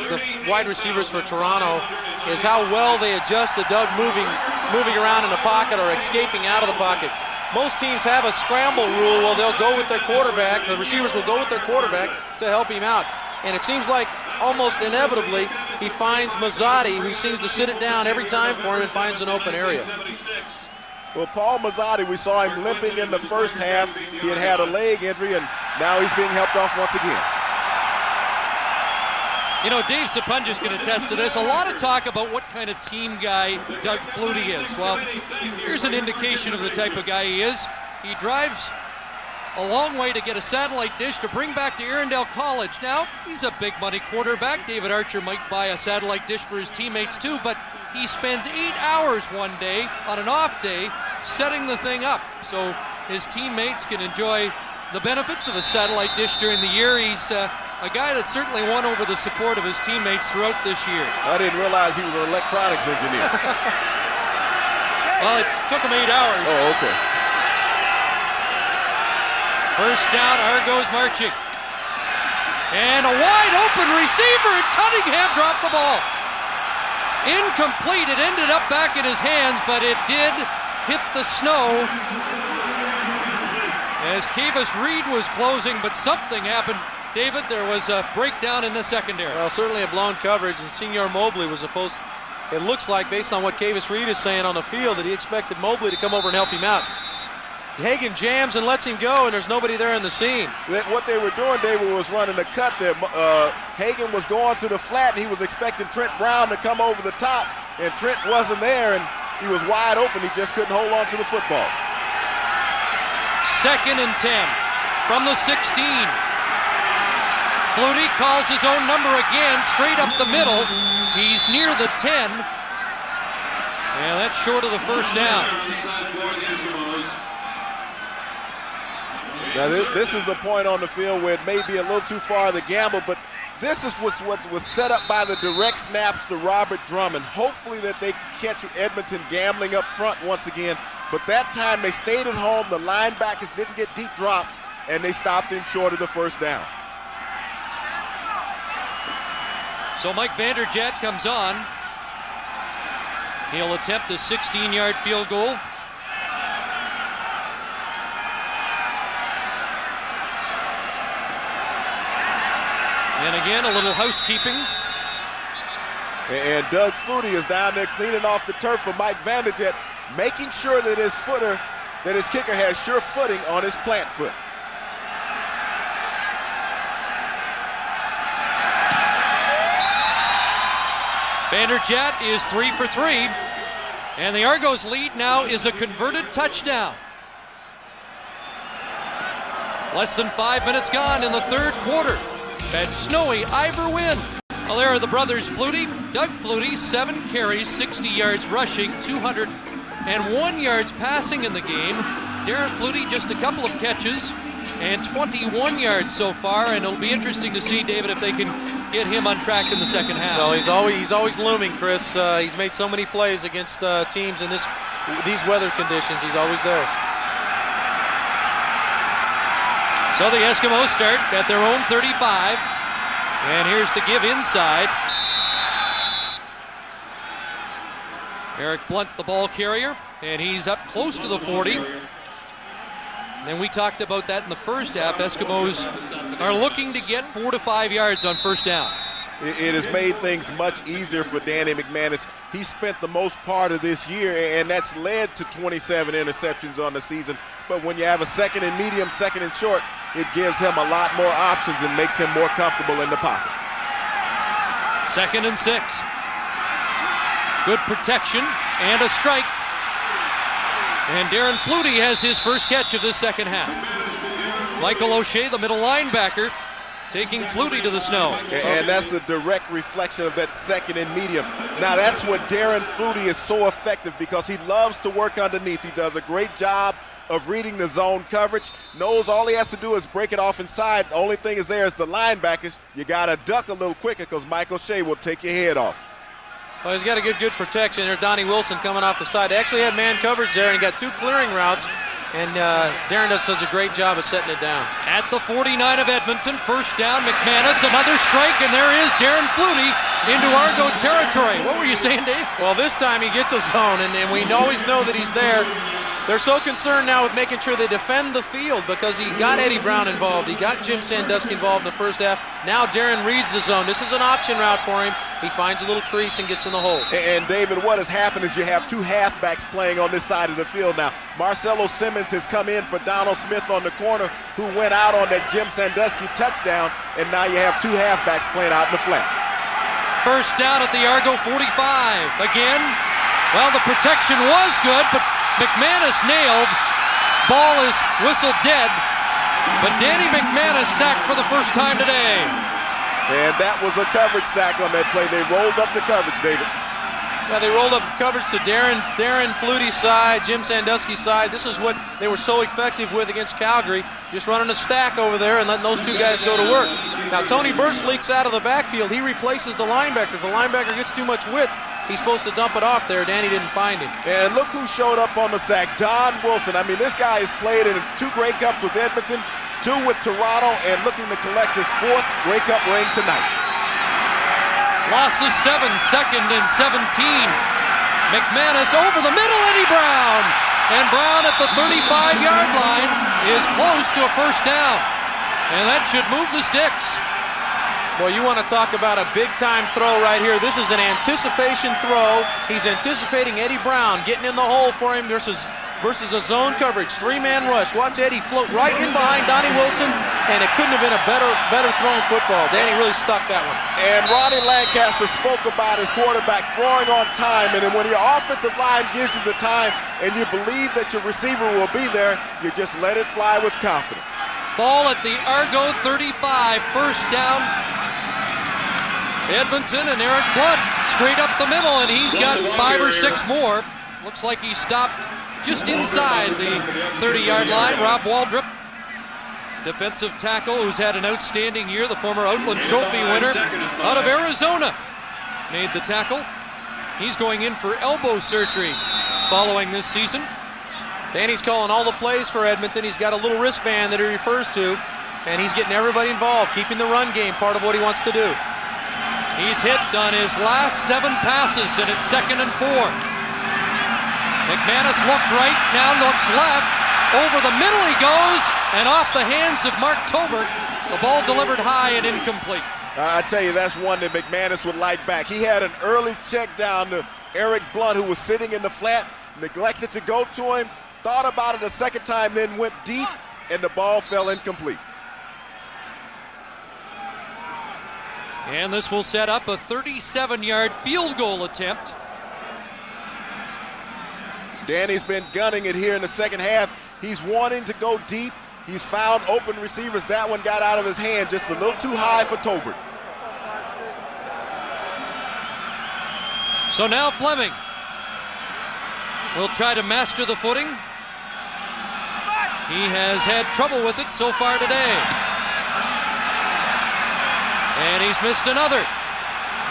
wide receivers for Toronto is how well they adjust to Doug moving around in the pocket or escaping out of the pocket. Most teams have a scramble rule where they'll go with their quarterback. The receivers will go with their quarterback to help him out. And it seems like almost inevitably he finds Mazzotti, who seems to sit it down every time for him and finds an open area. Well, Paul Mazzotti, we saw him limping in the first half. He had a leg injury, and now he's being helped off once again. You know, Dave Sapunja's going to attest to this. A lot of talk about what kind of team guy Doug Flutie is. Well, here's an indication of the type of guy he is. He drives a long way to get a satellite dish to bring back to Arundel College. Now, he's a big money quarterback. David Archer might buy a satellite dish for his teammates too, but he spends 8 hours one day on an off day setting the thing up so his teammates can enjoy the benefits of a satellite dish during the year. He's a guy that certainly won over the support of his teammates throughout this year. I didn't realize he was an electronics engineer. Well, it took him 8 hours. Oh, okay. First down, Argos marching. And a wide open receiver, and Cunningham dropped the ball. Incomplete. It ended up back in his hands, but it did hit the snow as Kavis Reed was closing, but something happened. David, there was a breakdown in the secondary. Well, certainly a blown coverage, and Senior Mobley was supposed to, it looks like, based on what Kavis Reed is saying on the field, that he expected Mobley to come over and help him out. Hagan jams and lets him go, and there's nobody there in the scene. What they were doing, David, was running a cut there. Hagan was going to the flat, and he was expecting Trent Brown to come over the top, and Trent wasn't there, and he was wide open. He just couldn't hold on to the football. 2nd and 10 from the 16. Flutie calls his own number again, straight up the middle. He's near the 10. And that's short of the first down. Now this is the point on the field where it may be a little too far to gamble, but this is what was set up by the direct snaps to Robert Drummond. Hopefully that they can catch Edmonton gambling up front once again. But that time they stayed at home. The linebackers didn't get deep drops, and they stopped him short of the first down. So Mike Vanderjagt comes on. He'll attempt a 16-yard field goal. And again, a little housekeeping. And Doug Flutie is down there cleaning off the turf for Mike Vanderjagt, making sure that his kicker has sure footing on his plant foot. Vanderjagt is 3 for 3. And the Argos lead now is a converted touchdown. Less than 5 minutes gone in the third quarter. That snowy Ivor win. Well, there are the brothers Flutie. Doug Flutie, 7 carries, 60 yards rushing, 201 yards passing in the game. Darren Flutie, just a couple of catches and 21 yards so far. And it'll be interesting to see, David, if they can get him on track in the second half. No, he's always looming, Chris. He's made so many plays against teams in these weather conditions. He's always there. So the Eskimos start at their own 35. And here's the give inside. Eric Blunt, the ball carrier, and he's up close to the 40. And we talked about that in the first half. Eskimos are looking to get 4 to 5 yards on first down. It has made things much easier for Danny McManus. He spent the most part of this year, and that's led to 27 interceptions on the season. But when you have a second and medium, second and short, it gives him a lot more options and makes him more comfortable in the pocket. 2nd and 6. Good protection and a strike. And Darren Flutie has his first catch of this second half. Michael O'Shea, the middle linebacker, taking Flutie to the snow. And that's a direct reflection of that second and medium. Now that's what Darren Flutie is so effective, because he loves to work underneath. He does a great job of reading the zone coverage. Knows all he has to do is break it off inside. The only thing is there is the linebackers. You got to duck a little quicker because Michael O'Shea will take your head off. Well, he's got a good protection. There's Donnie Wilson coming off the side. They actually had man coverage there and got 2 clearing routes. And Darren does such a great job of setting it down. At the 49 of Edmonton, first down, McManus, another strike, and there is Darren Flutie into Argo territory. What were you saying, Dave? Well, this time he gets a zone, and we always know that he's there. They're so concerned now with making sure they defend the field because he got Eddie Brown involved. He got Jim Sandusky involved in the first half. Now Darren reads the zone. This is an option route for him. He finds a little crease and gets in the hole. And David, what has happened is you have 2 halfbacks playing on this side of the field now. Marcelo Simmons has come in for Donald Smith on the corner, who went out on that Jim Sandusky touchdown, and now you have 2 halfbacks playing out in the flat. First down at the Argo 45. Again, well, the protection was good, but McManus nailed. Ball is whistled dead, but Danny McManus sacked for the first time today. And that was a coverage sack on that play. They rolled up the coverage, David. Yeah, they rolled up the coverage to Darren Flutie's side, Jim Sandusky's side. This is what they were so effective with against Calgary, just running a stack over there and letting those 2 guys go to work. Now, Tony Burst leaks out of the backfield. He replaces the linebacker. If the linebacker gets too much width, he's supposed to dump it off there. Danny didn't find him. And look who showed up on the sack, Don Wilson. I mean, this guy has played in 2 Grey Cups with Edmonton, 2 with Toronto, and looking to collect his 4th Grey Cup ring tonight. Loss of 7, 2nd and 17. McManus over the middle, Eddie Brown. And Brown at the 35-yard line is close to a first down. And that should move the sticks. Well, you want to talk about a big-time throw right here. This is an anticipation throw. He's anticipating Eddie Brown getting in the hole for him versus a zone coverage. 3-man rush. Watch Eddie float right in behind Donnie Wilson, and it couldn't have been a better thrown football. Danny really stuck that one. And Ronnie Lancaster spoke about his quarterback throwing on time, and then when your offensive line gives you the time and you believe that your receiver will be there, you just let it fly with confidence. Ball at the Argo 35, first down. Edmonton and Eric Blood straight up the middle, and he's got 5 or 6 more. Looks like he stopped just inside the 30-yard line. Rob Waldrop, defensive tackle who's had an outstanding year, the former Outland Trophy winner out of Arizona, made the tackle. He's going in for elbow surgery following this season. Danny's calling all the plays for Edmonton. He's got a little wristband that he refers to, and he's getting everybody involved, keeping the run game part of what he wants to do. He's hit on his last 7 passes, and it's 2nd and 4. McManus looked right, now looks left. Over the middle he goes, and off the hands of Mark Tobert. The ball delivered high and incomplete. I tell you, that's one that McManus would like back. He had an early check down to Eric Blunt, who was sitting in the flat, neglected to go to him, thought about it a second time, then went deep, and the ball fell incomplete. And this will set up a 37-yard field goal attempt. Danny's been gunning it here in the second half. He's wanting to go deep. He's found open receivers. That one got out of his hand just a little too high for Tobert. So now Fleming will try to master the footing. He has had trouble with it so far today. And he's missed another.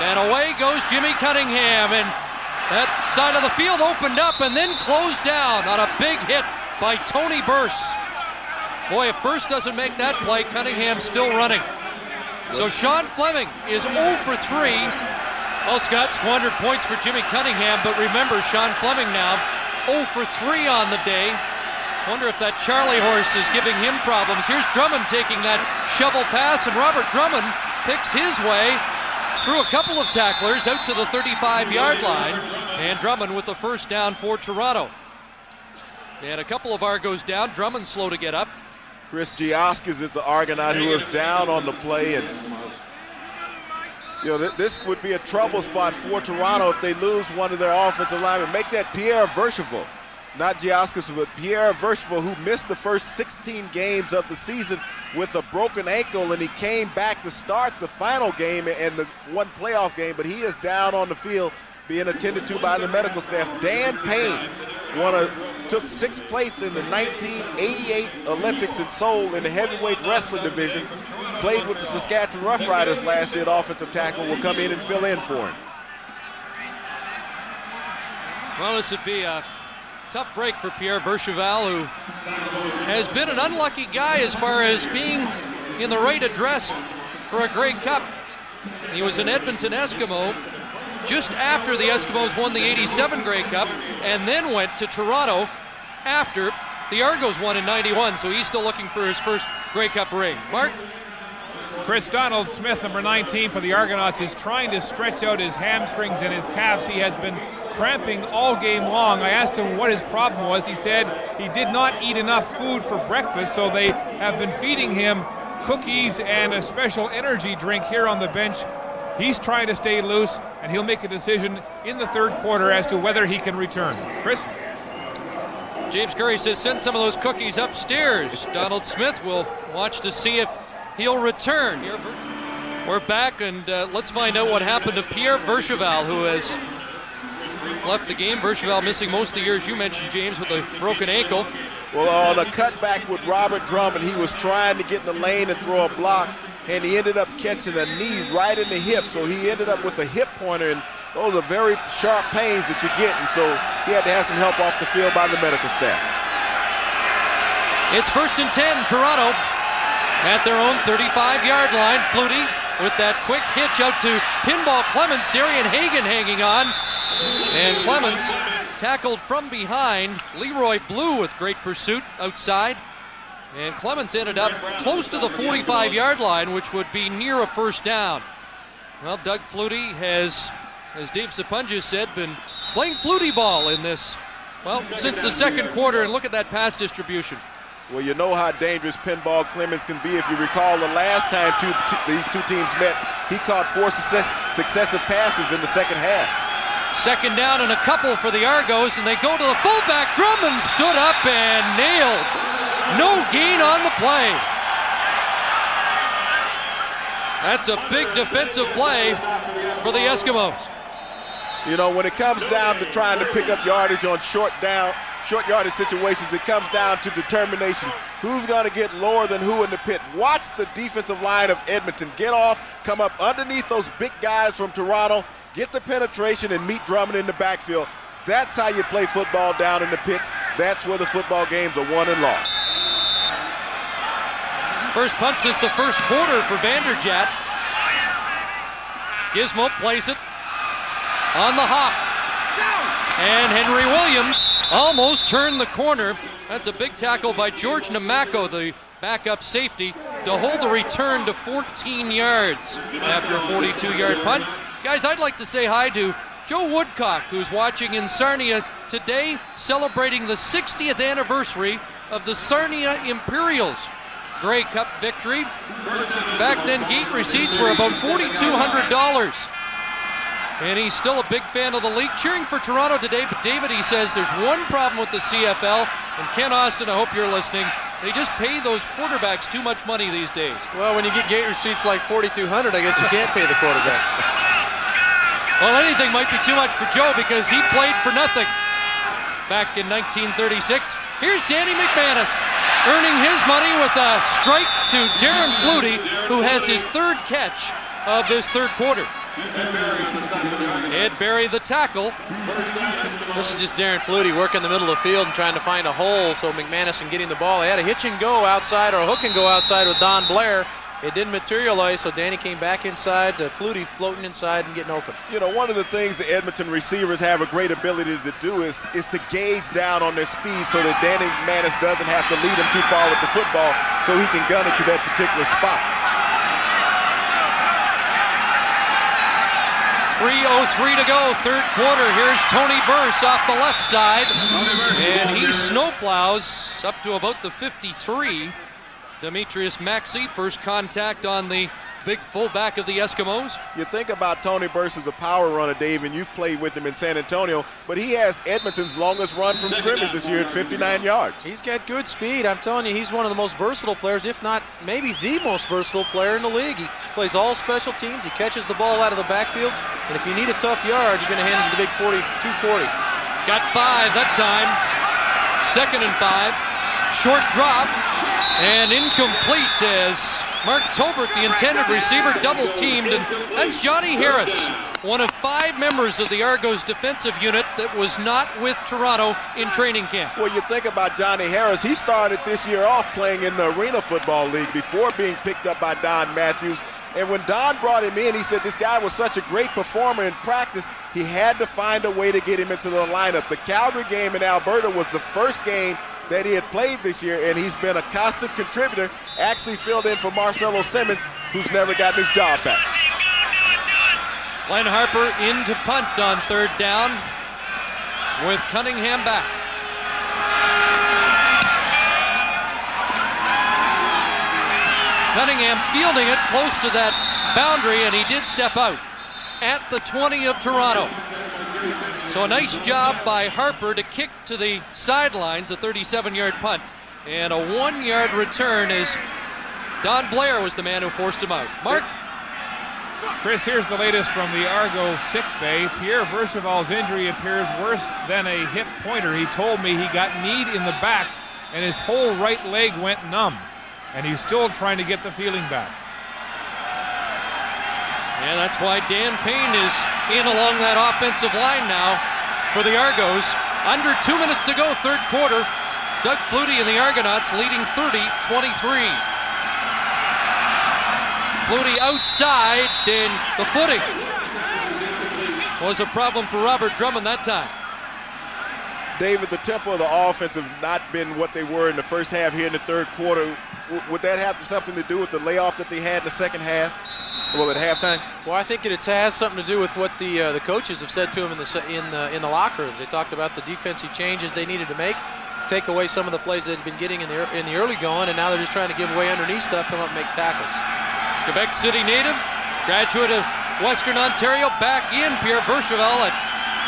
And away goes Jimmy Cunningham. And that side of the field opened up and then closed down on a big hit by Tony Burse. Boy, if Burse doesn't make that play, Cunningham's still running. So Sean Fleming is 0 for 3. Well, Scott, squandered points for Jimmy Cunningham, but remember, Sean Fleming now 0 for 3 on the day. Wonder if that Charlie horse is giving him problems. Here's Drummond taking that shovel pass, and Robert Drummond picks his way through a couple of tacklers out to the 35-yard line, and Drummond with the first down for Toronto. And a couple of Argos down. Drummond slow to get up. Chris Giaskis is the Argonaut who is down on the play, and this would be a trouble spot for Toronto if they lose one of their offensive linemen. Make that Pierre Verchevel, not Giaskis, but Pierre Verchevel, who missed the first 16 games of the season with a broken ankle, and he came back to start the final game and the one playoff game, but he is down on the field being attended to by the medical staff. Dan Payne took 6th place in the 1988 Olympics in Seoul in the heavyweight wrestling division. Played with the Saskatchewan Roughriders last year at offensive tackle. Will come in and fill in for him. Well, this would be a tough break for Pierre Verchevel, who has been an unlucky guy as far as being in the right address for a Grey Cup. He was an Edmonton Eskimo just after the Eskimos won the 87 Grey Cup, and then went to Toronto after the Argos won in 91, so he's still looking for his first Grey Cup ring. Mark? Chris Donald Smith, number 19 for the Argonauts, is trying to stretch out his hamstrings and his calves. He has been cramping all game long. I asked him what his problem was. He said he did not eat enough food for breakfast, so they have been feeding him cookies and a special energy drink here on the bench. He's trying to stay loose, and he'll make a decision in the third quarter as to whether he can return. Chris? James Curry says send some of those cookies upstairs. Donald Smith will watch to see if he'll return. We're back, and let's find out what happened to Pierre Verchevel, who has left the game. Verchevel missing most of the years you mentioned, James, with a broken ankle. Well, on a cutback with Robert Drummond, he was trying to get in the lane and throw a block, and he ended up catching a knee right in the hip. So he ended up with a hip pointer, and those are very sharp pains that you get, and so he had to have some help off the field by the medical staff. It's 1st and 10, Toronto at their own 35-yard line. Flutie with that quick hitch out to Pinball Clemens. Darian Hagan hanging on, and Clemens tackled from behind. Leroy Blue with great pursuit outside. And Clements ended up close to the 45-yard line, which would be near a first down. Well, Doug Flutie has, as Dave Sapunja said, been playing Flutie ball in this, well, since the second quarter, and look at that pass distribution. Well, you know how dangerous Pinball Clements can be. If you recall the last time these two teams met, he caught 4 successive passes in the second half. Second down and a couple for the Argos, and they go to the fullback. Drummond stood up and nailed. No gain on the play. That's a big defensive play for the Eskimos. You know, when it comes down to trying to pick up yardage on short yardage situations, it comes down to determination. Who's going to get lower than who in the pit? Watch the defensive line of Edmonton get off, come up underneath those big guys from Toronto, get the penetration, and meet Drummond in the backfield. That's how you play football down in the pits. That's where the football games are won and lost. First punt since the first quarter for Vanderjagt. Gizmo plays it on the hop. And Henry Williams almost turned the corner. That's a big tackle by George Namako, the backup safety, to hold the return to 14 yards after a 42-yard punt. Guys, I'd like to say hi to Joe Woodcock, who's watching in Sarnia today, celebrating the 60th anniversary of the Sarnia Imperials Grey Cup victory. Back then, gate receipts were about $4,200. And he's still a big fan of the league, cheering for Toronto today. But David, he says there's one problem with the CFL, and Ken Austin, I hope you're listening, they just pay those quarterbacks too much money these days. Well, when you get gate receipts like $4,200, I guess you can't pay the quarterbacks. Well, anything might be too much for Joe because he played for nothing back in 1936. Here's Danny McManus earning his money with a strike to Darren Flutie, who has his third catch of this third quarter. Ed Berry, the tackle. This is just Darren Flutie working the middle of the field and trying to find a hole so McManus can get him the ball. He had a hitch and go outside, or a hook and go outside with Don Blair. It didn't materialize, so Danny came back inside, Flutie floating inside and getting open. You know, one of the things the Edmonton receivers have a great ability to do is to gauge down on their speed so that Danny McManus doesn't have to lead him too far with the football so he can gun it to that particular spot. 3:03 to go, third quarter. Here's Tony Burse off the left side, and he snowplows up to about the 53. Demetrius Maxey, first contact on the big fullback of the Eskimos. You think about Tony Burse as a power runner, Dave, and you've played with him in San Antonio, but he has Edmonton's longest run from scrimmage this year at 59 yards. He's got good speed. I'm telling you, he's one of the most versatile players, if not maybe the most versatile player in the league. He plays all special teams. He catches the ball out of the backfield, and if you need a tough yard, you're going to hand him to the big 240. Got 5 that time. 2nd and 5. Short drop. And incomplete as Mark Tolbert, the intended receiver, double-teamed. And that's Johnny Harris, one of 5 members of the Argos defensive unit that was not with Toronto in training camp. Well, you think about Johnny Harris. He started this year off playing in the Arena Football League before being picked up by Don Matthews. And when Don brought him in, he said this guy was such a great performer in practice, he had to find a way to get him into the lineup. The Calgary game in Alberta was the first game that he had played this year, and he's been a constant contributor, actually filled in for Marcelo Simmons, who's never gotten his job back. Glenn Harper into punt on 3rd down with Cunningham back. Cunningham fielding it close to that boundary, and he did step out at the 20 of Toronto. So a nice job by Harper to kick to the sidelines, a 37-yard punt, and a 1-yard return as Don Blair was the man who forced him out. Mark? Chris, here's the latest from the Argo sick bay. Pierre Vercheval's injury appears worse than a hip pointer. He told me he got kneed in the back and his whole right leg went numb, and he's still trying to get the feeling back. And that's why Dan Payne is in along that offensive line now for the Argos. Under 2 minutes to go, third quarter. Doug Flutie and the Argonauts leading 30-23. Flutie outside, and the footing was a problem for Robert Drummond that time. David, the tempo of the offense have not been what they were in the first half here in the third quarter. Would that have something to do with the layoff that they had in the second half? Well, at halftime? Well, I think it has something to do with what the coaches have said to him in the locker rooms. They talked about the defensive changes they needed to make, take away some of the plays they'd been getting in the early going, and now they're just trying to give away underneath stuff, come up and make tackles. Quebec City native, graduate of Western Ontario, back in Pierre Berchevelle at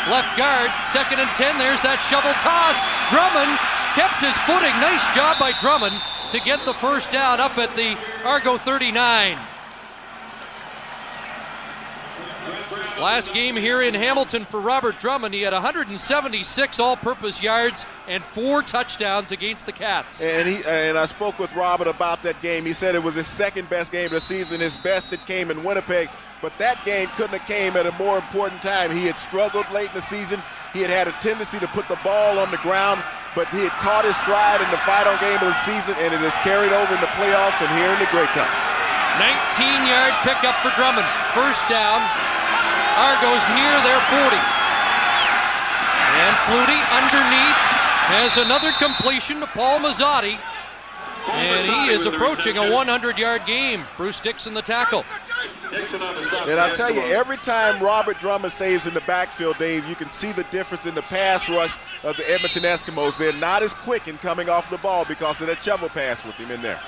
left guard. 2nd and 10. There's that shovel toss. Drummond kept his footing. Nice job by Drummond to get the first down up at the Argo 39. Last game here in Hamilton for Robert Drummond. He had 176 all-purpose yards and 4 touchdowns against the Cats. And I spoke with Robert about that game. He said it was his second best game of the season. His best that came in Winnipeg. But that game couldn't have came at a more important time. He had struggled late in the season. He had a tendency to put the ball on the ground, but he had caught his stride in the final game of the season, and it has carried over in the playoffs and here in the Grey Cup. 19-yard pickup for Drummond. First down. Argos near their 40. And Flutie underneath has another completion to Paul Mazzotti. And he is approaching a 100-yard game. Bruce Dixon the tackle. And I'll tell you, every time Robert Drummond saves in the backfield, Dave, you can see the difference in the pass rush of the Edmonton Eskimos. They're not as quick in coming off the ball because of that shovel pass with him in there.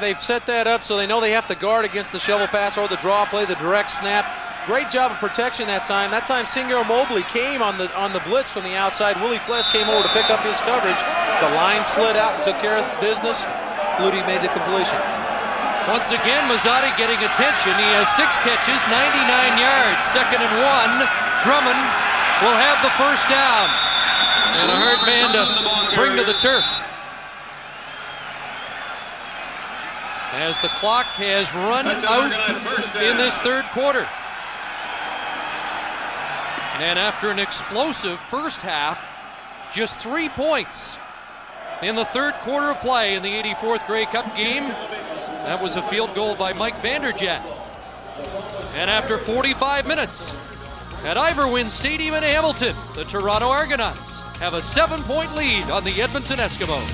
They've set that up so they know they have to guard against the shovel pass or the draw play, the direct snap. Great job of protection that time. That time, Singer Mobley came on the blitz from the outside. Willie Pless came over to pick up his coverage. The line slid out and took care of business. Flutie made the completion. Once again, Mazzotti getting attention. He has 6 catches, 99 yards. 2nd and 1. Drummond will have the first down. And a hard man to bring to the turf. As the clock has run out in this third quarter. And after an explosive first half, just 3 points in the third quarter of play in the 84th Grey Cup game. That was a field goal by Mike Vanderjagt. And after 45 minutes at Iverwin Stadium in Hamilton, the Toronto Argonauts have a 7-point lead on the Edmonton Eskimos.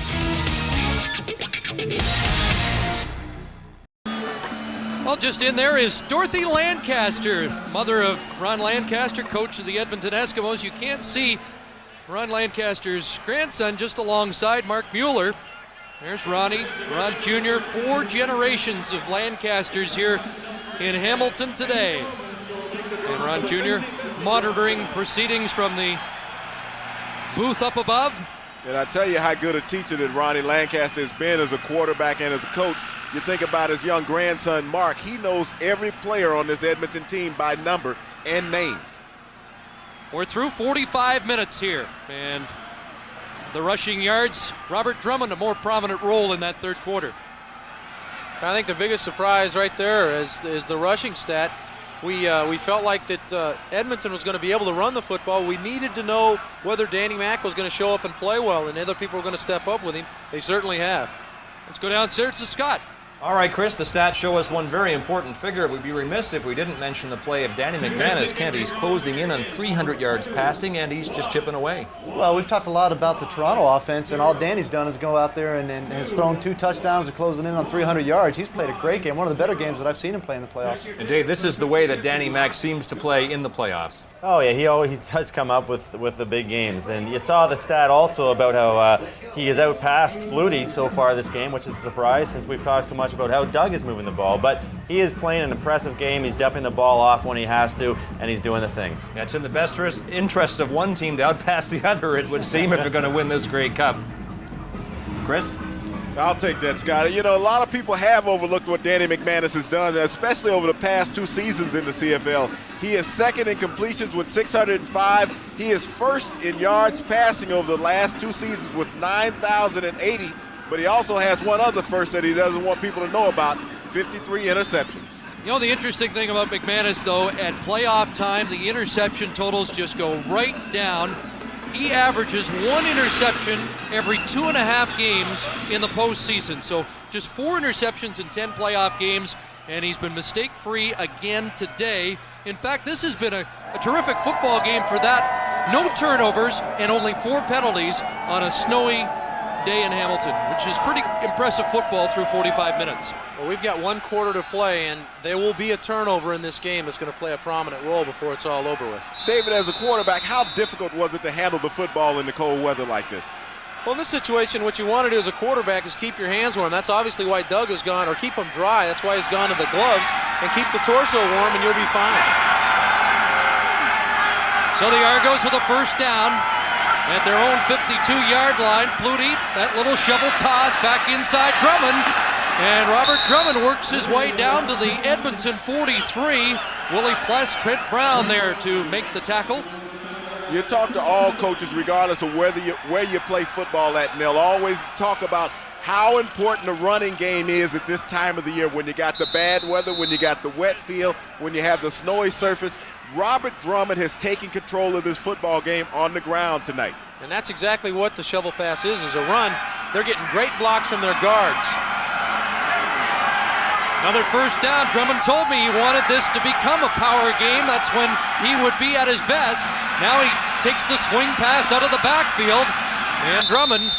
Well, just in there is Dorothy Lancaster, mother of Ron Lancaster, coach of the Edmonton Eskimos. You can't see Ron Lancaster's grandson just alongside Mark Mueller. There's Ronnie, Ron Jr., 4 generations of Lancasters here in Hamilton today. And Ron Jr. monitoring proceedings from the booth up above. And I tell you how good a teacher that Ronnie Lancaster has been as a quarterback and as a coach. You think about his young grandson, Mark. He knows every player on this Edmonton team by number and name. We're through 45 minutes here. And the rushing yards, Robert Drummond, a more prominent role in that third quarter. I think the biggest surprise right there is the rushing stat. We felt like that Edmonton was going to be able to run the football. We needed to know whether Danny Mac was going to show up and play well, and other people were going to step up with him. They certainly have. Let's go downstairs to Scott. All right, Chris, the stats show us one very important figure. It would be remiss if we didn't mention the play of Danny McManus. Kent, he's closing in on 300 yards passing, and he's just chipping away. Well, we've talked a lot about the Toronto offense, and all Danny's done is go out there and has thrown 2 touchdowns and closing in on 300 yards. He's played a great game, one of the better games that I've seen him play in the playoffs. And Dave, this is the way that Danny Mac seems to play in the playoffs. Oh, yeah, he always does come up with the big games. And you saw the stat also about how he has outpassed Flutie so far this game, which is a surprise since we've talked so much about how Doug is moving the ball. But he is playing an impressive game. He's dumping the ball off when he has to, and he's doing the things. Yeah, it's in the best interests of one team to outpass the other, it would seem, if they're going to win this Grey Cup. Chris? I'll take that, Scotty. You know, a lot of people have overlooked what Danny McManus has done, especially over the past 2 seasons in the CFL. He is second in completions with 605. He is first in yards passing over the last 2 seasons with 9,080. But he also has one other first that he doesn't want people to know about, 53 interceptions. You know, the interesting thing about McManus, though, at playoff time, the interception totals just go right down. He averages 1 interception every 2.5 games in the postseason. So just 4 interceptions in 10 playoff games, and he's been mistake-free again today. In fact, this has been a terrific football game for that no turnovers, and only 4 penalties on a snowy day in Hamilton, which is pretty impressive football through 45 minutes. Well, we've got 1 quarter to play, and there will be a turnover in this game that's going to play a prominent role before it's all over with. David, as a quarterback, how difficult was it to handle the football in the cold weather like this? Well, in this situation, what you want to do as a quarterback is keep your hands warm. That's obviously why Doug has gone, or keep them dry. That's why he's gone to the gloves, and keep the torso warm, and you'll be fine. So the Argos with a first down at their own 52-yard line. Flutie, that little shovel toss back inside Drummond. And Robert Drummond works his way down to the Edmonton 43. Willie Pless, Trent Brown there to make the tackle. You talk to all coaches, regardless of where you play football at, and they'll always talk about how important the running game is at this time of the year, when you got the bad weather, when you got the wet field, when you have the snowy surface. Robert Drummond has taken control of this football game on the ground tonight. And that's exactly what the shovel pass is a run. They're getting great blocks from their guards. Another first down. Drummond told me he wanted this to become a power game. That's when he would be at his best. Now he takes the swing pass out of the backfield. And Drummond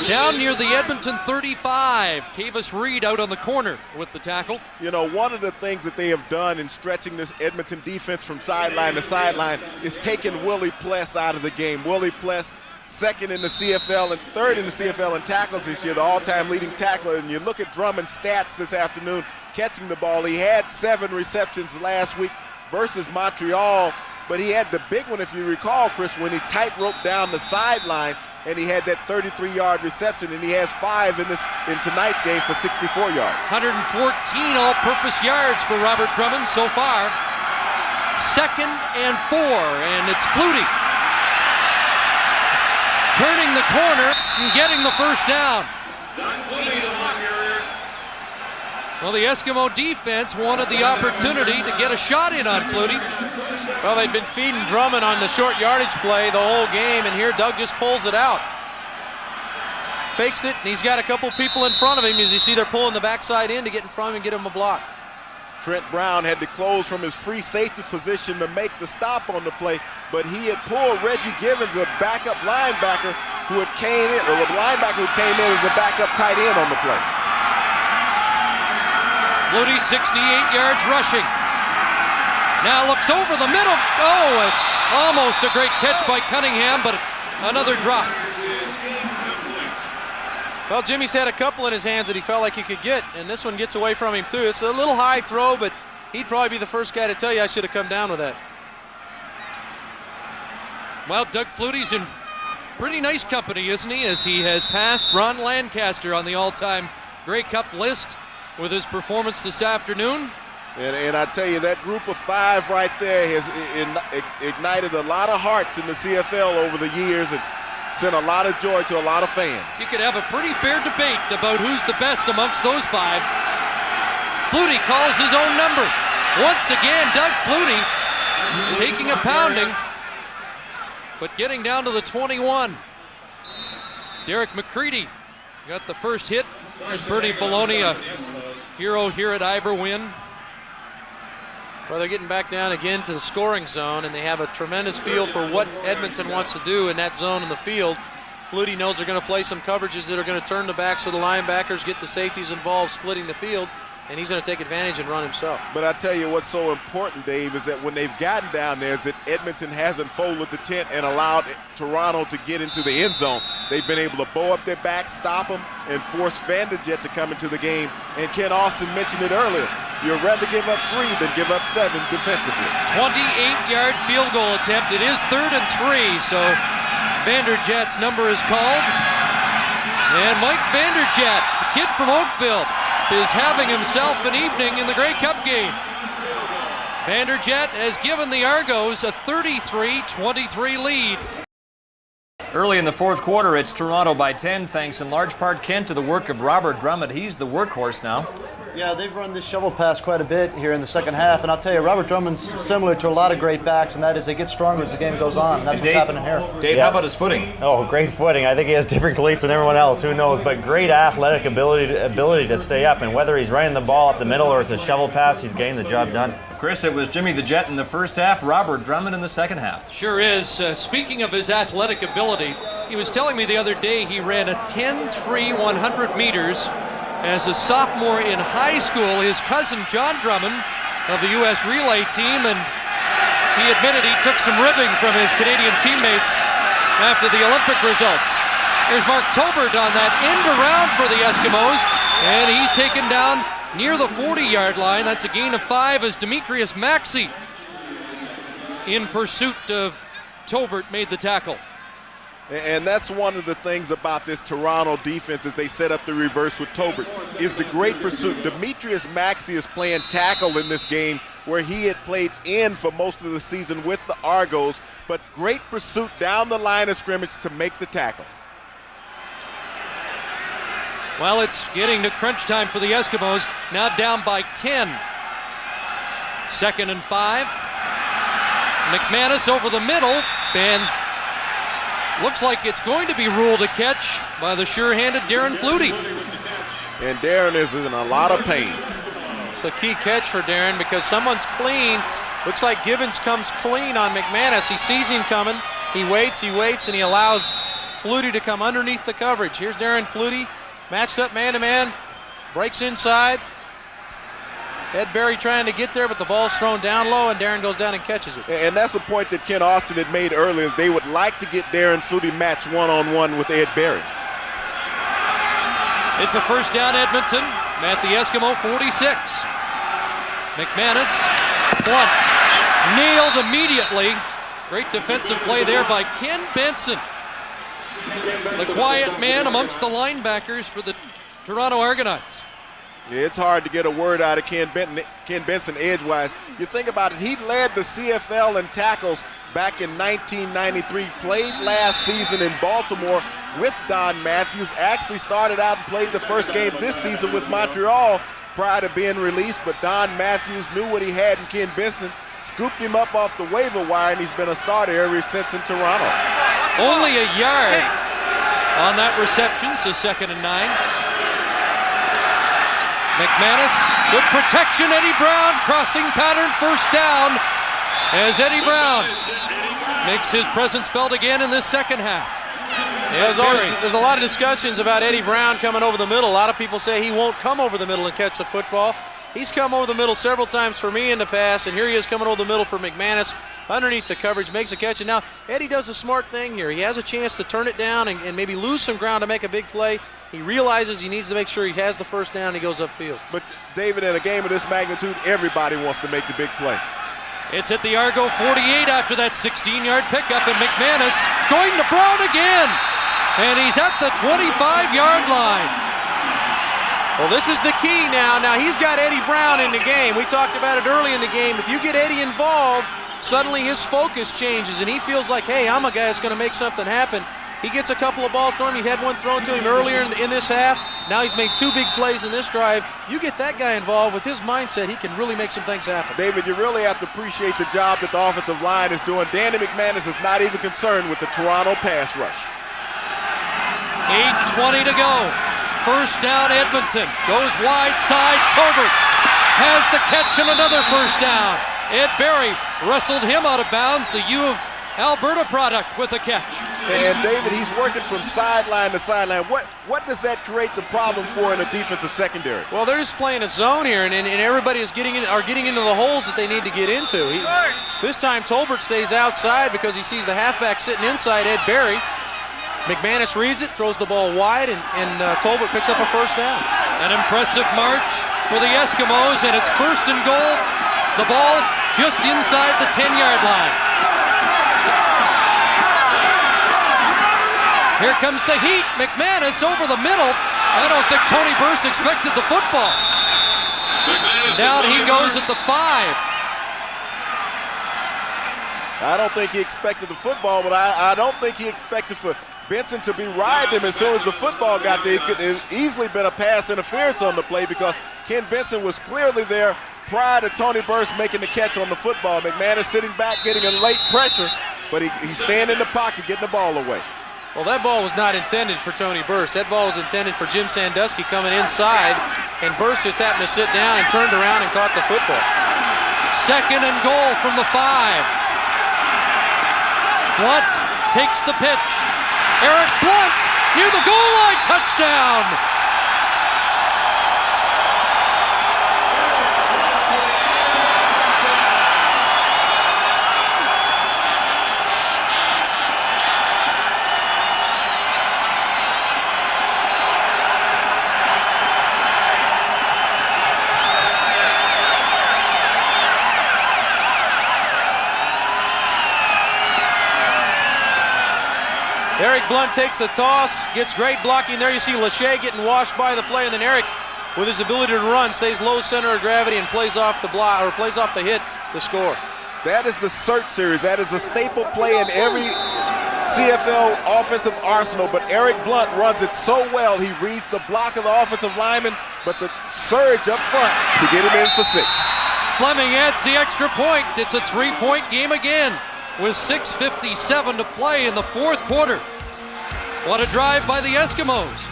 down near the Edmonton 35. Tavis Reed out on the corner with the tackle. You know, one of the things that they have done in stretching this Edmonton defense from sideline to sideline is taking Willie Pless out of the game. Willie Pless, second in the CFL and third in the CFL in tackles this year, the all-time leading tackler. And you look at Drummond's stats this afternoon, catching the ball. He had 7 receptions last week versus Montreal, but he had the big one, if you recall, Chris, when he tight-roped down the sideline, and he had that 33-yard reception, and he has 5 in tonight's game for 64 yards. 114 all-purpose yards for Robert Drummond so far. 2nd and 4, and it's Flutie turning the corner and getting the first down. Well, the Eskimo defense wanted the opportunity to get a shot in on Flutie. Well, they've been feeding Drummond on the short yardage play the whole game, and here Doug just pulls it out. Fakes it, and he's got a couple people in front of him. As you see, they're pulling the backside in to get in front of him and get him a block. Trent Brown had to close from his free safety position to make the stop on the play, but he had pulled Reggie Givens, a backup linebacker who had came in, or a linebacker who came in as a backup tight end on the play. Flutie 68 yards rushing. Now looks over the middle. Oh, almost a great catch by Cunningham, but another drop. Well, Jimmy's had a couple in his hands that he felt like he could get, and this one gets away from him too. It's a little high throw, but he'd probably be the first guy to tell you I should have come down with that. Well, Doug Flutie's in pretty nice company, isn't he? As he has passed Ron Lancaster on the all-time Grey Cup list with his performance this afternoon. And I tell you, that group of 5 right there has ignited a lot of hearts in the CFL over the years and sent a lot of joy to a lot of fans. You could have a pretty fair debate about who's the best amongst those 5. Flutie calls his own number. Once again, Doug Flutie taking a pounding, but getting down to the 21. Derek McCready got the first hit. There's Bernie Filoni, a hero here at Ivor Wynn. Well, they're getting back down again to the scoring zone, and they have a tremendous feel for what Edmonton wants to do in that zone in the field. Flutie knows they're going to play some coverages that are going to turn the backs of the linebackers, get the safeties involved splitting the field, and he's going to take advantage and run himself. But I tell you what's so important, Dave, is that when they've gotten down there is that Edmonton hasn't folded the tent and allowed Toronto to get into the end zone. They've been able to bow up their backs, stop them, and force Vanderjet to come into the game. And Ken Austin mentioned it earlier. You'd rather give up 3 than give up 7 defensively. 28-yard field goal attempt. It is 3rd and 3, so Vanderjat's number is called. And Mike Vanderjat, the kid from Oakville, is having himself an evening in the Grey Cup game. Vanderjat has given the Argos a 33-23 lead. Early in the 4th quarter, it's Toronto by 10, thanks in large part, Ken, to the work of Robert Drummond. He's the workhorse now. Yeah, they've run this shovel pass quite a bit here in the second half, and I'll tell you, Robert Drummond's similar to a lot of great backs, and that is they get stronger as the game goes on. And that's what's happening here. Dave, how about his footing? Oh, great footing. I think he has different cleats than everyone else. Who knows? But great athletic ability to stay up, and whether he's running the ball up the middle or it's a shovel pass, he's getting the job done. Chris, it was Jimmy the Jet in the first half, Robert Drummond in the second half. Sure is. Speaking of his athletic ability, he was telling me the other day he ran a 10-3 100 meters as a sophomore in high school. His cousin John Drummond of the U.S. relay team, and he admitted he took some ribbing from his Canadian teammates after the Olympic results. There's Mark Tolbert on that end around for the Eskimos, and he's taken down near the 40-yard line. That's a gain of 5 as Demetrius Maxey, in pursuit of Tolbert, made the tackle. And that's one of the things about this Toronto defense as they set up the reverse with Tolbert, is the great pursuit. Demetrius Maxey is playing tackle in this game where he had played end for most of the season with the Argos, but great pursuit down the line of scrimmage to make the tackle. Well, it's getting to crunch time for the Eskimos, now down by 10. 2nd and 5. McManus over the middle, and looks like it's going to be ruled a catch by the sure-handed Darren Flutie. And Darren is in a lot of pain. It's a key catch for Darren because someone's clean. Looks like Givens comes clean on McManus. He sees him coming. He waits, and he allows Flutie to come underneath the coverage. Here's Darren Flutie, matched up man-to-man, breaks inside. Ed Berry trying to get there, but the ball's thrown down low, and Darren goes down and catches it. And that's a point that Ken Austin had made earlier. They would like to get Darren Flutie matched one-on-one with Ed Berry. It's a first down, Edmonton, at the Eskimo 46. McManus, blunt, nailed immediately. Great defensive play there by Ken Benson, the quiet man amongst the linebackers for the Toronto Argonauts. Yeah, it's hard to get a word out of Ken Benson edgewise. You think about it, he led the CFL in tackles back in 1993, played last season in Baltimore with Don Matthews, actually started out and played the first game this season with Montreal prior to being released, but Don Matthews knew what he had in Ken Benson, scooped him up off the waiver wire, and he's been a starter ever since in Toronto. Only a yard on that reception, so 2nd and 9. McManus, good protection. Eddie Brown, crossing pattern, first down, as Eddie Brown makes his presence felt again in this second half. Yeah, there's a lot of discussions about Eddie Brown coming over the middle. A lot of people say he won't come over the middle and catch the football. He's come over the middle several times for me in the past, and here he is coming over the middle for McManus, underneath the coverage, makes a catch. And now Eddie does a smart thing here. He has a chance to turn it down and maybe lose some ground to make a big play. He realizes he needs to make sure he has the first down, and he goes upfield. But, David, in a game of this magnitude, everybody wants to make the big play. It's at the Argo 48 after that 16-yard pickup, and McManus going to Brown again. And he's at the 25-yard line. Well, this is the key now. Now, he's got Eddie Brown in the game. We talked about it early in the game. If you get Eddie involved, suddenly his focus changes, and he feels like, hey, I'm a guy that's going to make something happen. He gets a couple of balls thrown. He's had one thrown to him earlier in this half. Now he's made 2 big plays in this drive. You get that guy involved with his mindset, he can really make some things happen. David, you really have to appreciate the job that the offensive line is doing. Danny McManus is not even concerned with the Toronto pass rush. 8:20 to go. First down, Edmonton. Goes wide side. Tolbert has the catch and another first down. Ed Berry wrestled him out of bounds. The U of Alberta product with a catch. And David, he's working from sideline to sideline. What does that create the problem for in a defensive secondary? Well, they're just playing a zone here, and everybody is getting into the holes that they need to get into. This time Tolbert stays outside because he sees the halfback sitting inside Ed Berry. McManus reads it, throws the ball wide, and Tolbert picks up a first down. An impressive march for the Eskimos, and it's 1st and goal. The ball just inside the 10-yard line. Here comes the heat. McManus over the middle. I don't think Tony Burse expected the football. Down he goes at the 5. I don't think he expected the football, but I don't think he expected for Benson to be riding him as soon as the football got there. It could have easily been a pass interference on the play because Ken Benson was clearly there prior to Tony Burst making the catch on the football. McManus sitting back, getting a late pressure, but he's staying in the pocket, getting the ball away. Well, that ball was not intended for Tony Burst. That ball was intended for Jim Sandusky coming inside, and Burst just happened to sit down and turned around and caught the football. 2nd and goal from the 5. Blunt takes the pitch. Eric Blunt near the goal line, touchdown! Eric Blunt takes the toss, gets great blocking there. You see Lachey getting washed by the play, and then Eric, with his ability to run, stays low center of gravity and plays off the block, or plays off the hit to score. That is the search series. That is a staple play in every CFL offensive arsenal, but Eric Blunt runs it so well. He reads the block of the offensive lineman, but the surge up front to get him in for 6. Fleming adds the extra point. It's a 3-point game again, with 6:57 to play in the 4th quarter. What a drive by the Eskimos.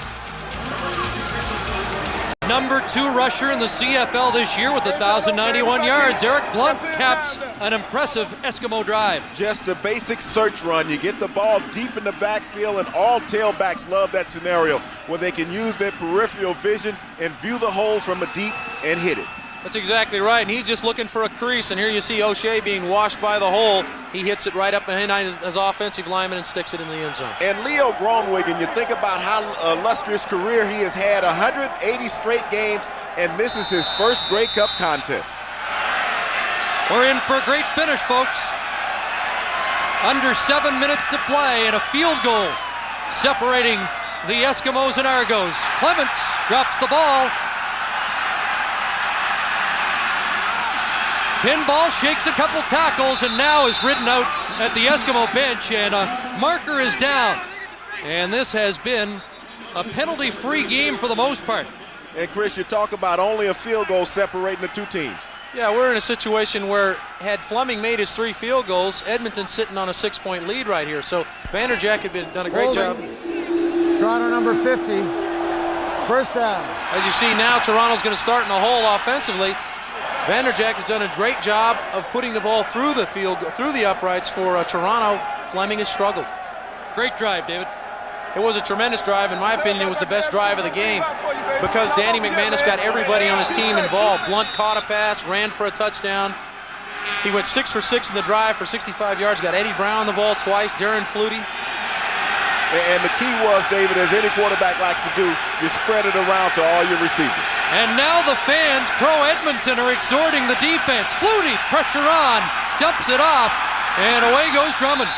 Number 2 rusher in the CFL this year with 1,091 yards. Eric Blunt caps an impressive Eskimo drive. Just a basic search run. You get the ball deep in the backfield, and all tailbacks love that scenario where they can use their peripheral vision and view the hole from a deep and hit it. That's exactly right, and he's just looking for a crease, and here you see O'Shea being washed by the hole. He hits it right up behind his offensive lineman and sticks it in the end zone. And Leo Groenewegen, you think about how illustrious career he has had, 180 straight games, and this is his first Grey Cup contest. We're in for a great finish, folks. Under 7 minutes to play and a field goal separating the Eskimos and Argos. Clements drops the ball. Pinball shakes a couple tackles and now is ridden out at the Eskimo bench, and a marker is down. And this has been a penalty-free game for the most part. And Chris, you talk about only a field goal separating the 2 teams. Yeah, we're in a situation where had Fleming made his 3 field goals, Edmonton's sitting on a 6-point lead right here. So Vanderjack had done a great job. Toronto number 50, first down. As you see now, Toronto's going to start in the hole offensively. Vanderjack has done a great job of putting the ball through the uprights for Toronto. Fleming has struggled. Great drive, David. It was a tremendous drive. In my opinion, it was the best drive of the game because Danny McManus got everybody on his team involved. Blunt caught a pass, ran for a touchdown. He went 6 for 6 in the drive for 65 yards. Got Eddie Brown the ball twice, Darren Flutie. And the key was, David, as any quarterback likes to do, you spread it around to all your receivers. And now the fans, pro Edmonton, are exhorting the defense. Flutie, pressure on, dumps it off, and away goes Drummond.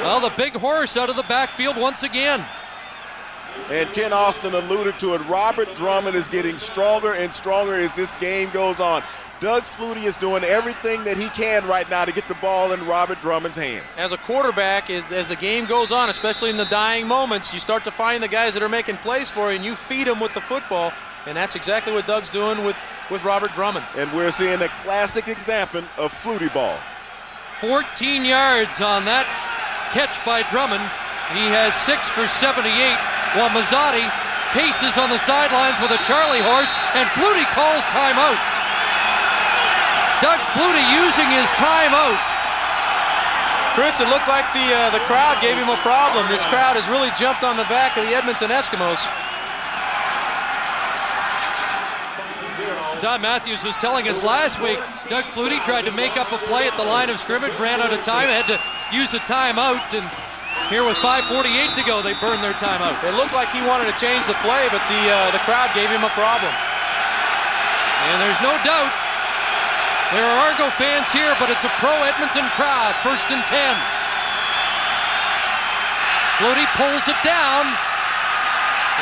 Well, the big horse out of the backfield once again. And Ken Austin alluded to it. Robert Drummond is getting stronger and stronger as this game goes on. Doug Flutie is doing everything that he can right now to get the ball in Robert Drummond's hands. As a quarterback, as the game goes on, especially in the dying moments, you start to find the guys that are making plays for you, and you feed them with the football, and that's exactly what Doug's doing with Robert Drummond. And we're seeing a classic example of Flutie ball. 14 yards on that catch by Drummond. He has 6 for 78, while Mazzotti paces on the sidelines with a Charlie horse, and Flutie calls timeout. Doug Flutie using his timeout. Chris, it looked like the crowd gave him a problem. This crowd has really jumped on the back of the Edmonton Eskimos. Don Matthews was telling us last week, Doug Flutie tried to make up a play at the line of scrimmage, ran out of time, had to use a timeout, and here with 5:48 to go, they burned their timeout. It looked like he wanted to change the play, but the crowd gave him a problem. And there's no doubt there are Argo fans here, but it's a pro-Edmonton crowd. 1st and 10. Flutie pulls it down,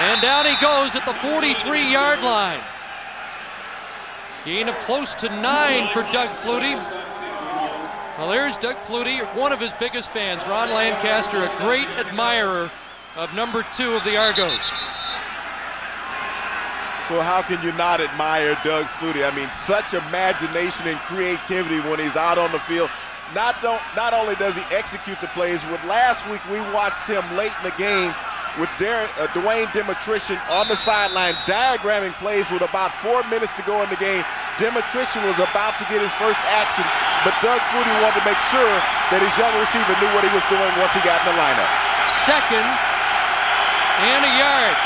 and down he goes at the 43-yard line. Gain of close to 9 for Doug Flutie. Well, there's Doug Flutie, one of his biggest fans. Ron Lancaster, a great admirer of number 2 of the Argos. Well, how can you not admire Doug Flutie? I mean, such imagination and creativity when he's out on the field. Not only does he execute the plays, but last week we watched him late in the game with Dwayne Demetrician on the sideline diagramming plays with about 4 minutes to go in the game. Demetrician was about to get his first action, but Doug Flutie wanted to make sure that his young receiver knew what he was doing once he got in the lineup. 2nd and a yard.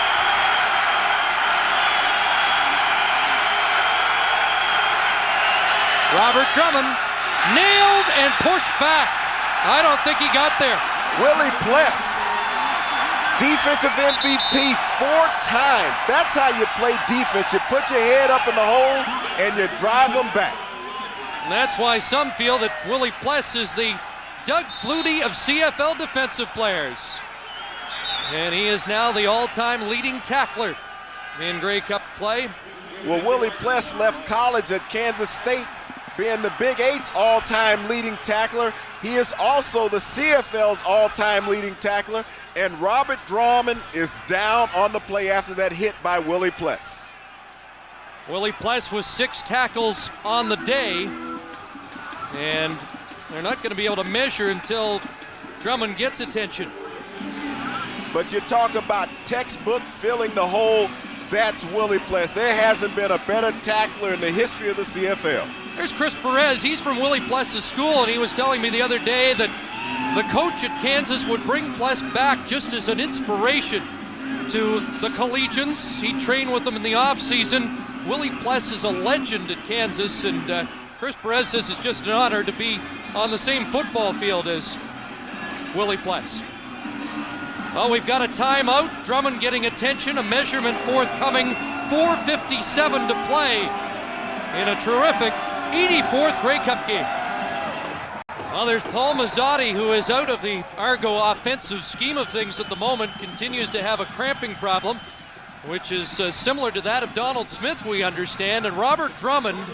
Robert Drummond nailed and pushed back. I don't think he got there. Willie Pless, defensive MVP 4 times. That's how you play defense. You put your head up in the hole and you drive them back. And that's why some feel that Willie Pless is the Doug Flutie of CFL defensive players. And he is now the all-time leading tackler in Grey Cup play. Well, Willie Pless left college at Kansas State being the Big 8's all-time leading tackler. He is also the CFL's all-time leading tackler. And Robert Drummond is down on the play after that hit by Willie Pless. Willie Pless with 6 tackles on the day. And they're not going to be able to measure until Drummond gets attention. But you talk about textbook filling the hole, that's Willie Pless. There hasn't been a better tackler in the history of the CFL. There's Chris Perez. He's from Willie Pless's school, and he was telling me the other day that the coach at Kansas would bring Pless back just as an inspiration to the collegians. He trained with them in the offseason. Willie Pless is a legend at Kansas, and Chris Perez says it's just an honor to be on the same football field as Willie Pless. Well, we've got a timeout. Drummond getting attention, a measurement forthcoming. 4:57 to play in a terrific 84th Grey Cup game. Well, there's Paul Mazzotti, who is out of the Argo offensive scheme of things at the moment, continues to have a cramping problem, which is similar to that of Donald Smith, we understand. And Robert Drummond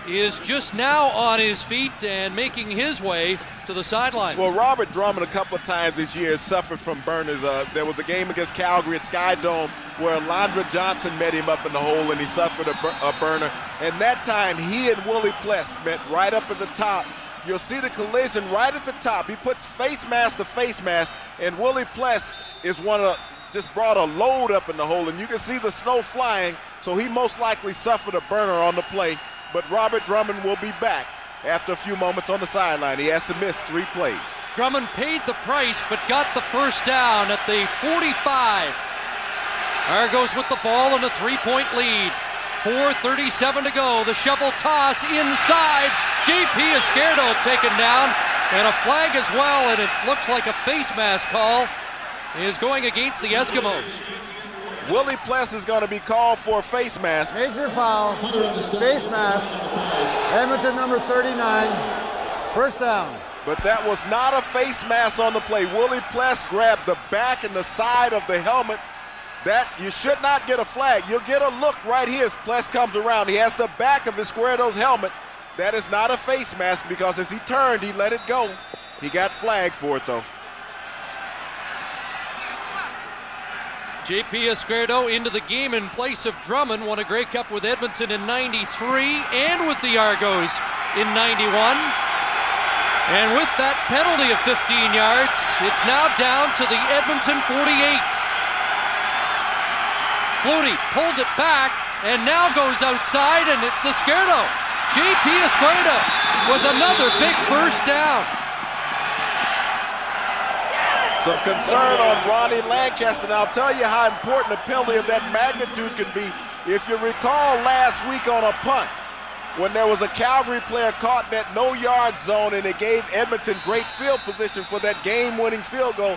is just now on his feet and making his way to the sideline. Well, Robert Drummond a couple of times this year has suffered from burners. There was a game against Calgary at Sky Dome where Alondra Johnson met him up in the hole and he suffered a burner. And that time he and Willie Pless met right up at the top. You'll see the collision right at the top. He puts face mask to face mask, and Willie Pless is just brought a load up in the hole, and you can see the snow flying, so he most likely suffered a burner on the play. But Robert Drummond will be back after a few moments on the sideline. He has to miss 3 plays. Drummond paid the price, but got the first down at the 45. Argos with the ball and a 3-point lead. 4:37 to go. The shovel toss inside. J.P. Izquierdo taken down, and a flag as well, and it looks like a face mask call is going against the Eskimos. Willie Pless is going to be called for a face mask. Major foul, face mask, Edmonton number 39, first down. But that was not a face mask on the play. Willie Pless grabbed the back and the side of the helmet. That you should not get a flag. You'll get a look right here as Pless comes around. He has the back of Izquierdo's helmet. That is not a face mask because as he turned, he let it go. He got flagged for it, though. J.P. Izquierdo into the game in place of Drummond. Won a Grey Cup with Edmonton in '93 and with the Argos in '91. And with that penalty of 15 yards, it's now down to the Edmonton 48. Flutie pulled it back and now goes outside, and it's Izquierdo. J.P. Izquierdo with another big first down. Some concern on Ronnie Lancaster, and I'll tell you how important a penalty of that magnitude can be. If you recall last week on a punt, when there was a Calgary player caught in that no-yard zone and it gave Edmonton great field position for that game-winning field goal,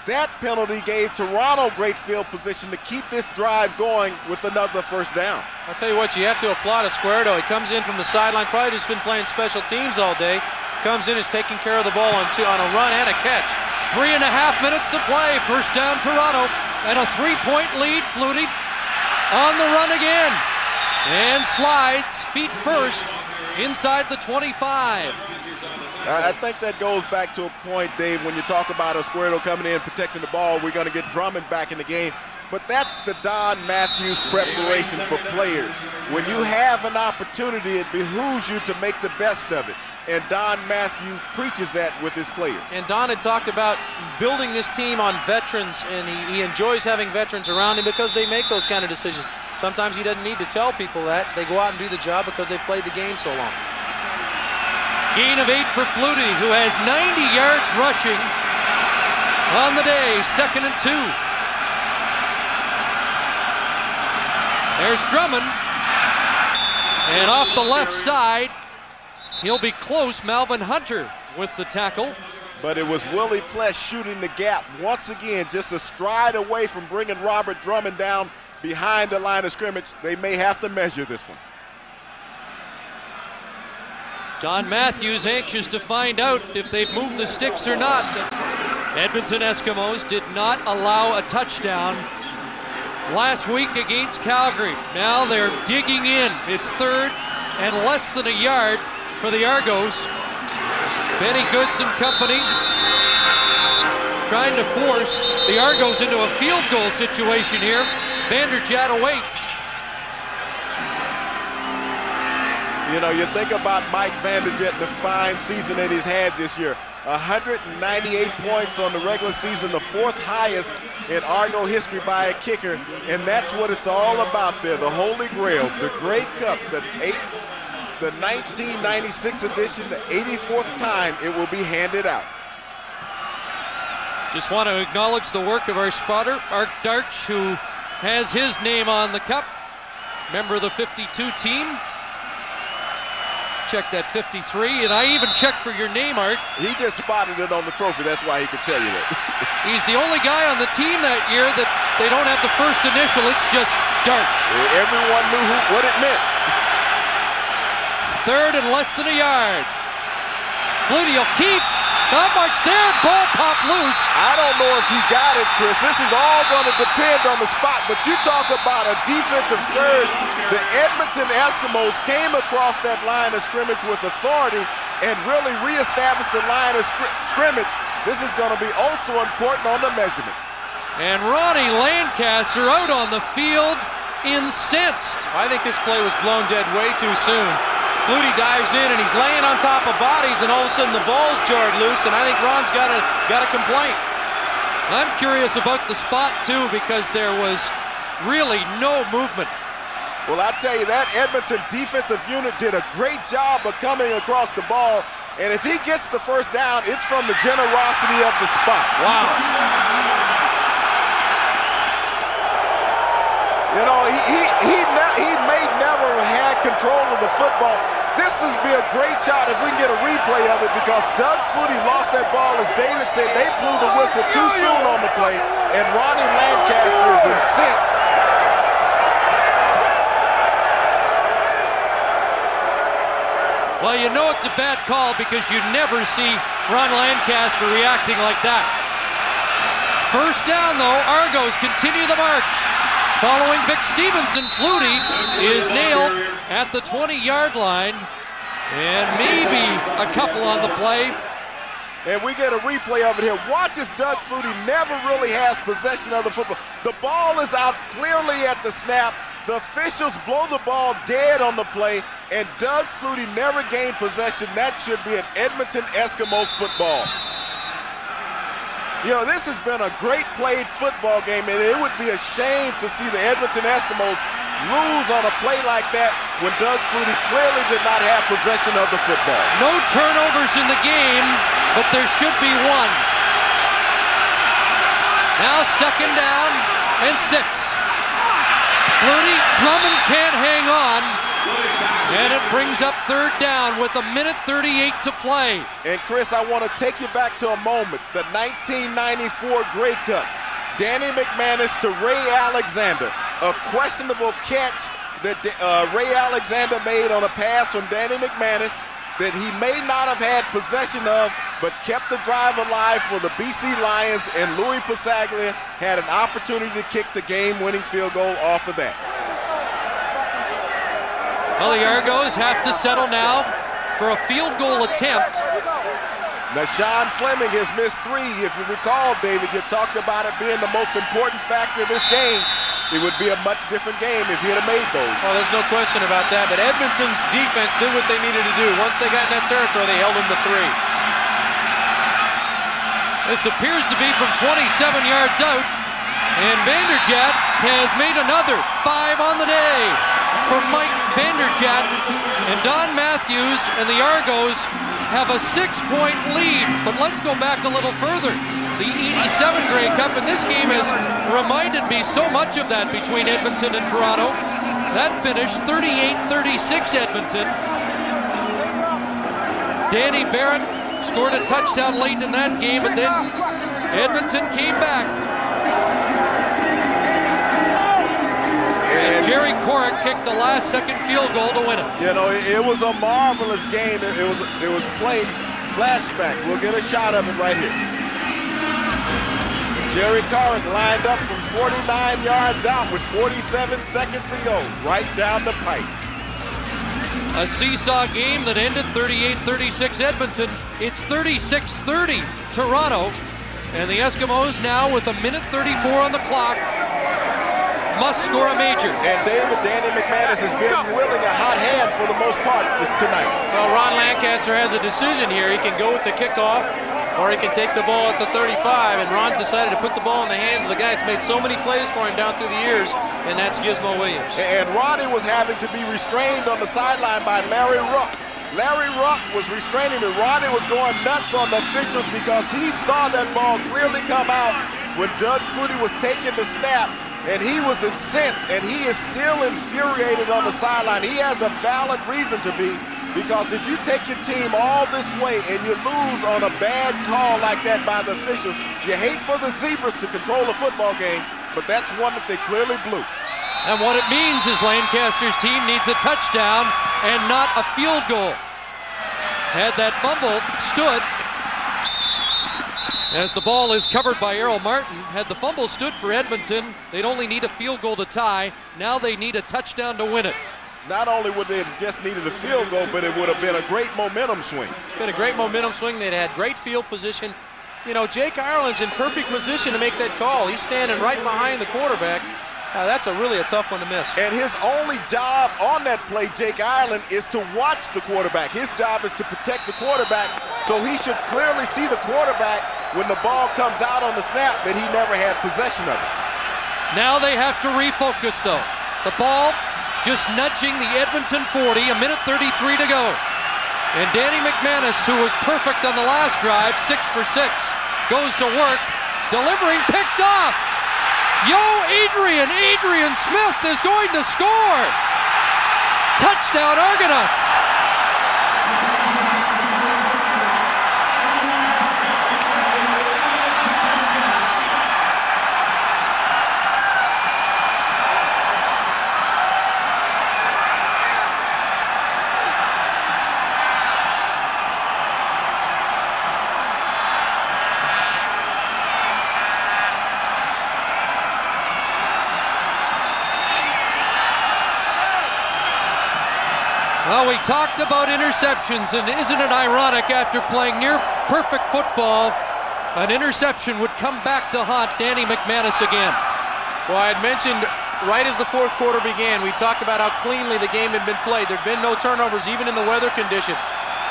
that penalty gave Toronto great field position to keep this drive going with another first down. I'll tell you what, you have to applaud Izquierdo. He comes in from the sideline, probably just been playing special teams all day. Comes in, is taking care of the ball on a run and a catch. 3.5 minutes to play. First down Toronto, and a 3-point lead. Flutie on the run again, and slides feet first inside the 25. I think that goes back to a point, Dave, when you talk about Izquierdo coming in, protecting the ball. We're going to get Drummond back in the game. But that's the Don Matthews preparation for players. When you have an opportunity, it behooves you to make the best of it. And Don Matthews preaches that with his players. And Don had talked about building this team on veterans, and he enjoys having veterans around him because they make those kind of decisions. Sometimes he doesn't need to tell people that. They go out and do the job because they've played the game so long. Gain of 8 for Flutie, who has 90 yards rushing on the day. 2nd and 2. There's Drummond. And off the left side, he'll be close. Malvin Hunter with the tackle. But it was Willie Pless shooting the gap. Once again, just a stride away from bringing Robert Drummond down behind the line of scrimmage. They may have to measure this one. John Matthews anxious to find out if they've moved the sticks or not. Edmonton Eskimos did not allow a touchdown last week against Calgary. Now they're digging in. It's 3rd and less than a yard for the Argos. Benny Goods and company trying to force the Argos into a field goal situation here. Vanderjagt awaits. You know, you think about Mike Vanderjagt and the fine season that he's had this year. 198 points on the regular season, the 4th highest in Argo history by a kicker. And that's what it's all about there, the Holy Grail, the Grey Cup, the 1996 edition, the 84th time it will be handed out. Just want to acknowledge the work of our spotter, Art Darch, who has his name on the cup. Member of the 52 team. Check that 53, and I even checked for your name, Art. He just spotted it on the trophy. That's why he could tell you that. He's the only guy on the team that year that they don't have the first initial. It's just Darch. Everyone knew what it meant. 3rd and less than a yard. Flutie will keep. Not much there. Ball popped loose. I don't know if he got it, Chris. This is all going to depend on the spot. But you talk about a defensive surge. The Edmonton Eskimos came across that line of scrimmage with authority and really reestablished the line of scrimmage. This is going to be also important on the measurement. And Ronnie Lancaster out on the field, incensed. I think this play was blown dead way too soon. Flutie dives in and he's laying on top of bodies, and all of a sudden the ball's jarred loose, and I think Ron's got a complaint. I'm curious about the spot too, because there was really no movement. Well, I tell you, that Edmonton defensive unit did a great job of coming across the ball, and if he gets the first down, it's from the generosity of the spot. Wow. You know, he may never have had control of the football. This would be a great shot if we can get a replay of it, because Doug Flutie lost that ball. As David said, they blew the whistle too soon on the play, and Ronnie Lancaster is incensed. Well, you know it's a bad call because you never see Ron Lancaster reacting like that. First down, though. Argos continue the march. Following Vic Stevenson, Flutie is nailed at the 20-yard line. And maybe a couple on the play. And we get a replay of it here. Watch as Doug Flutie never really has possession of the football. The ball is out clearly at the snap. The officials blow the ball dead on the play, and Doug Flutie never gained possession. That should be an Edmonton Eskimos football. You know, this has been a great played football game, and it would be a shame to see the Edmonton Eskimos lose on a play like that when Doug Flutie clearly did not have possession of the football. No turnovers in the game, but there should be one. Now 2nd down and 6. Flutie, Drummond can't hang on, and it brings up 3rd down with 1:38 to play. And Chris, I want to take you back to a moment. The 1994 Grey Cup. Danny McManus to Ray Alexander. A questionable catch that Ray Alexander made on a pass from Danny McManus that he may not have had possession of, but kept the drive alive for the BC Lions, and Louis Pasaglia had an opportunity to kick the game-winning field goal off of that. Well, the Argos have to settle now for a field goal attempt. Now, Sean Fleming has missed 3. If you recall, David, you talked about it being the most important factor of this game. It would be a much different game if he had made those. Well, there's no question about that. But Edmonton's defense did what they needed to do. Once they got in that territory, they held them to 3. This appears to be from 27 yards out. And Vanderjagt has made another 5 on the day for Mike Vanderjagt. And Don Matthews and the Argos have a 6-point lead. But let's go back a little further. The 87 Grey Cup, and this game has reminded me so much of that between Edmonton and Toronto. That finished 38-36 Edmonton. Danny Barrett scored a touchdown late in that game, but then Edmonton came back. And Jerry Corrick kicked the last-second field goal to win it. You know, it was a marvelous game. It was played flashback. We'll get a shot of it right here. Jerry Corrick lined up from 49 yards out with 47 seconds to go, right down the pipe. A seesaw game that ended 38-36 Edmonton. It's 36-30 Toronto. And the Eskimos now with 1:34 on the clock must score a major. And Danny McManus has been wielding a hot hand for the most part tonight. Well, Ron Lancaster has a decision here. He can go with the kickoff, or he can take the ball at the 35, and Ron's decided to put the ball in the hands of the guy that's made so many plays for him down through the years, and that's Gizmo Williams. And Ronnie was having to be restrained on the sideline by Larry Ruck. Larry Ruck was restraining him. Ronnie was going nuts on the officials because he saw that ball clearly come out when Doug Flutie was taking the snap, and he was incensed, and he is still infuriated on the sideline. He has a valid reason to be, because if you take your team all this way and you lose on a bad call like that by the officials, you hate for the Zebras to control the football game, but that's one that they clearly blew. And what it means is Lancaster's team needs a touchdown and not a field goal. Had that fumble stood, as the ball is covered by Errol Martin, had the fumble stood for Edmonton, they'd only need a field goal to tie. Now they need a touchdown to win it. Not only would they have just needed a field goal, but it would have been a great momentum swing. Been a great momentum swing. They'd had great field position. You know, Jake Ireland's in perfect position to make that call. He's standing right behind the quarterback. That's really a tough one to miss. And his only job on that play, Jake Ireland, is to watch the quarterback. His job is to protect the quarterback, so he should clearly see the quarterback when the ball comes out on the snap that he never had possession of it. Now they have to refocus, though. The ball just nudging the Edmonton 40, 1:33 to go. And Danny McManus, who was perfect on the last drive, 6 for 6, goes to work, delivering, picked off. Adrian Smith is going to score. Touchdown, Argonauts. Well, we talked about interceptions, and isn't it ironic, after playing near perfect football, an interception would come back to haunt Danny McManus again. Well, I had mentioned right as the fourth quarter began, we talked about how cleanly the game had been played. There'd been no turnovers, even in the weather condition.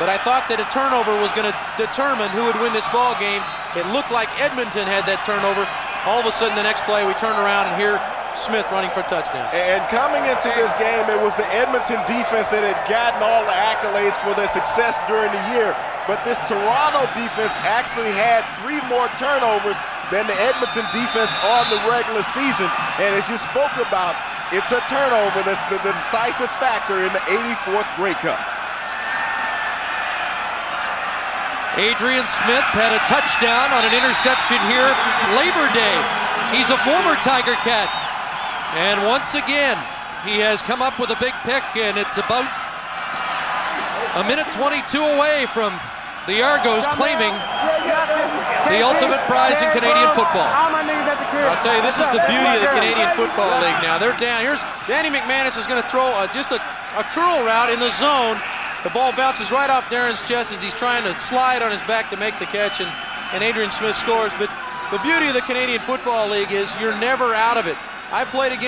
But I thought that a turnover was going to determine who would win this ball game. It looked like Edmonton had that turnover. All of a sudden, the next play, we turn around and hear Smith running for a touchdown. And coming into this game, it was the Edmonton defense that had gotten all the accolades for their success during the year. But this Toronto defense actually had 3 more turnovers than the Edmonton defense on the regular season. And as you spoke about, it's a turnover that's the decisive factor in the 84th Grey Cup. Adrian Smith had a touchdown on an interception here Labor Day. He's a former Tiger Cat. And once again, he has come up with a big pick, and it's about 1:22 away from the Argos claiming the ultimate prize in Canadian football. I'll tell you, this is the beauty of the Canadian Football League now. They're down. Here's Danny McManus is going to throw just a curl route in the zone. The ball bounces right off Darren's chest as he's trying to slide on his back to make the catch, and Adrian Smith scores. But the beauty of the Canadian Football League is you're never out of it. I played in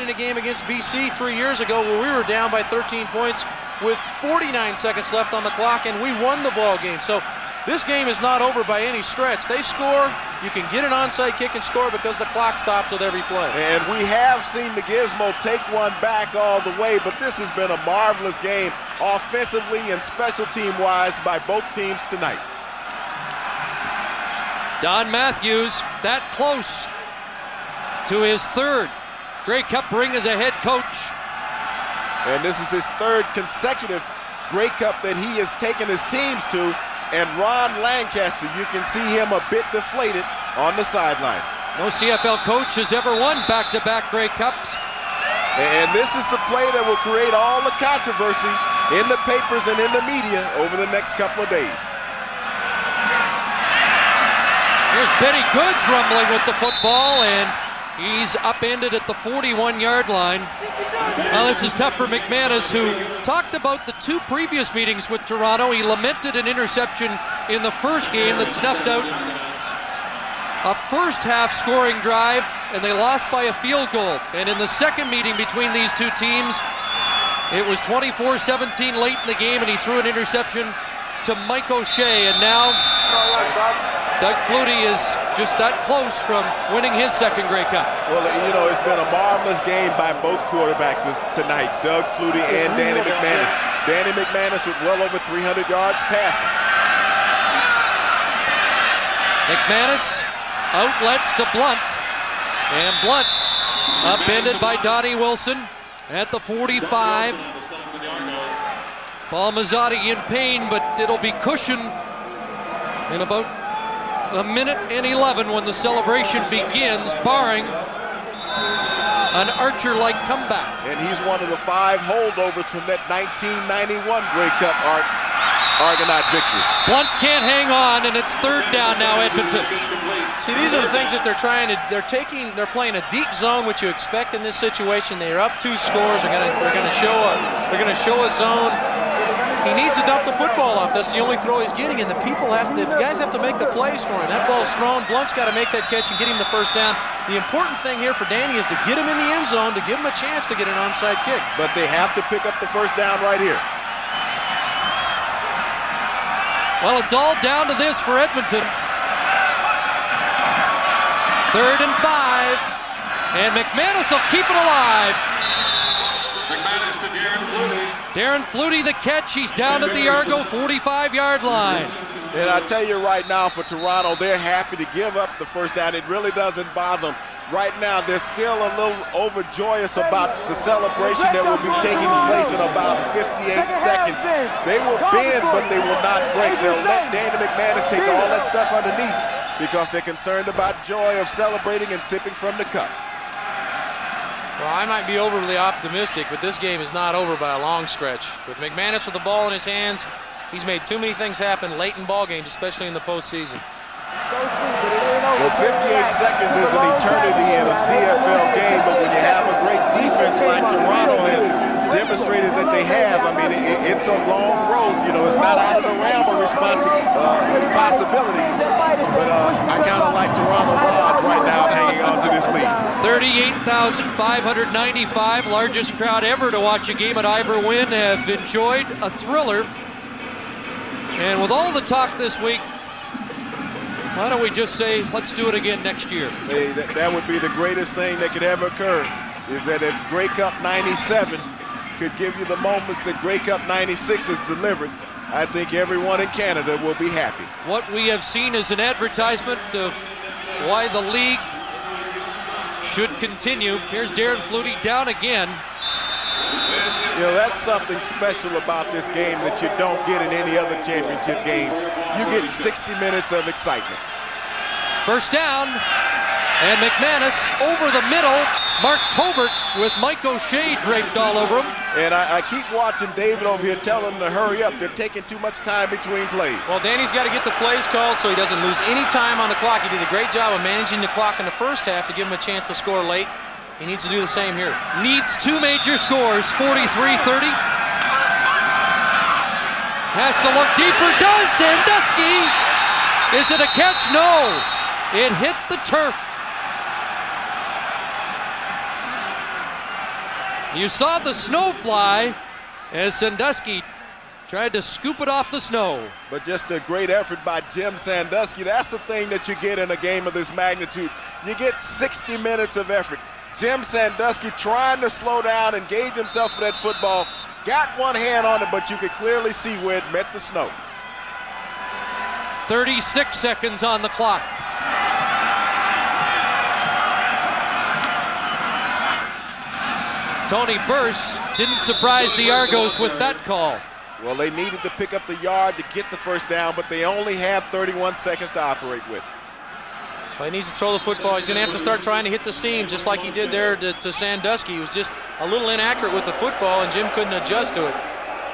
a game against BC 3 years ago where we were down by 13 points with 49 seconds left on the clock, and we won the ball game. So this game is not over by any stretch. They score, you can get an onside kick and score because the clock stops with every play. And we have seen the Gizmo take one back all the way, but this has been a marvelous game offensively and special team-wise by both teams tonight. Don Matthews, that close to his third Grey Cup ring as a head coach. And this is his third consecutive Grey Cup that he has taken his teams to. And Ron Lancaster, you can see him a bit deflated on the sideline. No CFL coach has ever won back-to-back Grey Cups. And this is the play that will create all the controversy in the papers and in the media over the next couple of days. Here's Benny Goods rumbling with the football, and he's upended at the 41-yard line. Now this is tough for McManus, who talked about the two previous meetings with Toronto. He lamented an interception in the first game that snuffed out a first-half scoring drive, and they lost by a field goal. And in the second meeting between these two teams, it was 24-17 late in the game, and he threw an interception to Mike O'Shea. And now Doug Flutie is just that close from winning his second Grey Cup. Well, you know, it's been a marvelous game by both quarterbacks tonight, Doug Flutie and Danny McManus. Danny McManus with well over 300 yards passing. McManus outlets to Blunt, and Blunt upended by Donnie Wilson at the 45. Paul Mazzotti in pain, but it'll be cushioned in about a minute and 11 when the celebration begins, barring an Archer-like comeback. And he's one of the 5 holdovers from that 1991 Grey Cup Argonaut victory. Blunt can't hang on, and it's third down now, Edmonton. See, these are the things that they're playing a deep zone, which you expect in this situation. They're up 2 scores. They're gonna show a zone. He needs to dump the football off. That's the only throw he's getting, and the guys have to make the plays for him. That ball's thrown. Blunt's got to make that catch and get him the first down. The important thing here for Danny is to get him in the end zone to give him a chance to get an onside kick. But they have to pick up the first down right here. Well, it's all down to this for Edmonton. 3rd and 5, and McManus will keep it alive. McManus to Darren Flutie. Darren Flutie the catch. He's down at the Argo 45-yard line. And I tell you right now, for Toronto, they're happy to give up the first down. It really doesn't bother them. Right now, they're still a little overjoyous about the celebration that will be taking place in about 58 seconds. They will bend, but they will not break. They'll let Danny McManus take all that stuff underneath because they're concerned about joy of celebrating and sipping from the cup. Well, I might be overly optimistic, but this game is not over by a long stretch. With McManus with the ball in his hands, he's made too many things happen late in ball games, especially in the postseason. Well, 58 seconds is an eternity in a CFL game, but when you have a great defense like Toronto has demonstrated that they have, I mean, it's a long road. You know, it's not out of the realm of possibility, but I kind of like Toronto's odds right now hanging on to this lead. 38,595, largest crowd ever to watch a game at Ivor Wynn, have enjoyed a thriller. And with all the talk this week, why don't we just say, let's do it again next year? Hey, that would be the greatest thing that could ever occur, is that if Grey Cup 97 could give you the moments that Grey Cup 96 has delivered, I think everyone in Canada will be happy. What we have seen is an advertisement of why the league should continue. Here's Darren Flutie down again. You know, that's something special about this game that you don't get in any other championship game. You get 60 minutes of excitement. First down, and McManus over the middle. Mark Tobert with Mike O'Shea draped all over him. And I keep watching David over here telling him to hurry up. They're taking too much time between plays. Well, Danny's got to get the plays called so he doesn't lose any time on the clock. He did a great job of managing the clock in the first half to give him a chance to score late. He needs to do the same here. Needs 2 major scores, 43-30. Has to look deeper. Does Sandusky? Is it a catch? No. It hit the turf. You saw the snow fly as Sandusky tried to scoop it off the snow. But just a great effort by Jim Sandusky. That's the thing that you get in a game of this magnitude. You get 60 minutes of effort. Jim Sandusky trying to slow down, engage himself for that football. Got one hand on it, but you could clearly see where it met the snow. 36 seconds on the clock. Tony Burse didn't surprise the Argos with that call. Well, they needed to pick up the yard to get the first down, but they only have 31 seconds to operate with. Well, he needs to throw the football. He's going to have to start trying to hit the seams just like he did there to Sandusky. He was just a little inaccurate with the football, and Jim couldn't adjust to it.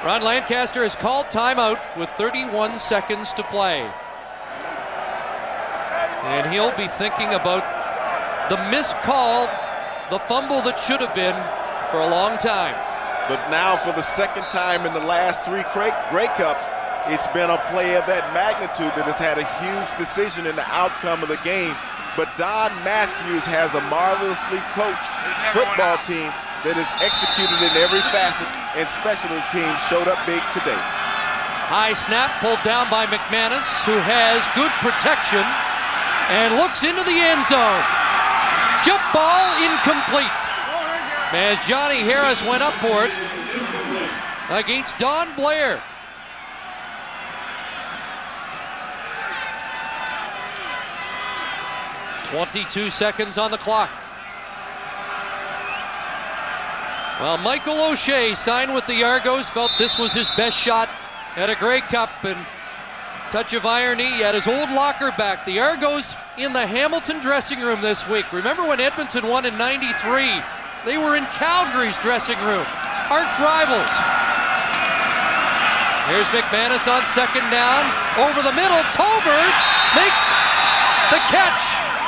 Ron Lancaster has called timeout with 31 seconds to play. And he'll be thinking about the missed call, the fumble that should have been, for a long time. But now for the second time in the last three Grey Cups, it's been a play of that magnitude that has had a huge decision in the outcome of the game. But Don Matthews has a marvelously coached football team that is executed in every facet, and special teams showed up big today. High snap pulled down by McManus, who has good protection and looks into the end zone. Jump ball incomplete. As Johnny Harris went up for it against Don Blair. .22 seconds on the clock. Well, Michael O'Shea signed with the Argos, felt this was his best shot at a Grey Cup, and touch of irony, he had his old locker back. The Argos in the Hamilton dressing room this week. Remember when Edmonton won in '93? They were in Calgary's dressing room. Arch rivals. Here's McManus on second down. Over the middle, Tolbert makes the catch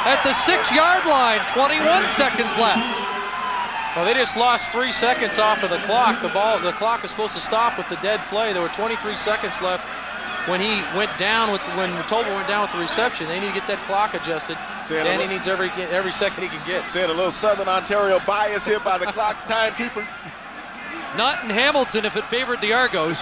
at the 6-yard line. 21 seconds left. Well, they just lost 3 seconds off of the clock. The clock is supposed to stop with the dead play. There were 23 seconds left when he went down when Tolbert went down with the reception. They need to get that clock adjusted. Danny needs every second he can get. Saying a little Southern Ontario bias here by the clock timekeeper. Not in Hamilton if it favored the Argos.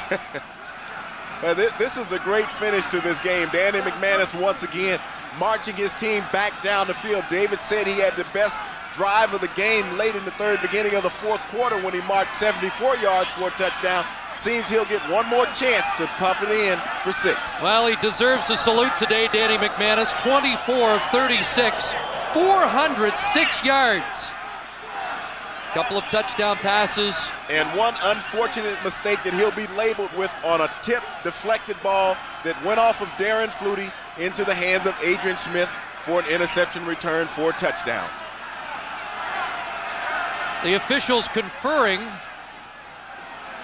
This is a great finish to this game. Danny McManus once again marching his team back down the field. David said he had the best drive of the game late in the third, beginning of the fourth quarter when he marched 74 yards for a touchdown. Seems he'll get one more chance to pump it in for 6. Well, he deserves a salute today, Danny McManus. 24 of 36, 406 yards. Couple of touchdown passes. And one unfortunate mistake that he'll be labeled with on a tip deflected ball that went off of Darren Flutie into the hands of Adrian Smith for an interception return for a touchdown. The officials conferring.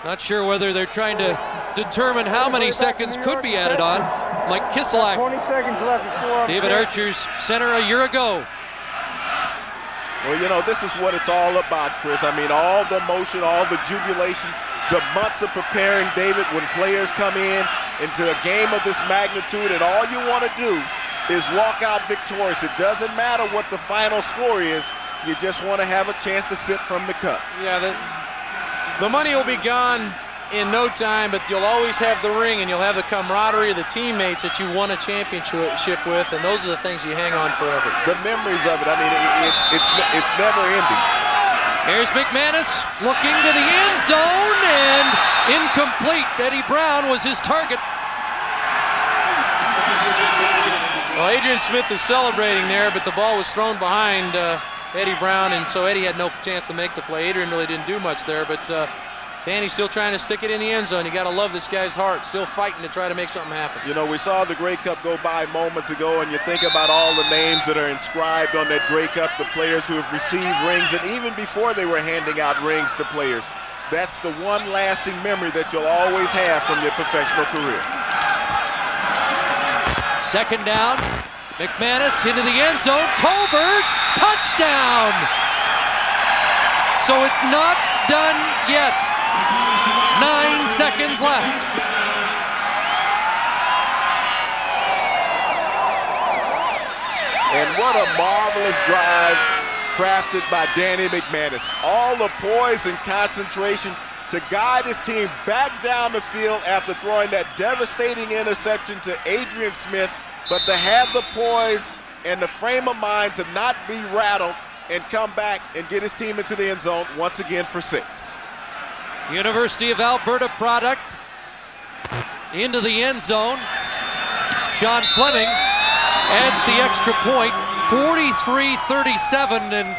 Not sure whether they're trying to determine how many seconds could be added on. Mike Kislak, 20 seconds left. David Archer's center a year ago. Well, you know, this is what it's all about, Chris. I mean, all the emotion, all the jubilation, the months of preparing, David, when players come into a game of this magnitude, and all you want to do is walk out victorious. It doesn't matter what the final score is. You just want to have a chance to sip from the cup. Yeah, the money will be gone in no time, but you'll always have the ring, and you'll have the camaraderie of the teammates that you won a championship with, and those are the things you hang on forever. The memories of it, I mean, it's never ending. Here's McManus looking to the end zone, and incomplete. Eddie Brown was his target. Well, Adrian Smith is celebrating there, but the ball was thrown behind Eddie Brown, and so Eddie had no chance to make the play. Adrian really didn't do much there, but Danny's still trying to stick it in the end zone. You got to love this guy's heart, still fighting to try to make something happen. You know, we saw the Grey Cup go by moments ago, and you think about all the names that are inscribed on that Grey Cup, the players who have received rings, and even before they were handing out rings to players. That's the one lasting memory that you'll always have from your professional career. Second down, McManus into the end zone, Tolbert, touchdown! So it's not done yet. 9 seconds left. And what a marvelous drive crafted by Danny McManus. All the poise and concentration to guide his team back down the field after throwing that devastating interception to Adrian Smith, but to have the poise and the frame of mind to not be rattled and come back and get his team into the end zone once again for 6. University of Alberta product into the end zone. Sean Fleming adds the extra point, 43-37, and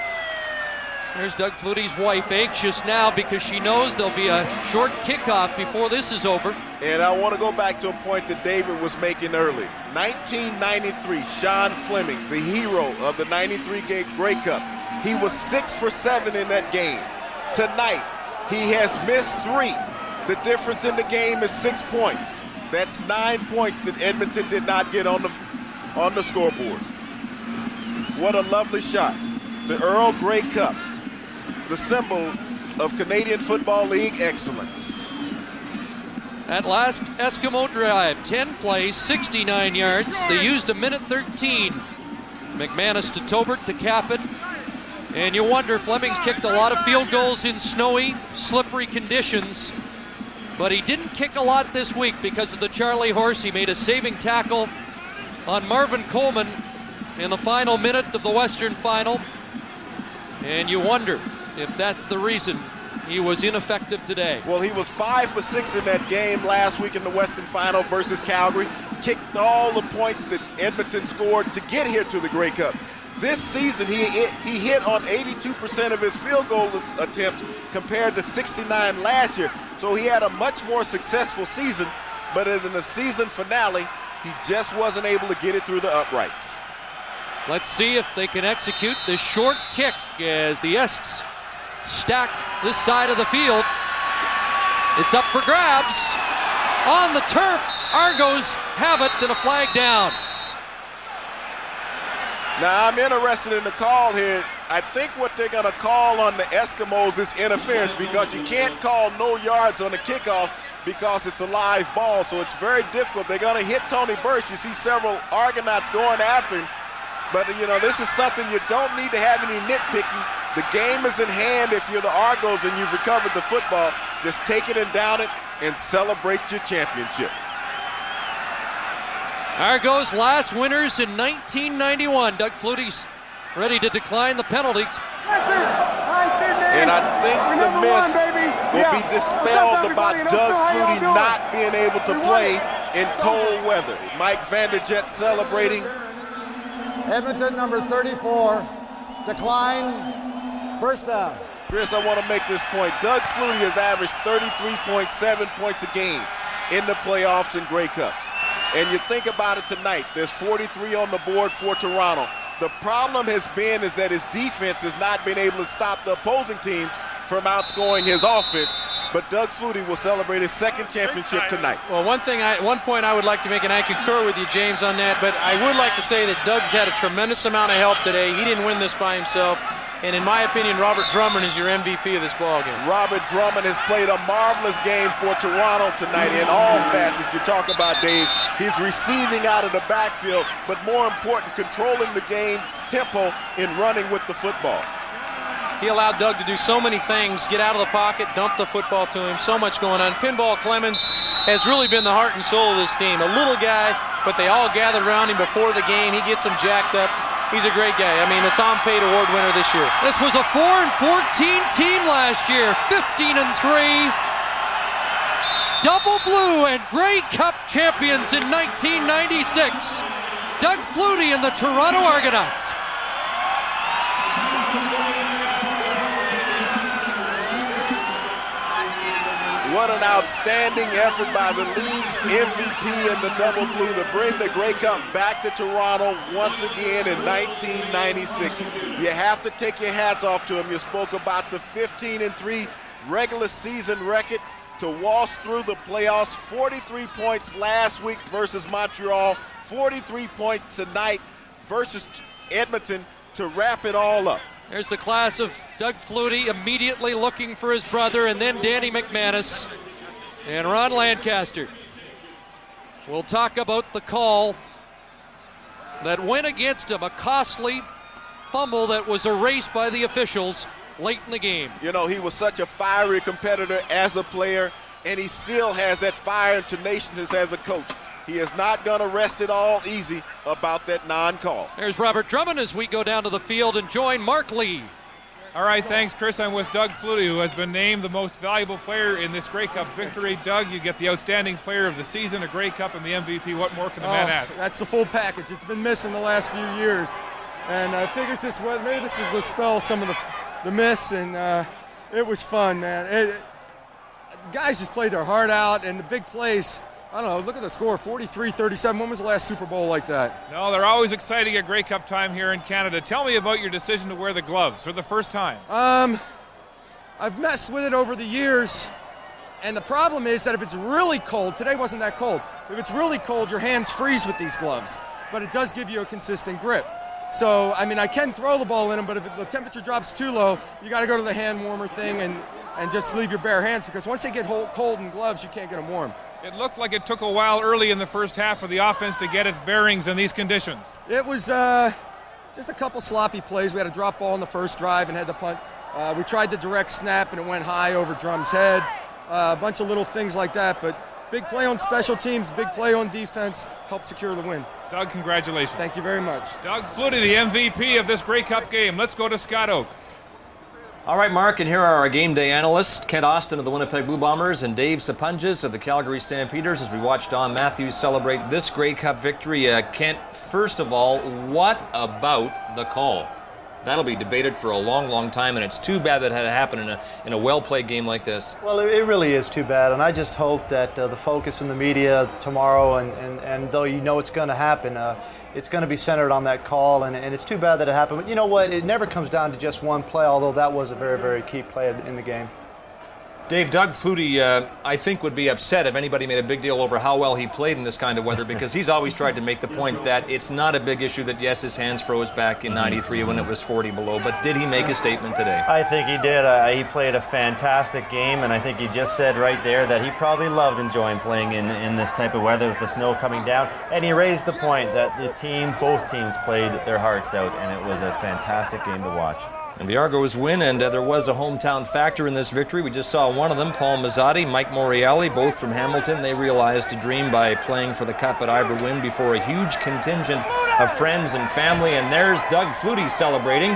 there's Doug Flutie's wife, anxious now because she knows there'll be a short kickoff before this is over. And I want to go back to a point that David was making earlier. 1993, Sean Fleming, the hero of the 93 Grey Cup. He was 6 for 7 in that game. Tonight, he has missed 3. The difference in the game is 6 points. That's 9 points that Edmonton did not get on the scoreboard. What a lovely shot. The Earl Grey Cup, the symbol of Canadian Football League excellence. That last Eskimo drive, 10 plays, 69 yards. They used a minute 13. McManus to Tobert to cap it. And you wonder, Fleming's kicked a lot of field goals in snowy, slippery conditions, but he didn't kick a lot this week because of the Charlie horse. He made a saving tackle on Marvin Coleman in the final minute of the Western Final. And you wonder if that's the reason he was ineffective today. Well, he was 5 for 6 in that game last week in the Western Final versus Calgary. Kicked all the points that Edmonton scored to get here to the Grey Cup. This season, he hit on 82% of his field goal attempts compared to 69 last year. So he had a much more successful season, but as in the season finale, he just wasn't able to get it through the uprights. Let's see if they can execute the short kick as the Esks stack this side of the field. It's up for grabs. On the turf, Argos have it and a flag down. Now, I'm interested in the call here. I think what they're going to call on the Eskimos is interference because you can't call no yards on the kickoff because it's a live ball, so it's very difficult. They're going to hit Tony Burch. You see several Argonauts going after him. But, you know, this is something you don't need to have any nitpicking. The game is in hand if you're the Argos and you've recovered the football. Just take it and down it and celebrate your championship. Argos last winners in 1991. Doug Flutie's ready to decline the penalties. And I think the myth will be dispelled about Doug Flutie not being able to play in cold weather. Mike Vanderjet celebrating. Edmonton, number 34, decline, first down. Chris, I want to make this point. Doug Flutie has averaged 33.7 points a game in the playoffs and Grey Cups. And you think about it tonight, there's 43 on the board for Toronto. The problem has been is that his defense has not been able to stop the opposing teams from outscoring his offense. But Doug Flutie will celebrate his second championship tonight. Well, one point I would like to make, and I concur with you, James, on that, but I would like to say that Doug's had a tremendous amount of help today. He didn't win this by himself. And in my opinion, Robert Drummond is your MVP of this ballgame. Robert Drummond has played a marvelous game for Toronto tonight in all facets you talk about, Dave. He's receiving out of the backfield, but more important, controlling the game's tempo in running with the football. He allowed Doug to do so many things, get out of the pocket, dump the football to him, so much going on. Pinball Clemens has really been the heart and soul of this team. A little guy, but they all gathered around him before the game. He gets them jacked up. He's a great guy. I mean, the Tom Pate Award winner this year. This was a 4-14 team last year, 15-3. Double blue and Grey Cup champions in 1996. Doug Flutie and the Toronto Argonauts. What an outstanding effort by the league's MVP in the double blue to bring the Grey Cup back to Toronto once again in 1996. You have to take your hats off to him. You spoke about the 15-3 regular season record to waltz through the playoffs. 43 points last week versus Montreal. 43 points tonight versus Edmonton to wrap it all up. There's the class of Doug Flutie immediately looking for his brother, and then Danny McManus and Ron Lancaster. We'll talk about the call that went against him, a costly fumble that was erased by the officials late in the game. You know, he was such a fiery competitor as a player, and he still has that fire and tenaciousness as a coach. He is not going to rest it all easy about that non-call. There's Robert Drummond as we go down to the field and join Mark Lee. All right, thanks, Chris. I'm with Doug Flutie, who has been named the most valuable player in this Grey Cup victory. Doug, you get the outstanding player of the season, a Grey Cup, and the MVP. What more can a man ask? That's the full package. It's been missing the last few years. And I figure maybe this is to dispel some of the miss, and it was fun, man. Guys just played their heart out, and the big plays, I don't know, look at the score, 43-37. When was the last Super Bowl like that? No, they're always exciting at Grey Cup time here in Canada. Tell me about your decision to wear the gloves for the first time. I've messed with it over the years, and the problem is that if it's really cold, today wasn't that cold, if it's really cold, your hands freeze with these gloves, but it does give you a consistent grip. So, I mean, I can throw the ball in them, but if the temperature drops too low, you got to go to the hand warmer thing and just leave your bare hands, because once they get cold in gloves, you can't get them warm. It looked like it took a while early in the first half for the offense to get its bearings in these conditions. It was just a couple sloppy plays. We had a drop ball in the first drive and had to punt. We tried the direct snap, and it went high over Drum's head. A bunch of little things like that, but big play on special teams, big play on defense, helped secure the win. Doug, congratulations. Thank you very much. Doug Flutie, the MVP of this Grey Cup game. Let's go to Scott Oak. All right, Mark, and here are our game day analysts, Kent Austin of the Winnipeg Blue Bombers and Dave Sapunjas of the Calgary Stampeders, as we watch Don Matthews celebrate this Grey Cup victory. Kent, first of all, what about the call? That'll be debated for a long, long time, and it's too bad that had to happen in a well-played game like this. Well, it really is too bad, and I just hope that the focus in the media tomorrow, and though you know it's going to happen, it's going to be centered on that call, and it's too bad that it happened. But you know what? It never comes down to just one play, although that was a very, very key play in the game. Dave, Doug Flutie, I think, would be upset if anybody made a big deal over how well he played in this kind of weather, because he's always tried to make the point that it's not a big issue that, yes, his hands froze back in '93 when it was 40 below, but did he make a statement today? I think he did. He played a fantastic game, and I think he just said right there that he probably loved enjoying playing in this type of weather with the snow coming down, and he raised the point that both teams played their hearts out, and it was a fantastic game to watch. And the Argos win, and there was a hometown factor in this victory. We just saw one of them, Paul Mazzotti, Mike Morielli, both from Hamilton. They realized a dream by playing for the Cup at Ivor Wynne before a huge contingent of friends and family. And there's Doug Flutie celebrating.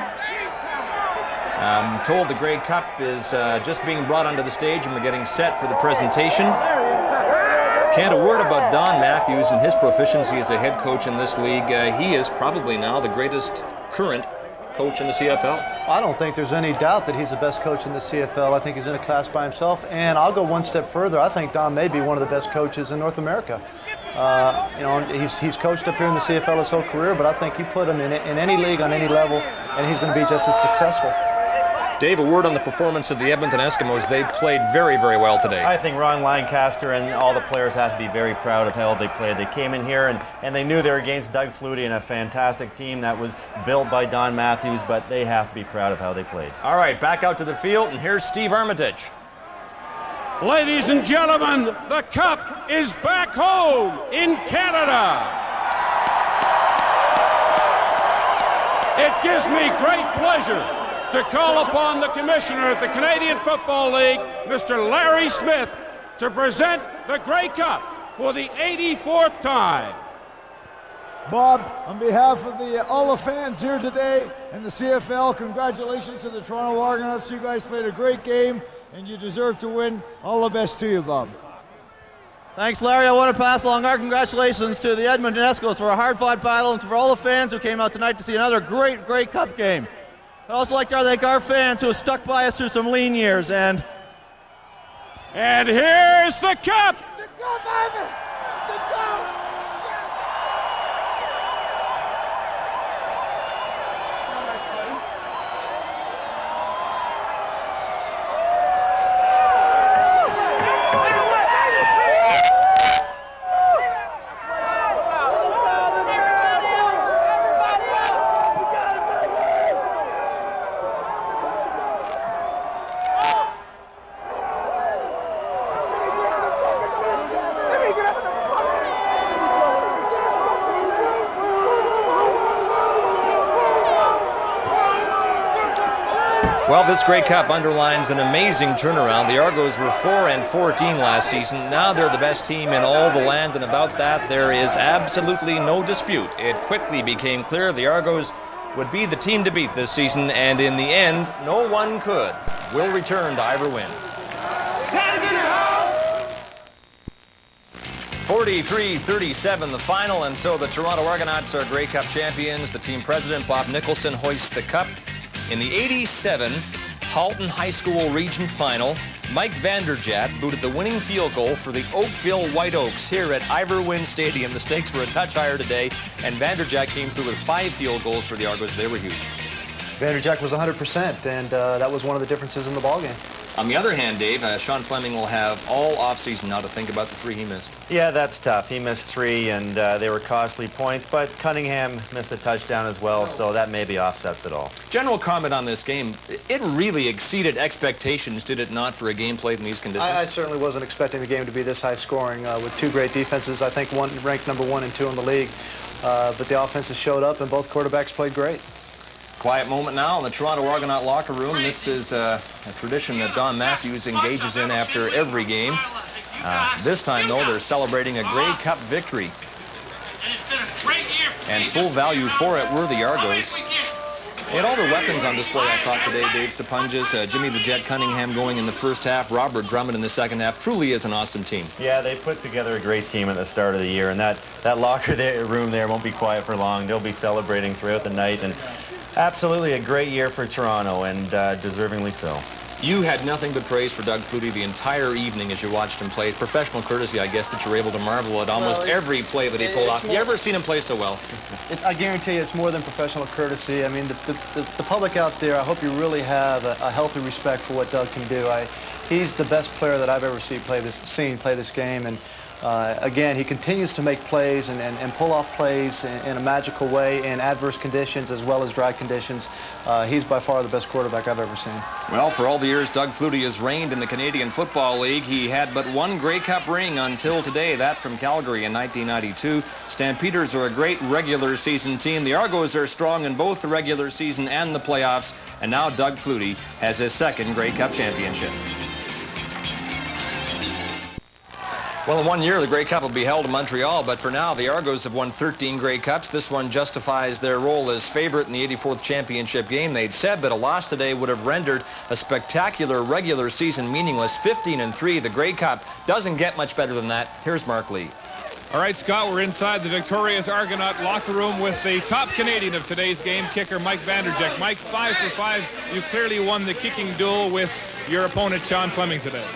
I'm told the Grey Cup is just being brought onto the stage, and we're getting set for the presentation. Can't a word about Don Matthews and his proficiency as a head coach in this league. He is probably now the greatest current coach in the CFL. I don't think there's any doubt that he's the best coach in the CFL. I think he's in a class by himself, and I'll go one step further. I think Don may be one of the best coaches in North America. He's coached up here in the CFL his whole career, but I think you put him in any league on any level, and he's going to be just as successful. Dave, a word on the performance of the Edmonton Eskimos. They played very, very well today. I think Ron Lancaster and all the players have to be very proud of how they played. They came in here and they knew they were against Doug Flutie and a fantastic team that was built by Don Matthews, but they have to be proud of how they played. All right, back out to the field, and here's Steve Armitage. Ladies and gentlemen, the Cup is back home in Canada. It gives me great pleasure to call upon the Commissioner of the Canadian Football League, Mr. Larry Smith, to present the Grey Cup for the 84th time. Bob, on behalf of all the fans here today and the CFL, congratulations to the Toronto Argonauts. You guys played a great game, and you deserve to win. All the best to you, Bob. Thanks, Larry. I want to pass along our congratulations to the Edmonton Eskimos for a hard-fought battle and for all the fans who came out tonight to see another great Grey Cup game. I'd also like to thank our fans who have stuck by us through some lean years. And here's the Cup! The Cup, Ivan! The Cup! Well, this Grey Cup underlines an amazing turnaround. The Argos were 4-14 last season. Now they're the best team in all the land, and about that there is absolutely no dispute. It quickly became clear the Argos would be the team to beat this season, and in the end, no one could. We'll return to Ivor Wynne. 43-37 the final, and so the Toronto Argonauts are Grey Cup champions. The team president, Bob Nicholson, hoists the cup. In the 87 Halton High School Region Final, Mike Vanderjagt booted the winning field goal for the Oakville White Oaks here at Ivor Wynne Stadium. The stakes were a touch higher today, and Vanderjagt came through with 5 field goals for the Argos. They were huge. Vanderjagt was 100%, and that was one of the differences in the ballgame. On the other hand, Dave, Sean Fleming will have all offseason now to think about the 3 he missed. Yeah, that's tough. He missed 3, and they were costly points, but Cunningham missed a touchdown as well, so that maybe offsets it all. General comment on this game, it really exceeded expectations, did it not, for a game played in these conditions? I certainly wasn't expecting the game to be this high scoring with 2 great defenses. I think one ranked number 1 and 2 in the league, but the offenses showed up and both quarterbacks played great. Quiet moment now in the Toronto Argonaut locker room. This is a tradition that Don Matthews engages in after every game. This time, though, they're celebrating a Grey Cup victory. And full value for it were the Argos. They had all their weapons on display, I thought, today. Dave Sapunjas, Jimmy the Jet Cunningham going in the first half, Robert Drummond in the second half. Truly is an awesome team. Yeah, they put together a great team at the start of the year, and that locker room there won't be quiet for long. They'll be celebrating throughout the night, and absolutely a great year for Toronto, and deservingly so. You had nothing but praise for Doug Flutie the entire evening as you watched him play. Professional courtesy, I guess, that you're able to marvel at almost every play that he pulled off. You ever seen him play so well? I guarantee you it's more than professional courtesy. I mean, the public out there, I hope you really have a healthy respect for what Doug can do. He's the best player that I've ever seen play this game, and again, he continues to make plays and pull off plays in a magical way in adverse conditions as well as dry conditions. He's by far the best quarterback I've ever seen. Well, for all the years Doug Flutie has reigned in the Canadian Football League, he had but 1 Grey Cup ring until today, that from Calgary in 1992. Stampeders are a great regular season team. The Argos are strong in both the regular season and the playoffs, and now Doug Flutie has his 2nd Grey Cup championship. Well, in 1 year, the Grey Cup will be held in Montreal, but for now, the Argos have won 13 Grey Cups. This one justifies their role as favorite in the 84th championship game. They'd said that a loss today would have rendered a spectacular regular season meaningless. 15-3, the Grey Cup doesn't get much better than that. Here's Mark Lee. All right, Scott, we're inside the victorious Argonaut locker room with the top Canadian of today's game, kicker Mike Vanderjagt. Mike, 5 for 5. You've clearly won the kicking duel with your opponent, Sean Fleming, today.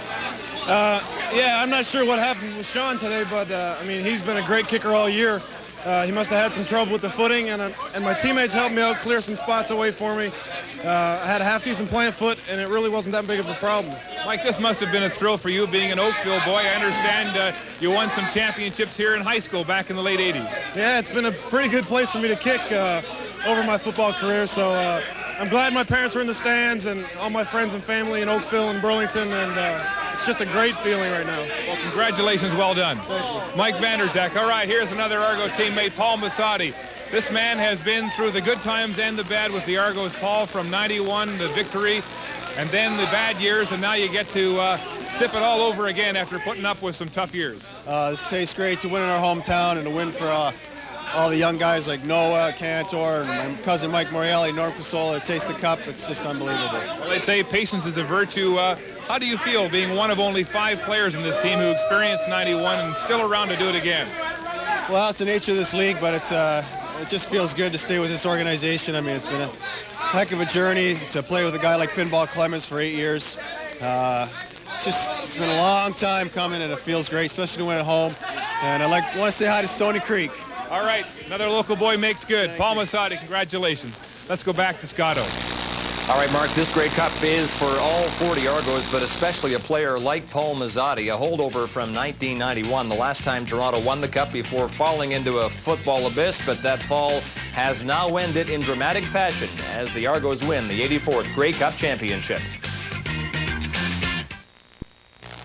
Yeah, I'm not sure what happened with Sean today, but I mean, he's been a great kicker all year. He must have had some trouble with the footing, and my teammates helped me out, clear some spots away for me. I had a half-decent plant foot, and it really wasn't that big of a problem. Mike, this must have been a thrill for you being an Oakville boy. I understand you won some championships here in high school back in the late 80s. Yeah, it's been a pretty good place for me to kick over my football career, so I'm glad my parents were in the stands and all my friends and family in Oakville and Burlington, and it's just a great feeling right now. Well, congratulations, well done. Mike Vanderjagt. All right, here's another Argo teammate, Paul Massotti. This man has been through the good times and the bad with the Argos, Paul, from 91, the victory, and then the bad years, and now you get to sip it all over again after putting up with some tough years. This tastes great to win in our hometown and to win for all the young guys like Noah, Cantor, and my cousin Mike Morelli, Norm Casola. Taste the cup. It's just unbelievable. Well, they say patience is a virtue. How do you feel being one of only 5 players in this team who experienced 91 and still around to do it again? Well, that's the nature of this league, but it just feels good to stay with this organization. I mean, it's been a heck of a journey to play with a guy like Pinball Clemens for 8 years. It's been a long time coming, and it feels great, especially to win at home. And I want to say hi to Stony Creek. All right, another local boy makes good. Paul Massotti, congratulations. Let's go back to Scotto. All right, Mark, this Grey Cup is for all 40 Argos, but especially a player like Paul Massotti, a holdover from 1991, the last time Toronto won the Cup before falling into a football abyss, but that fall has now ended in dramatic fashion as the Argos win the 84th Grey Cup championship.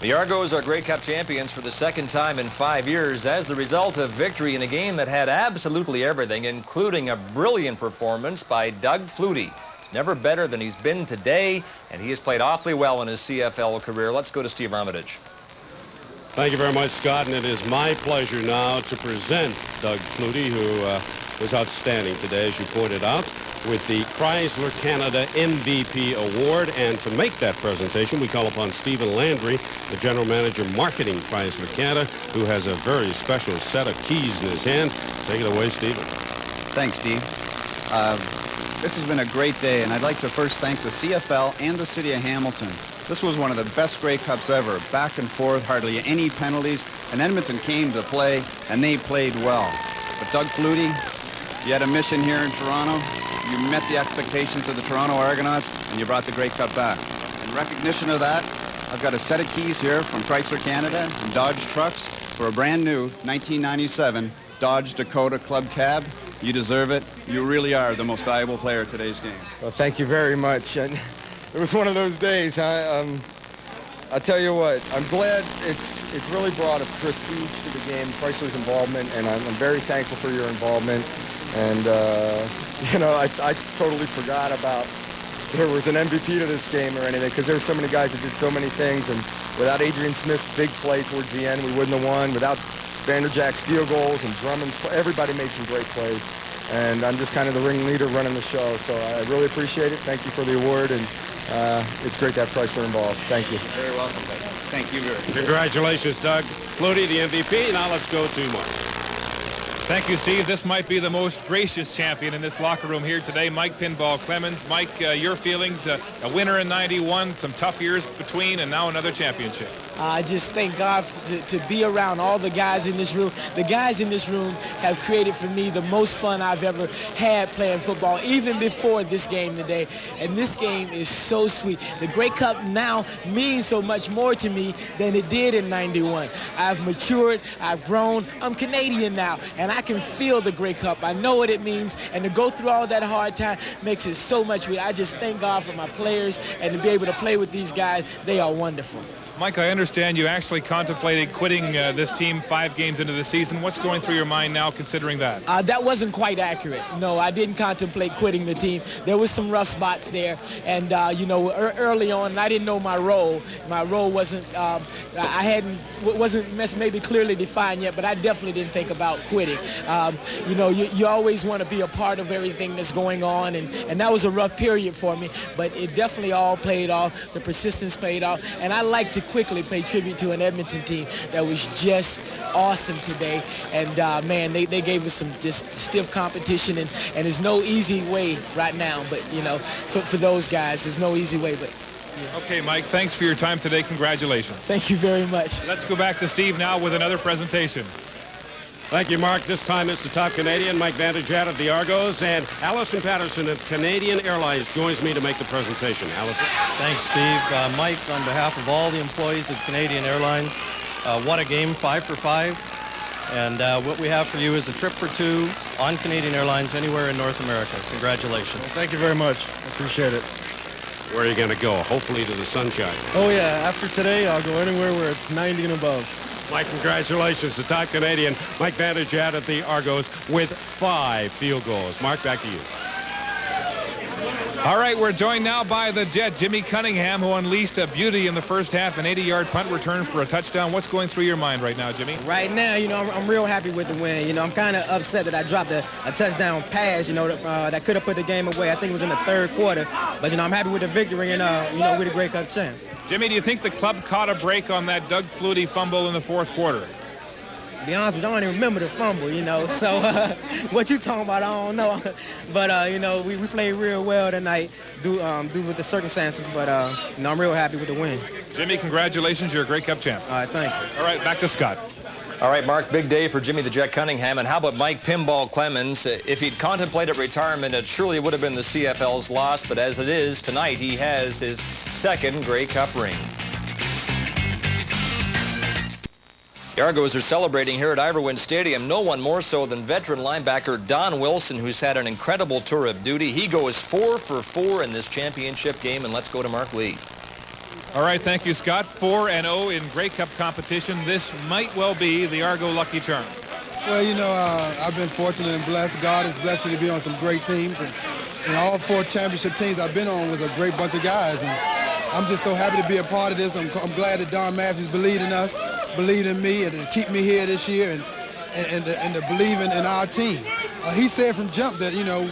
The Argos are Grey Cup champions for the 2nd time in 5 years as the result of victory in a game that had absolutely everything, including a brilliant performance by Doug Flutie. never better than he's been today, and he has played awfully well in his CFL career. Let's go to Steve Armitage. Thank you very much, Scott, and it is my pleasure now to present Doug Flutie, who was outstanding today, as you pointed out, with the Chrysler Canada MVP Award. And to make that presentation, we call upon Stephen Landry, the General Manager Marketing Chrysler Canada, who has a very special set of keys in his hand. Take it away, Stephen. Thanks, Steve. This has been a great day, and I'd like to first thank the CFL and the City of Hamilton. This was one of the best Grey Cups ever, back and forth, hardly any penalties, and Edmonton came to play, and they played well. But Doug Flutie, you had a mission here in Toronto. You met the expectations of the Toronto Argonauts, and you brought the Grey Cup back. In recognition of that, I've got a set of keys here from Chrysler Canada and Dodge Trucks for a brand new 1997 Dodge Dakota Club Cab. You deserve it. You really are the most valuable player of today's game. Well, thank you very much. And it was one of those days. I tell you what, I'm glad it's really brought a prestige to the game, Chrysler's involvement, and I'm very thankful for your involvement. And, you know, I totally forgot about there was an MVP to this game or anything, because there were so many guys that did so many things, and without Adrian Smith's big play towards the end, we wouldn't have won. Without Vanderjack's field goals and Drummond's, everybody made some great plays. And I'm just kind of the ringleader running the show, so I really appreciate it. Thank you for the award, and it's great to have Chrysler involved. Thank you. You're very welcome, Doug. Thank you very much. Congratulations, Doug Flutie, the MVP. Now let's go to Mark. Thank you, Steve. This might be the most gracious champion in this locker room here today, Mike Pinball Clemens. Mike, your feelings, a winner in 91, some tough years between, and now another championship. I just thank God to be around all the guys in this room. The guys in this room have created for me the most fun I've ever had playing football, even before this game today. And this game is so sweet. The Grey Cup now means so much more to me than it did in 91. I've matured, I've grown, I'm Canadian now, and I can feel the Grey Cup. I know what it means, and to go through all that hard time makes it so much sweet. I just thank God for my players, and to be able to play with these guys, they are wonderful. Mike, I understand you actually contemplated quitting this team 5 games into the season. What's going through your mind now considering that? That wasn't quite accurate. No, I didn't contemplate quitting the team. There was some rough spots there. And, you know, early on, I didn't know my role. My role wasn't, wasn't maybe clearly defined yet, but I definitely didn't think about quitting. You know, you always want to be a part of everything that's going on. And that was a rough period for me, but it definitely all played off. The persistence paid off. And I like to quickly pay tribute to an Edmonton team that was just awesome today. And man, they gave us some just stiff competition, and there's no easy way right now, but you know, for those guys, there's no easy way. But yeah. Okay, Mike, thanks for your time today. Congratulations. Thank you very much. Let's go back to Steve now with another presentation. Thank you, Mark. This time it's the top Canadian, Mike Vanderjagt of the Argos, and Allison Patterson of Canadian Airlines joins me to make the presentation. Allison. Thanks, Steve. Mike, on behalf of all the employees of Canadian Airlines, what a game, 5 for 5. And what we have for you is a trip for 2 on Canadian Airlines anywhere in North America. Congratulations. Well, thank you very much. I appreciate it. Where are you going to go? Hopefully to the sunshine. Oh, yeah. After today, I'll go anywhere where it's 90 and above. Mike, congratulations. The top Canadian, Mike Vanderjagt of the Argos with 5 field goals. Mark, back to you. All right, we're joined now by the Jet, Jimmy Cunningham, who unleashed a beauty in the first half, an 80-yard punt return for a touchdown. What's going through your mind right now, Jimmy? Right now, you know, I'm real happy with the win. You know, I'm kind of upset that I dropped a touchdown pass, you know, that could have put the game away. I think it was in the 3rd quarter. But, you know, I'm happy with the victory, and, you know, we're the Grey Cup champs. Jimmy, do you think the club caught a break on that Doug Flutie fumble in the 4th quarter? To be honest with you, I don't even remember the fumble, you know. So what you talking about, I don't know. But, you know, we played real well tonight due with the circumstances. But, you know, I'm real happy with the win. Jimmy, congratulations. You're a Grey Cup champ. All right, thank you. All right, back to Scott. All right, Mark, big day for Jimmy the Jet Cunningham. And how about Mike Pinball Clemens? If he'd contemplated retirement, it surely would have been the CFL's loss. But as it is, tonight he has his 2nd Grey Cup ring. The Argos are celebrating here at Iverwin Stadium, no one more so than veteran linebacker Don Wilson, who's had an incredible tour of duty. He goes 4 for 4 in this championship game, and let's go to Mark Lee. All right, thank you, Scott. 4-0 in Grey Cup competition. This might well be the Argo lucky charm. Well, you know, I've been fortunate and blessed. God has blessed me to be on some great teams, and and all 4 championship teams I've been on was a great bunch of guys. And I'm just so happy to be a part of this. I'm glad that Don Matthews believed in us, believed in me, and to keep me here this year and to believe in our team. He said from jump that, you know,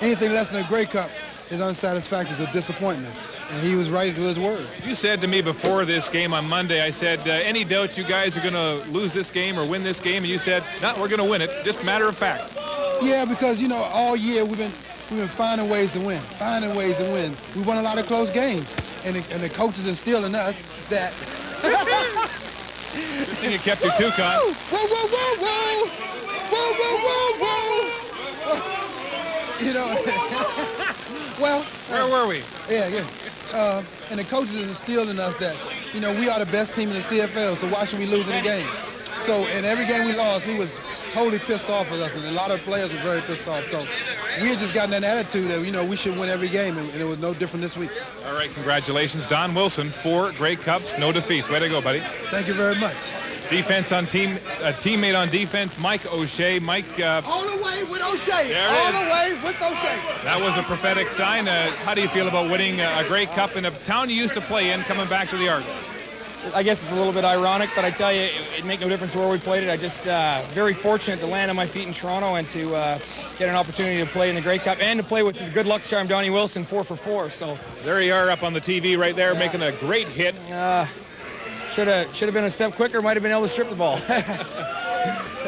anything less than a Grey Cup is unsatisfactory, is a disappointment. And he was right to his word. You said to me before this game on Monday, I said, any doubt you guys are going to lose this game or win this game? And you said, no, we're going to win it. Just matter of fact. Yeah, because, you know, all year we've been finding ways to win, We won a lot of close games. And the coaches instill in us that... Good thing you kept your toque on. Whoa, whoa, whoa, whoa! Whoa, whoa, whoa, whoa! You know, well... Where were we? Yeah. And the coaches instilled in us that, you know, we are the best team in the CFL, so why should we lose in a game? So in every game we lost, he was totally pissed off with us, and a lot of players were very pissed off. So we had just gotten that attitude that, you know, we should win every game, and it was no different this week. All right, congratulations. Don Wilson, 4 Grey Cups, no defeats. Way to go, buddy. Thank you very much. Defense on teammate on defense, Mike O'Shea. Mike... all the way with O'Shea. All the way with O'Shea. That was a prophetic sign. How do you feel about winning a Grey Cup in a town you used to play in, coming back to the Argos? I guess it's a little bit ironic, but I tell you, it make no difference where we played it. I just very fortunate to land on my feet in Toronto and to get an opportunity to play in the Grey Cup and to play with the good luck charm Donnie Wilson, 4 for 4. So there you are up on the TV right there, making a great hit. Should have been a step quicker. Might have been able to strip the ball.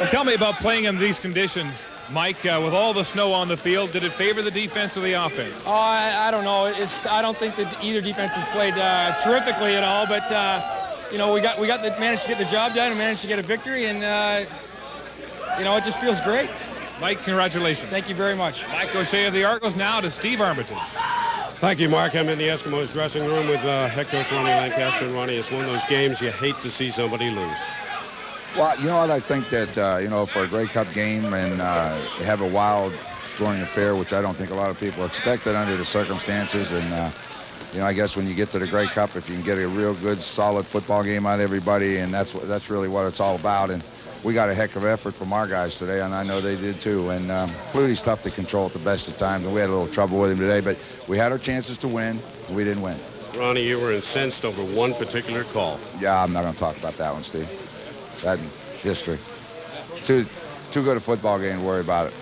Tell me about playing in these conditions, Mike. With all the snow on the field, did it favor the defense or the offense? Oh, I don't know. I don't think that either defense has played terrifically at all, but. You know, we managed to get the job done and managed to get a victory, and you know, it just feels great. Mike, congratulations. Thank you very much. Mike O'Shea of the Argos, now to Steve Armitage. Thank you, Mark. I'm in the Eskimos dressing room with head coach Ronnie Lancaster. And Ronnie, it's one of those games you hate to see somebody lose. Well, you know what? I think that, you know, for a Grey Cup game and have a wild scoring affair, which I don't think a lot of people expected under the circumstances, and you know, I guess when you get to the Grey Cup, if you can get a real good, solid football game out of everybody, and that's really what it's all about. And we got a heck of effort from our guys today, and I know they did too. And Flutie's tough to control at the best of times, and we had a little trouble with him today, but we had our chances to win, and we didn't win. Ronnie, you were incensed over one particular call. Yeah, I'm not going to talk about that one, Steve. That's history. Too good a football game to worry about it.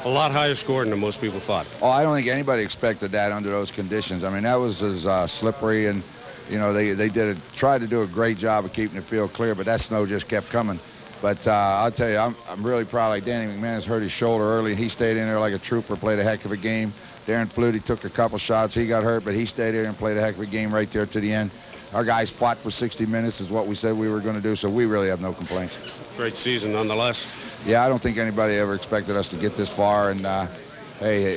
A lot higher scored than most people thought. Oh, I don't think anybody expected that under those conditions. I mean, that was as slippery, and you know they tried to do a great job of keeping the field clear, but that snow just kept coming. But I'll tell you, I'm really proud. Like Danny McManus hurt his shoulder early, and he stayed in there like a trooper, played a heck of a game. Darren Flutie took a couple shots, he got hurt, but he stayed there and played a heck of a game right there to the end. Our guys fought for 60 minutes, is what we said we were going to do, so we really have no complaints. Great season, nonetheless. Yeah, I don't think anybody ever expected us to get this far, and hey,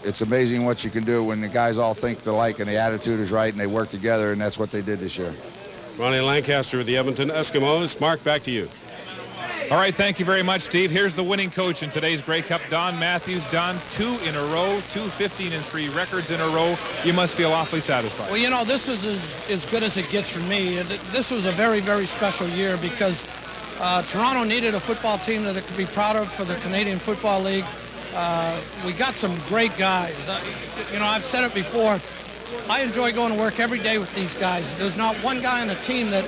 it's amazing what you can do when the guys all think alike and the attitude is right and they work together, and that's what they did this year. Ronnie Lancaster of the Edmonton Eskimos. Mark, back to you. All right, thank you very much, Steve. Here's the winning coach in today's Grey Cup, Don Matthews. Don, 2 in a row, 2 15-3 records in a row. You must feel awfully satisfied. Well, you know, this is as good as it gets for me. This was a very, very special year because Toronto needed a football team that it could be proud of for the Canadian Football League. We got some great guys. You know, I've said it before. I enjoy going to work every day with these guys. There's not one guy on the team that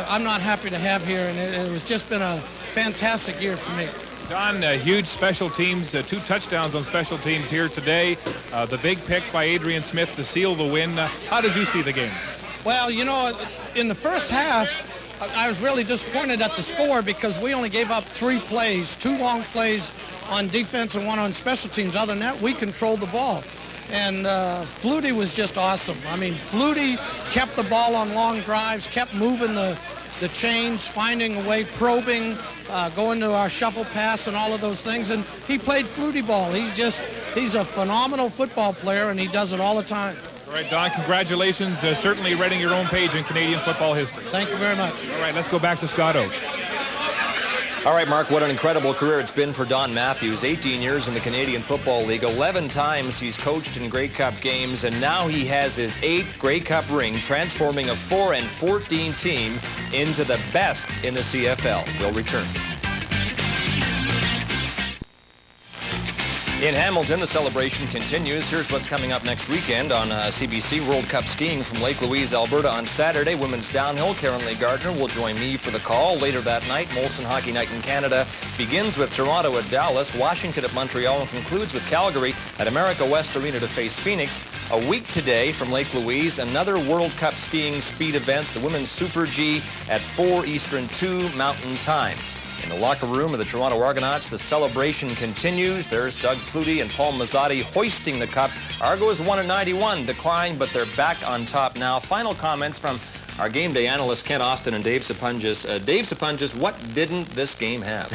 I'm not happy to have here, and it was just been a fantastic year for me. Don, huge special teams, 2 touchdowns on special teams here today. The big pick by Adrian Smith to seal the win. How did you see the game? Well, you know, in the first half, I was really disappointed at the score because we only gave up 3 plays, 2 long plays on defense and 1 on special teams. Other than that, we controlled the ball. And Flutie was just awesome. I mean, Flutie kept the ball on long drives, kept moving the chains, finding a way, probing, going to our shuffle pass and all of those things. And he played Flutie ball. He's a phenomenal football player, and he does it all the time. All right, Don, congratulations. Certainly writing your own page in Canadian football history. Thank you very much. All right, let's go back to Scott Oak. All right, Mark, what an incredible career it's been for Don Matthews. 18 years in the Canadian Football League, 11 times he's coached in Grey Cup games, and now he has his 8th Grey Cup ring, transforming a 4-14 team into the best in the CFL. We'll return. In Hamilton, the celebration continues. Here's what's coming up next weekend on CBC. World Cup skiing from Lake Louise, Alberta on Saturday. Women's downhill, Karen Lee Gardner will join me for the call. Later that night, Molson Hockey Night in Canada begins with Toronto at Dallas, Washington at Montreal, and concludes with Calgary at America West Arena to face Phoenix. A week today from Lake Louise, another World Cup skiing speed event, the Women's Super G at 4 Eastern, 2 Mountain Time. In the locker room of the Toronto Argonauts, the celebration continues. There's Doug Flutie and Paul Mazzotti hoisting the cup. Argos won at 91, declined, but they're back on top now. Final comments from our game day analysts, Kent Austin and Dave Sapungis. Dave Sapungis, what didn't this game have?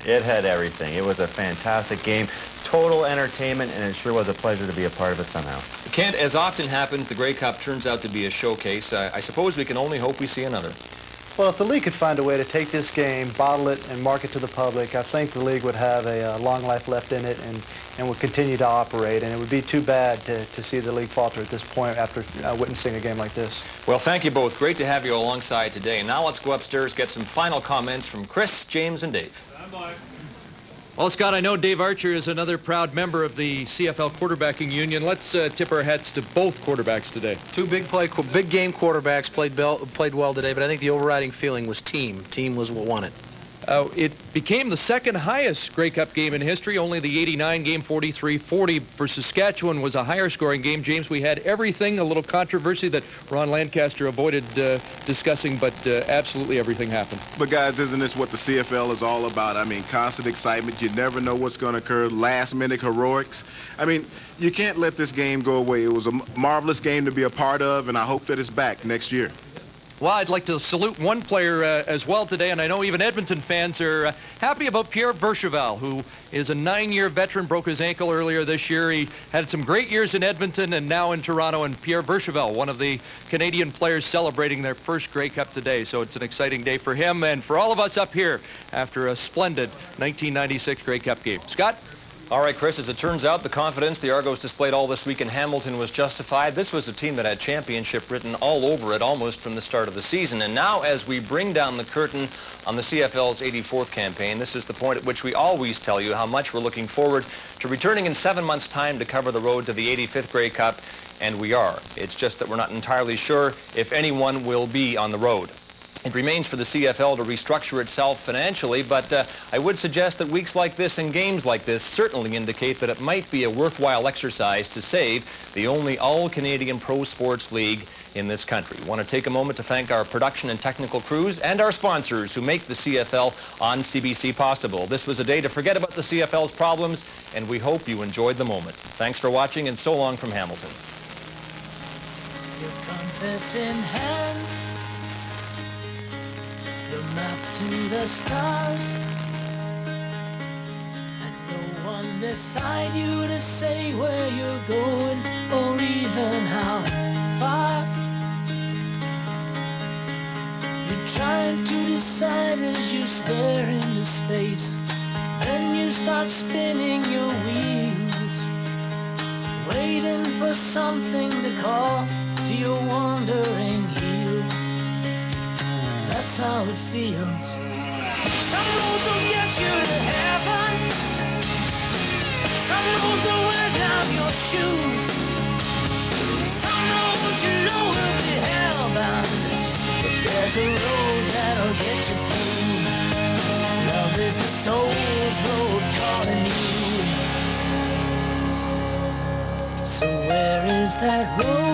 It had everything. It was a fantastic game. Total entertainment, and it sure was a pleasure to be a part of it somehow. Kent, as often happens, the Grey Cup turns out to be a showcase. I suppose we can only hope we see another. Well, if the league could find a way to take this game, bottle it, and market to the public, I think the league would have a long life left in it and would continue to operate. And it would be too bad to see the league falter at this point after witnessing a game like this. Well, thank you both. Great to have you alongside today. Now let's go upstairs, get some final comments from Chris, James, and Dave. Bye. Well, Scott, I know Dave Archer is another proud member of the CFL quarterbacking union. Let's tip our hats to both quarterbacks today. Two big game quarterbacks played well today, but I think the overriding feeling was team. Team was what won it. It became the second highest Grey Cup game in history. Only the 89 game, 43-40 for Saskatchewan was a higher scoring game. James, we had everything, a little controversy that Ron Lancaster avoided discussing, but absolutely everything happened. But guys, isn't this what the CFL is all about? I mean, constant excitement. You never know what's going to occur. Last-minute heroics. I mean, you can't let this game go away. It was a marvelous game to be a part of, and I hope that it's back next year. Well, I'd like to salute one player as well today, and I know even Edmonton fans are happy about Pierre Bercheval, who is a 9-year veteran, broke his ankle earlier this year. He had some great years in Edmonton and now in Toronto, and Pierre Bercheval, one of the Canadian players celebrating their first Grey Cup today. So it's an exciting day for him and for all of us up here after a splendid 1996 Grey Cup game. Scott? All right, Chris, as it turns out, the confidence the Argos displayed all this week in Hamilton was justified. This was a team that had championship written all over it almost from the start of the season. And now, as we bring down the curtain on the CFL's 84th campaign, this is the point at which we always tell you how much we're looking forward to returning in 7 months' time to cover the road to the 85th Grey Cup, and we are. It's just that we're not entirely sure if anyone will be on the road. It remains for the CFL to restructure itself financially, but I would suggest that weeks like this and games like this certainly indicate that it might be a worthwhile exercise to save the only all-Canadian pro sports league in this country. I want to take a moment to thank our production and technical crews and our sponsors who make the CFL on CBC possible. This was a day to forget about the CFL's problems, and we hope you enjoyed the moment. Thanks for watching, and so long from Hamilton. Your compass in hand, your map to the stars, and no one beside you to say where you're going or even how far. You're trying to decide as you stare into space, then you start spinning your wheels, waiting for something to call to your wandering heels. That's how it feels. Some roads will get you to heaven, some roads will wear down your shoes, some roads you know will be hellbound, but there's a road that'll get you through. Love is the soul's road calling you. So where is that road?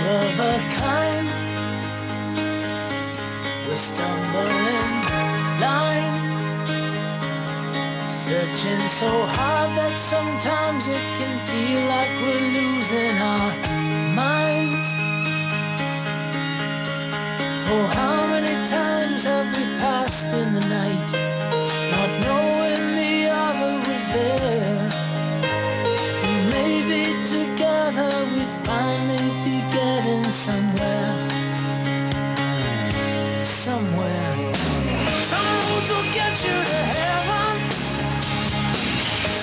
Of a kind, we're stumbling blind, searching so hard that sometimes it can feel like we're losing our minds. Oh, how many times have we passed in the night, not knowing the other was there? Maybe together we'd finally be getting somewhere. Somewhere. Some roads will get you to heaven,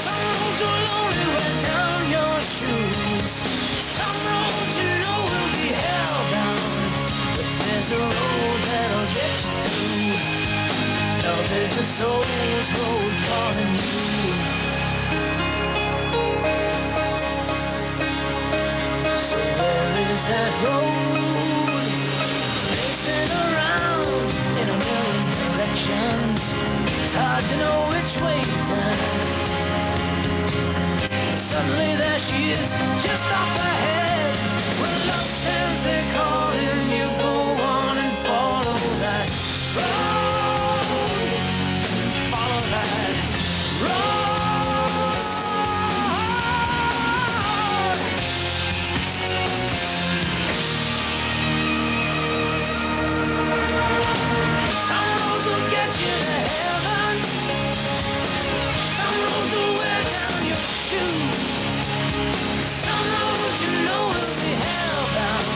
some roads will only wear down your shoes, some roads you know will be hellbound, but there's a road that'll get soul's road calling you. So where is that road? Racing around in a million directions. It's hard to know which way to turn. Suddenly there she is, just up ahead. When love turns their calling, you go on and follow that road. Follow that road. Some roads will get you to heaven. Some roads will wear down your shoes. Some roads you know will be hellbound,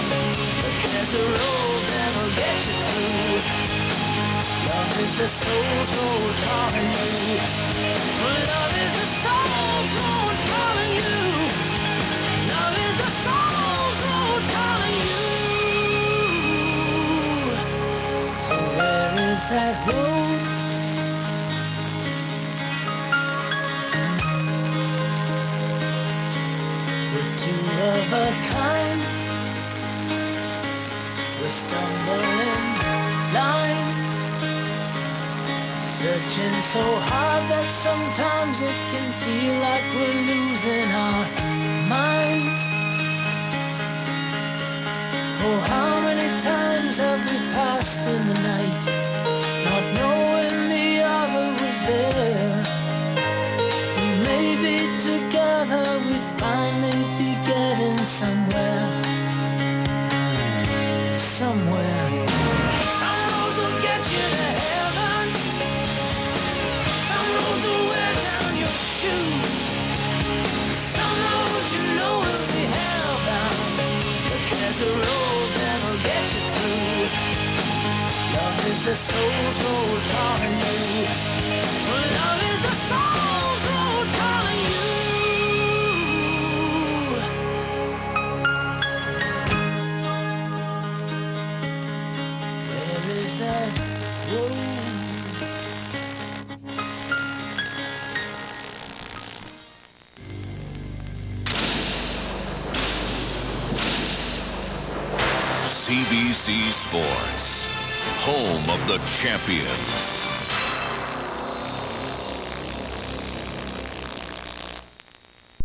but there's a road that'll get you through. Love is the soul's road calling you. Love is the soul's road calling you. Love is the soul's road calling you. So where is that road? We're two of a kind. We're stumbling blind, searching so hard that sometimes it can feel like we're losing our minds. Oh, how many times have we passed in the night, not knowing the other was there? Maybe together we'd finally be getting somewhere. Somewhere. Some roads will get you to heaven. Some roads will wear down your shoes. Some roads you know will be hellbound, but there's a road that'll get you through. Love is the soul's road calling you. Love is the soul's road calling you. Where is that road? CBC Sports, home of the champions.